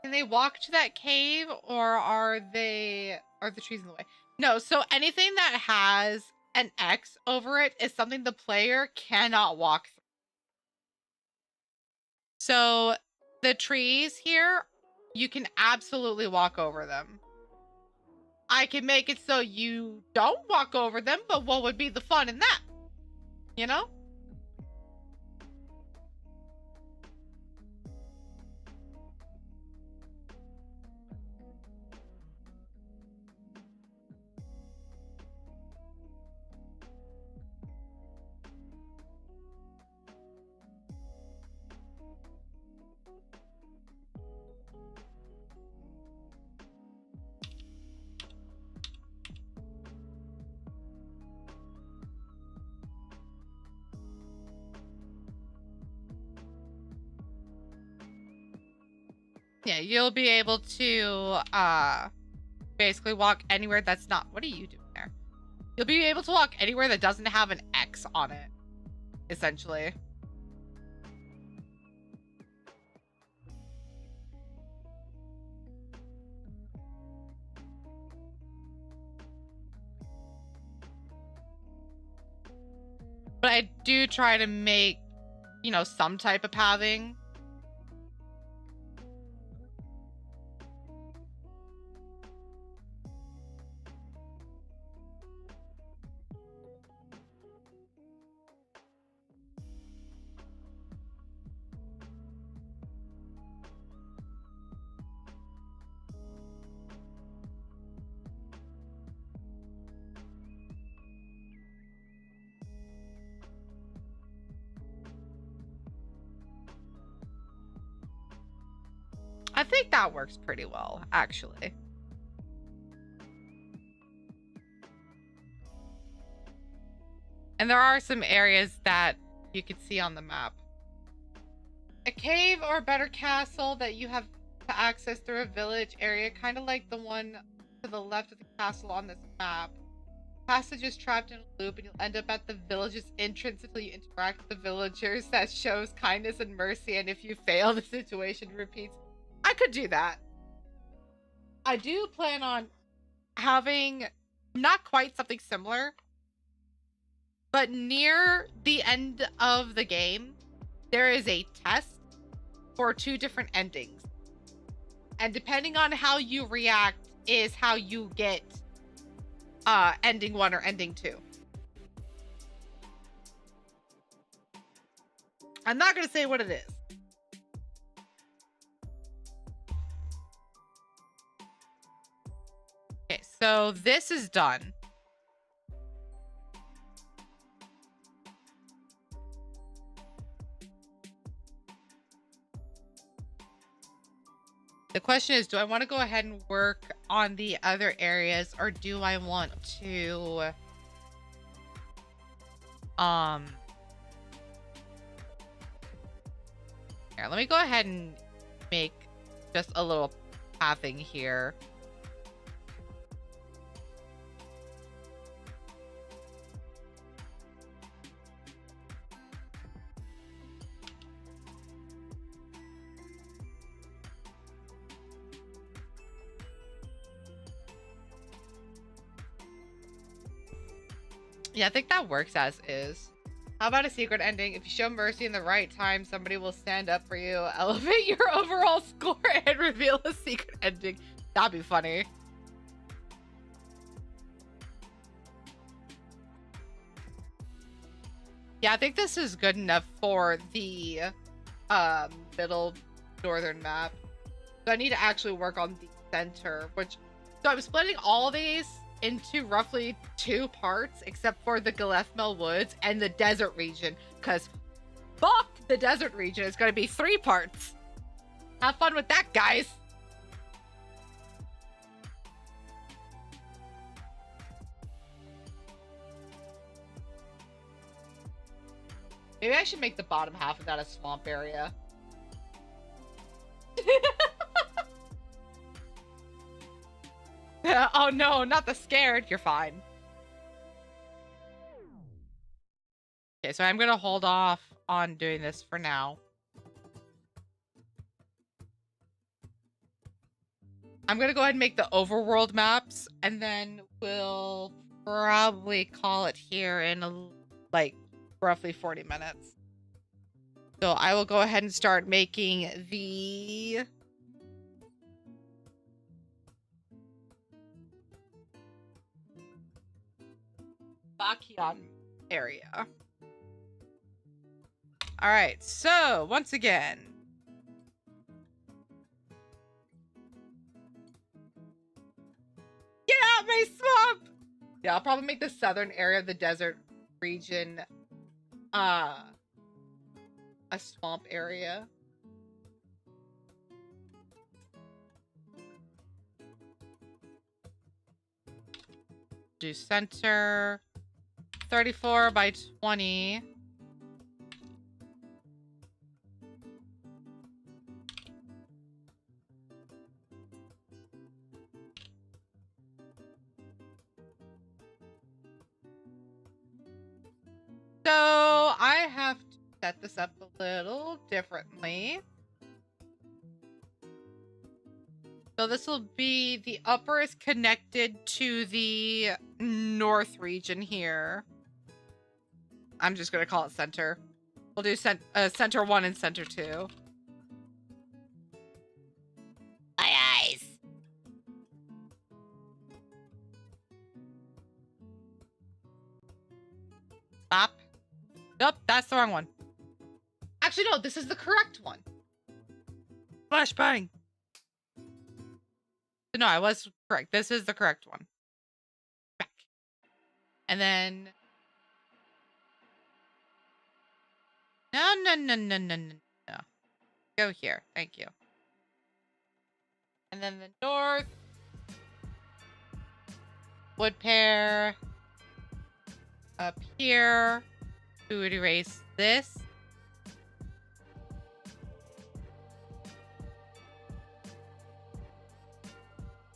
Can they walk to that cave, or are the trees in the way? No, so anything that has an X over it is something the player cannot walk through. So the trees here, you can absolutely walk over them. I can make it so you don't walk over them, but what would be the fun in that? You know? Yeah, you'll be able to basically walk anywhere that's not. What are you doing there? You'll be able to walk anywhere that doesn't have an X on it, essentially. But I do try to make, you know, some type of pathing. I think that works pretty well, actually. And there are some areas that you could see on the map. A cave or a better castle that you have to access through a village area, kind of like the one to the left of the castle on this map. Passage is trapped in a loop and you'll end up at the village's entrance until you interact with the villagers. That shows kindness and mercy, and if you fail, the situation repeats. I could do that. I do plan on having not quite something similar, but near the end of the game, there is a test for 2 different endings. And depending on how you react is how you get ending 1 or ending 2. I'm not going to say what it is. Okay, so this is done. The question is, do I want to go ahead and work on the other areas, or do I want to here, let me go ahead and make just a little pathing here. Yeah, I think that works as is. How about a secret ending? If you show mercy in the right time, somebody will stand up for you, elevate your overall score, and reveal a secret ending. That'd be funny. Yeah, I think this is good enough for the middle northern map. So I need to actually work on the center, which... So I'm splitting all these into roughly 2 parts, except for the Galethmel Woods and the desert region, because fuck the desert region. It's going to be 3 parts. Have fun with that, guys. Maybe I should make the bottom half of that a swamp area. Oh no, not the scared. You're fine. Okay, so I'm gonna hold off on doing this for now. I'm gonna go ahead and make the overworld maps, and then we'll probably call it here in like roughly 40 minutes. So I will go ahead and start making the Bakian area. All right, so once again, get out my swamp. Yeah, I'll probably make the southern area of the desert region a swamp area. Do center 34 by 20. So I have to set this up a little differently. So this will be the upper is connected to the north region here. I'm just going to call it center. We'll do center 1 and center 2. My eyes. Stop. Nope, that's the wrong one. Actually, no, this is the correct one. Flashbang. No, I was correct. This is the correct one. Back. And then... No. Go here. Thank you. And then the north. Wood pair. Up here. We would erase this.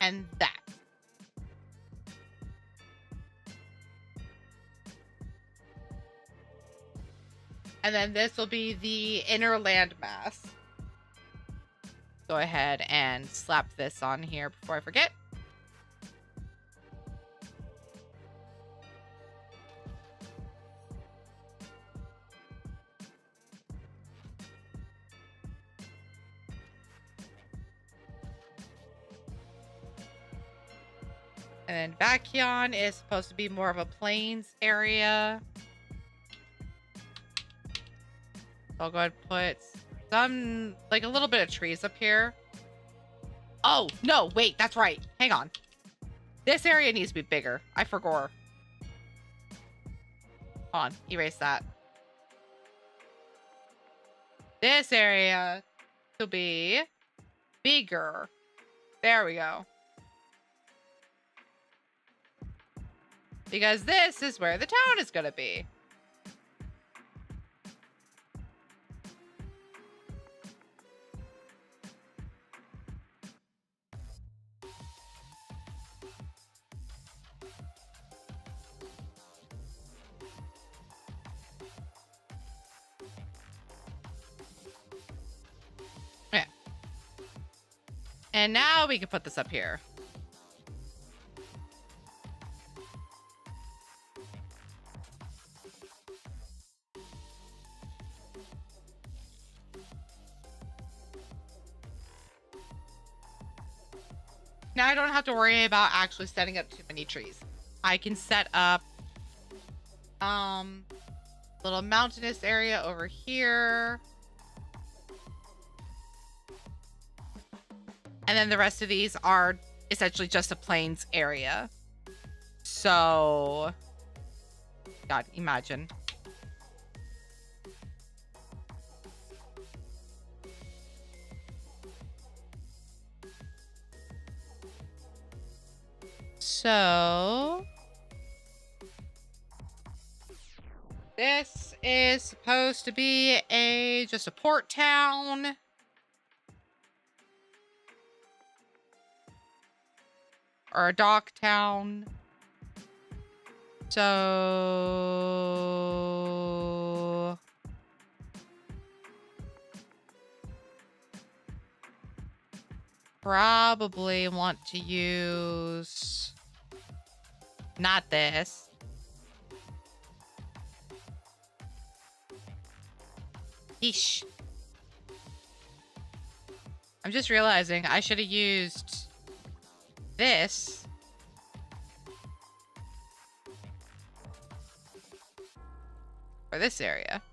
And that. And then this will be the inner landmass. Go ahead and slap this on here before I forget. And then Bacchion is supposed to be more of a plains area. So I'll go ahead and put some, like a little bit of trees up here. Oh, no, wait, that's right. Hang on. This area needs to be bigger. I forgot. Hold on, erase that. This area will be bigger. There we go. Because this is where the town is going to be. Yeah. And now we can put this up here. Now I don't have to worry about actually setting up too many trees. I can set up little mountainous area over here. And then the rest of these are essentially just a plains area. So, God, imagine. So, this is supposed to be just a port town. Or a dock town. So, probably want to use not this. Yeesh. I'm just realizing I should have used this. For this area.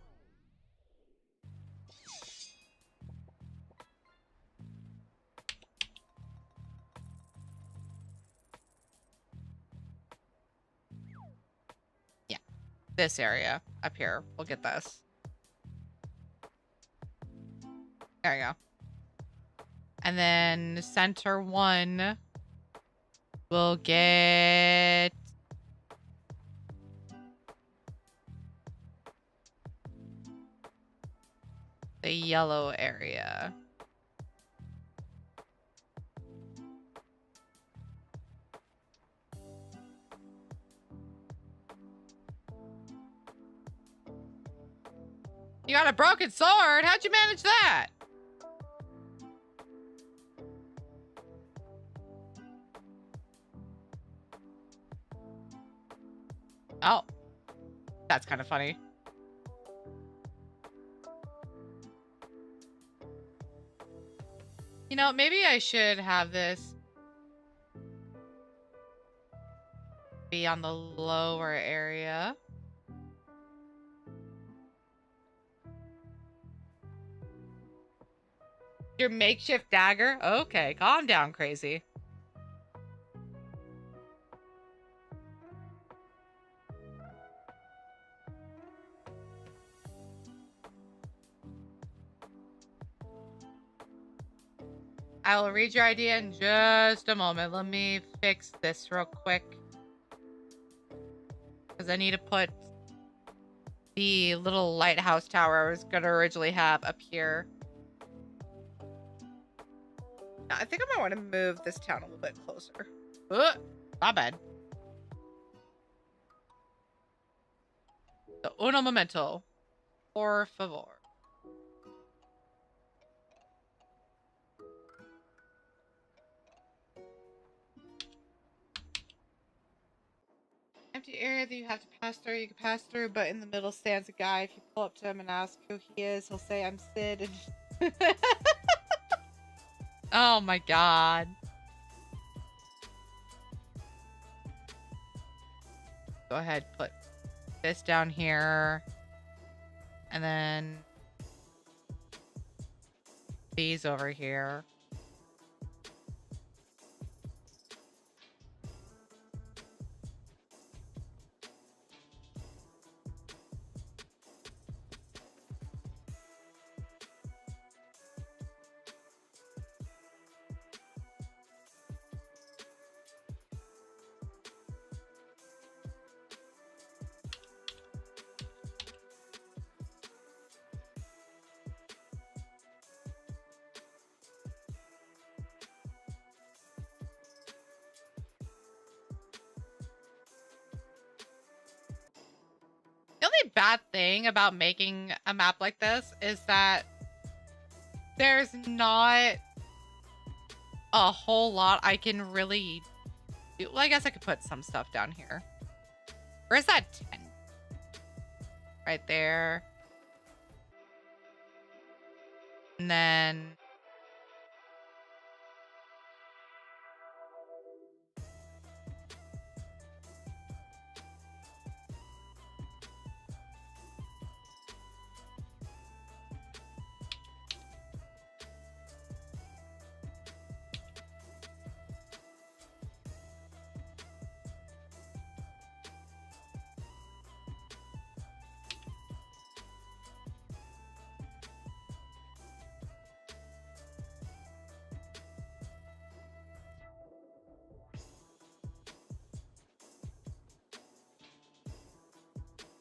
Yeah. This area up here. We'll get this. There we go. And then center 1 will get the yellow area. You got a broken sword? How'd you manage that? Oh. That's kind of funny. You know, maybe I should have this be on the lower area. Your makeshift dagger? Okay, calm down, crazy. I will read your idea in just a moment. Let me fix this real quick. Because I need to put the little lighthouse tower I was going to originally have up here. I think I might want to move this town a little bit closer. Not bad. So, uno momento. Por favor. Empty area that you have to pass through, you can pass through, but in the middle stands a guy. If you pull up to him and ask who he is, he'll say, I'm Sid. And oh my god. Go ahead, put this down here. And then these over here. The only bad thing about making a map like this is that there's not a whole lot I can really do. Well, I guess I could put some stuff down here. Where's that tent? Right there. And then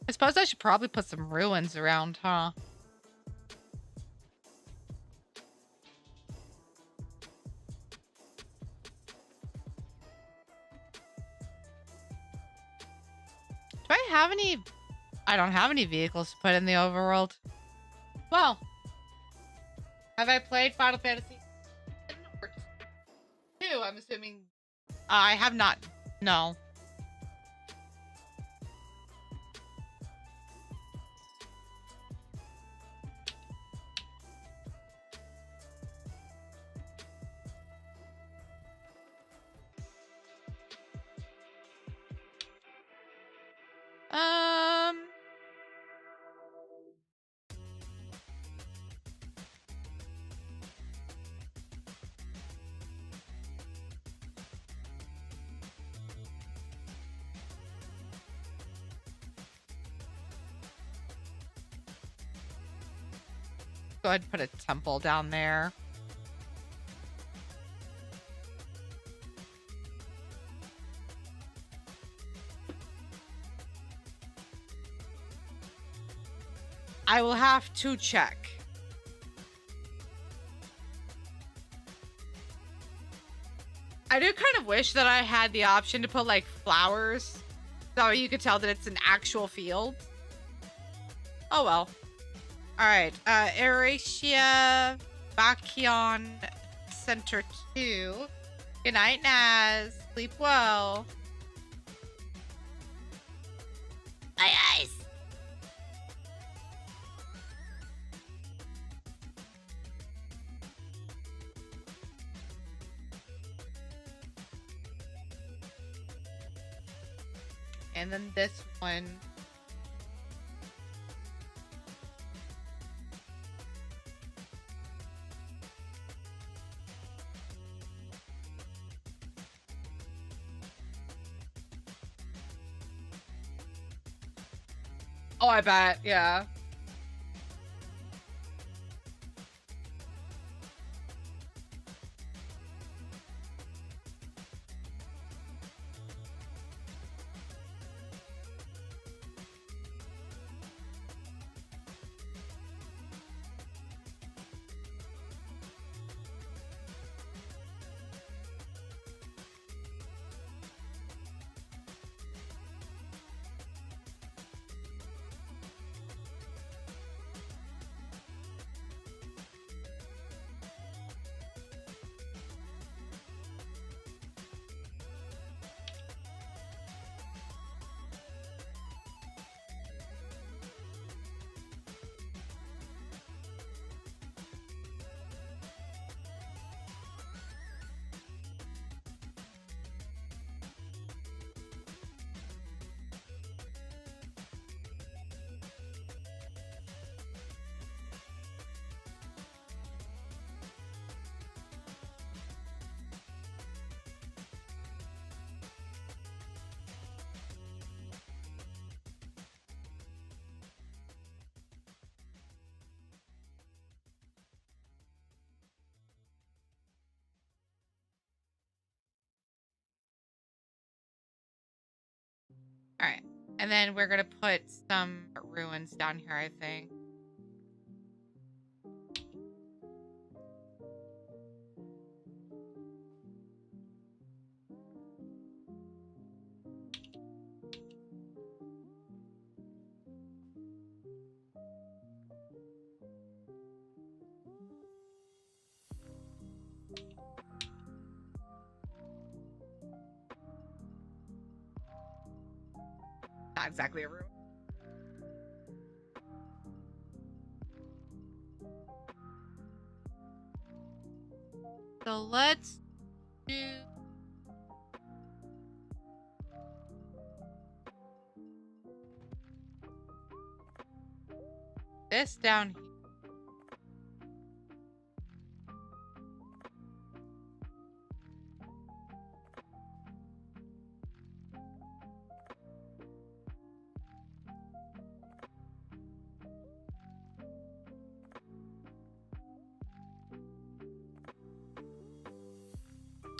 I suppose I should probably put some ruins around, huh? Do I have any? I don't have any vehicles to put in the overworld. Well, have I played Final Fantasy 2? I'm assuming. I have not. No. Go ahead and put a temple down there. I will have to check. I do kind of wish that I had the option to put like flowers so you could tell that it's an actual field. Oh well. All right. Erasia Bakyon Center 2. Good night, Naz. Sleep well. Aye, ayes. And then this one. Oh, I bet. Yeah. All right. And then we're going to put some ruins down here, I think. Not exactly a ruin. So let's do this down here.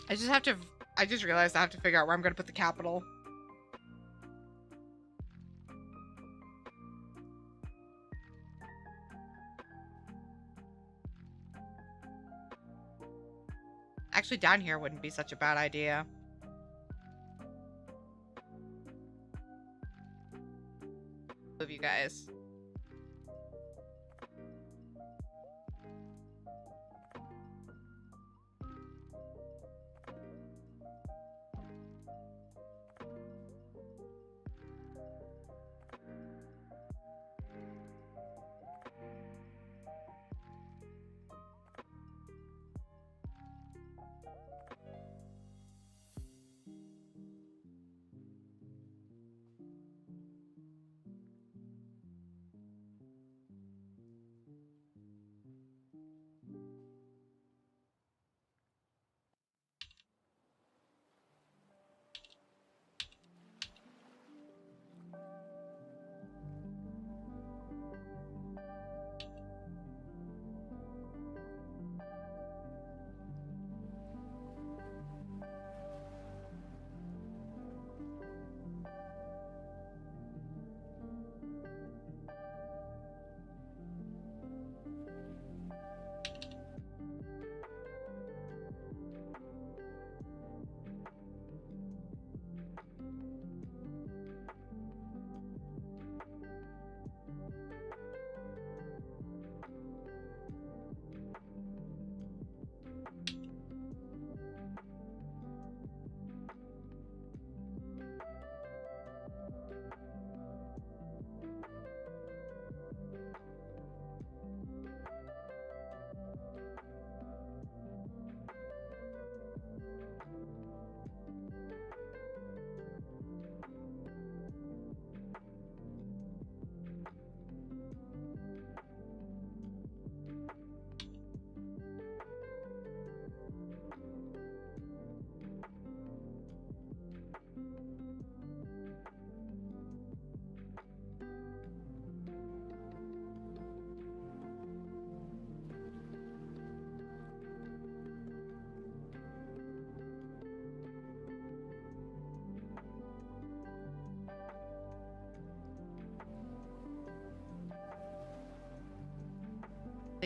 I just realized I have to figure out where I'm going to put the capital. Actually, down here wouldn't be such a bad idea. Move you guys.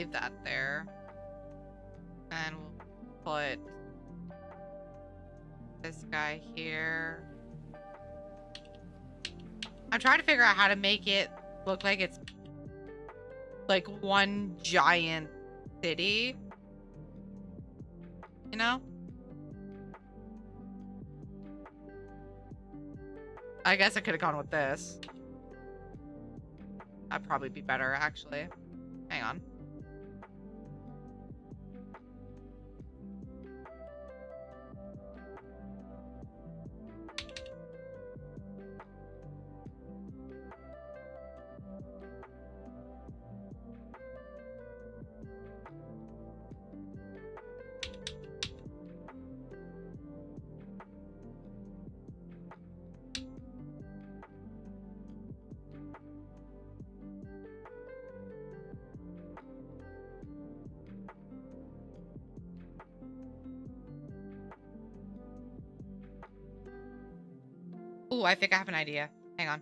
leave that there. And we'll put this guy here. I'm trying to figure out how to make it look like it's like one giant city. You know? I guess I could have gone with this. That'd probably be better, actually. Hang on. Ooh, I think I have an idea. Hang on.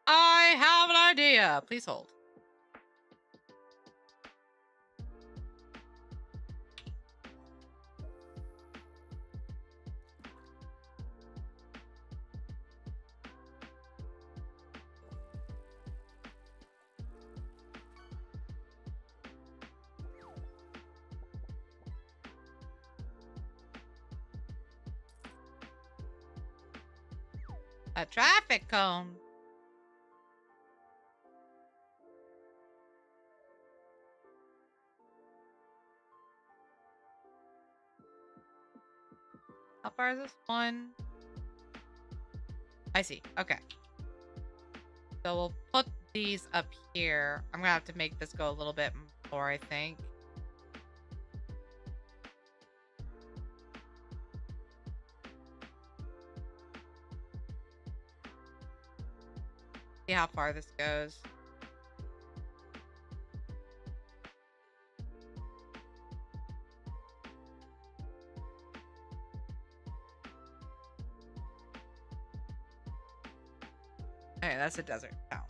I have an idea. Please hold. A traffic cone. How far is this one? I see. Okay. So we'll put these up here. I'm gonna have to make this go a little bit more, I think. See how far this goes. Okay, that's a desert town.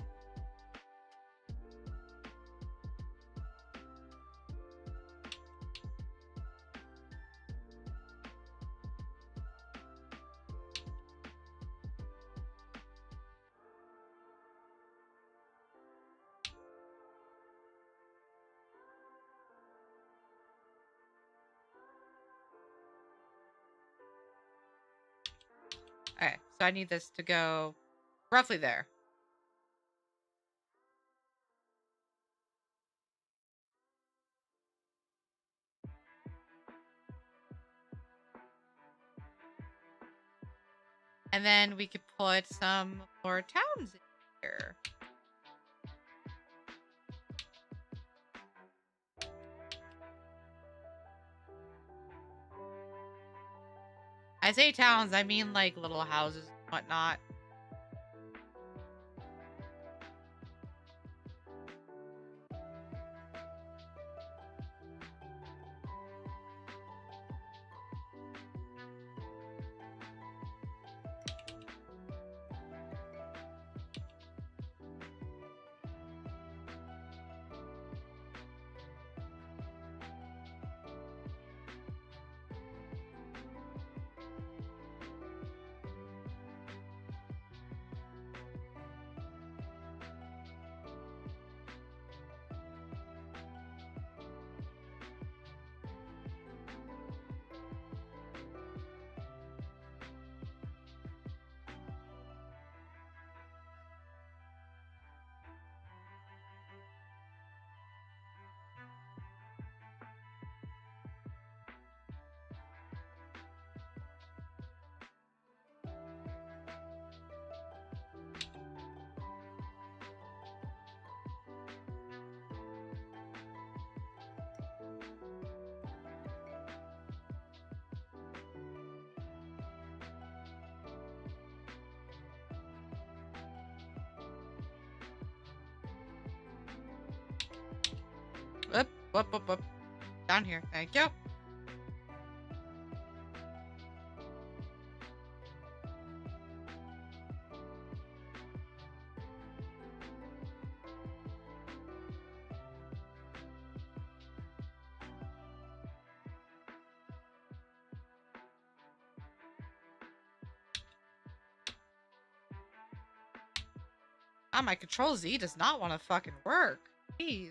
Okay, so I need this to go roughly there. And then we could put some more towns in here. I say towns, I mean like little houses and whatnot. Whoop, whoop, whoop, whoop. Down here. Thank you. Ah, my Control Z does not want to fucking work. Jeez.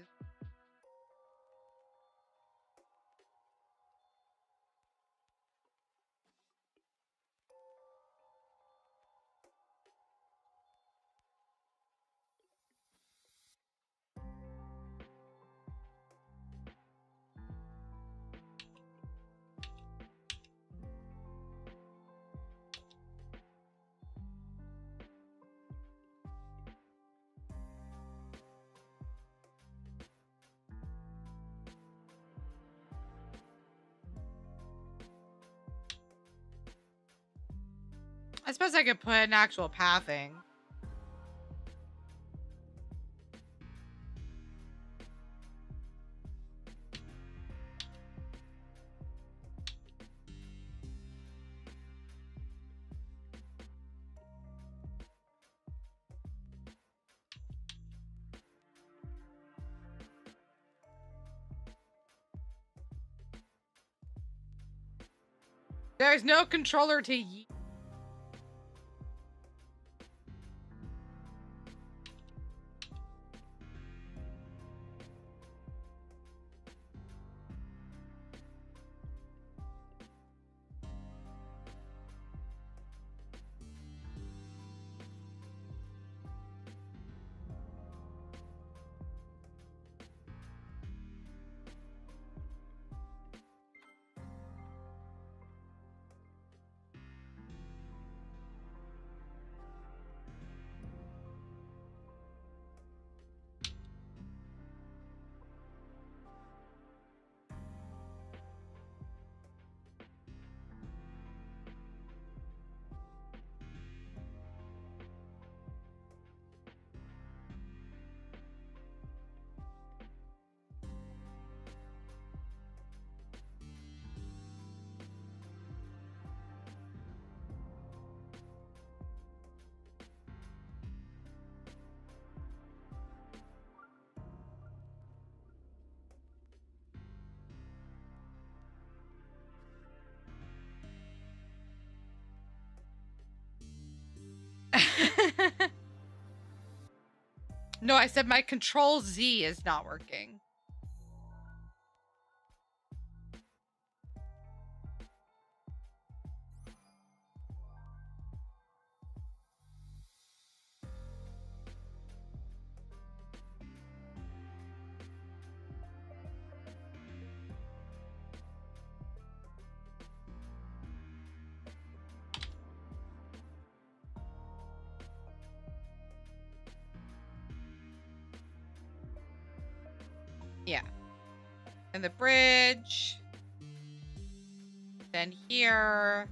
I suppose I could put an actual pathing. There's no controller to yeet. No, I said my Control Z is not working. Yeah. And the bridge. Then here.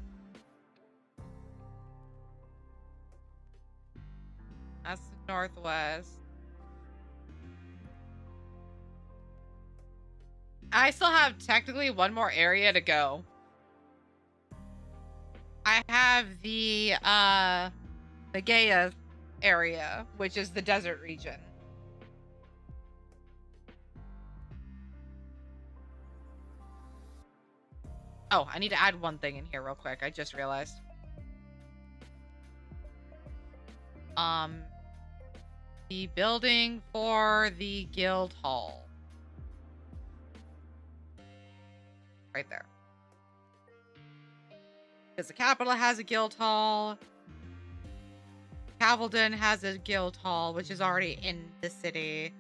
That's the northwest. I still have technically one more area to go. I have the Gaia area, which is the desert region. Oh, I need to add one thing in here real quick. I just realized. The building for the guild hall. Right there. Because the capital has a guild hall. Cavalden has a guild hall, which is already in the city.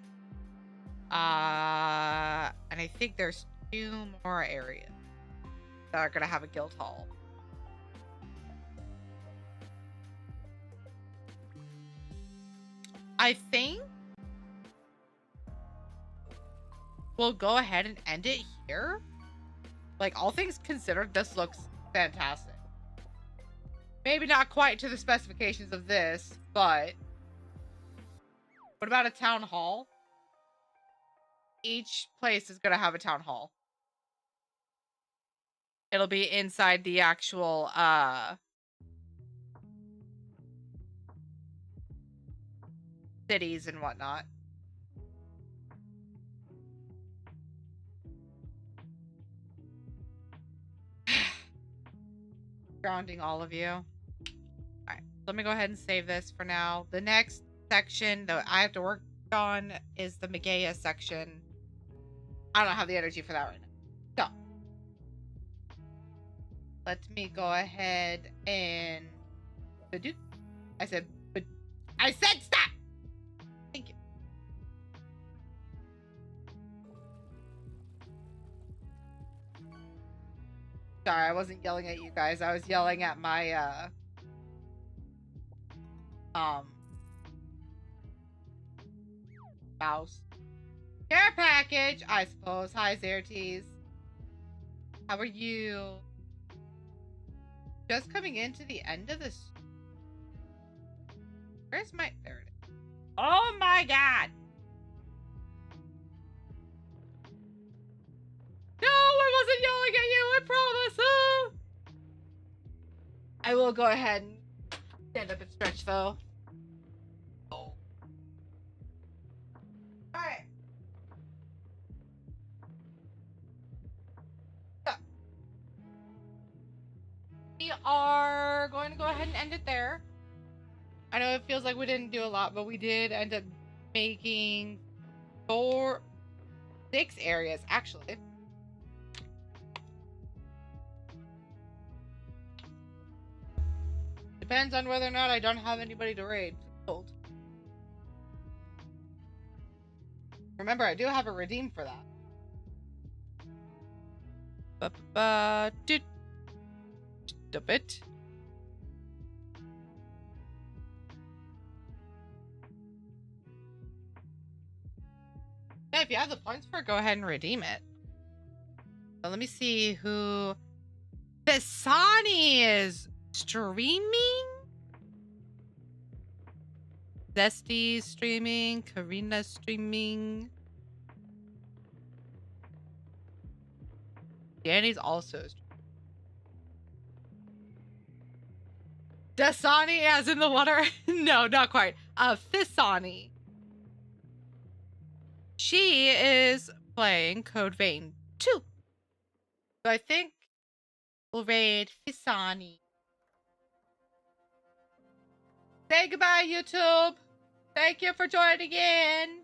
And I think there's 2 more areas that are gonna have a guild hall. I think we'll go ahead and end it here. Like, all things considered, this looks fantastic. Maybe not quite to the specifications of this, but what about a town hall? Each place is gonna have a town hall. It'll be inside the actual cities and whatnot. Grounding all of you. All right, let me go ahead and save this for now. The next section that I have to work on is the Megea section. I don't have the energy for that right now. So let me go ahead and I said stop. Thank you. Sorry, I wasn't yelling at you guys. I was yelling at my mouse. Care package, I suppose. Hi, Zertes. How are you? Just coming into the end of this. Where's my... There it is. Oh my god! No, I wasn't yelling at you, I promise! I will go ahead and stand up and stretch, though. Oh. Alright. So. We are going to go ahead and end it there. I know it feels like we didn't do a lot, but we did end up making 6 areas, actually. Depends on whether or not I don't have anybody to raid. Remember, I do have a redeem for that. Stop it. Yeah, if you have the points for it, go ahead and redeem it. But let me see who... Pisani is streaming? Zesty's streaming. Karina's streaming. Danny's also streaming. Dasani as in the water? No, not quite. Fisani. She is playing Code Vein 2. So I think we'll raid Fisani. Say goodbye, YouTube. Thank you for joining in.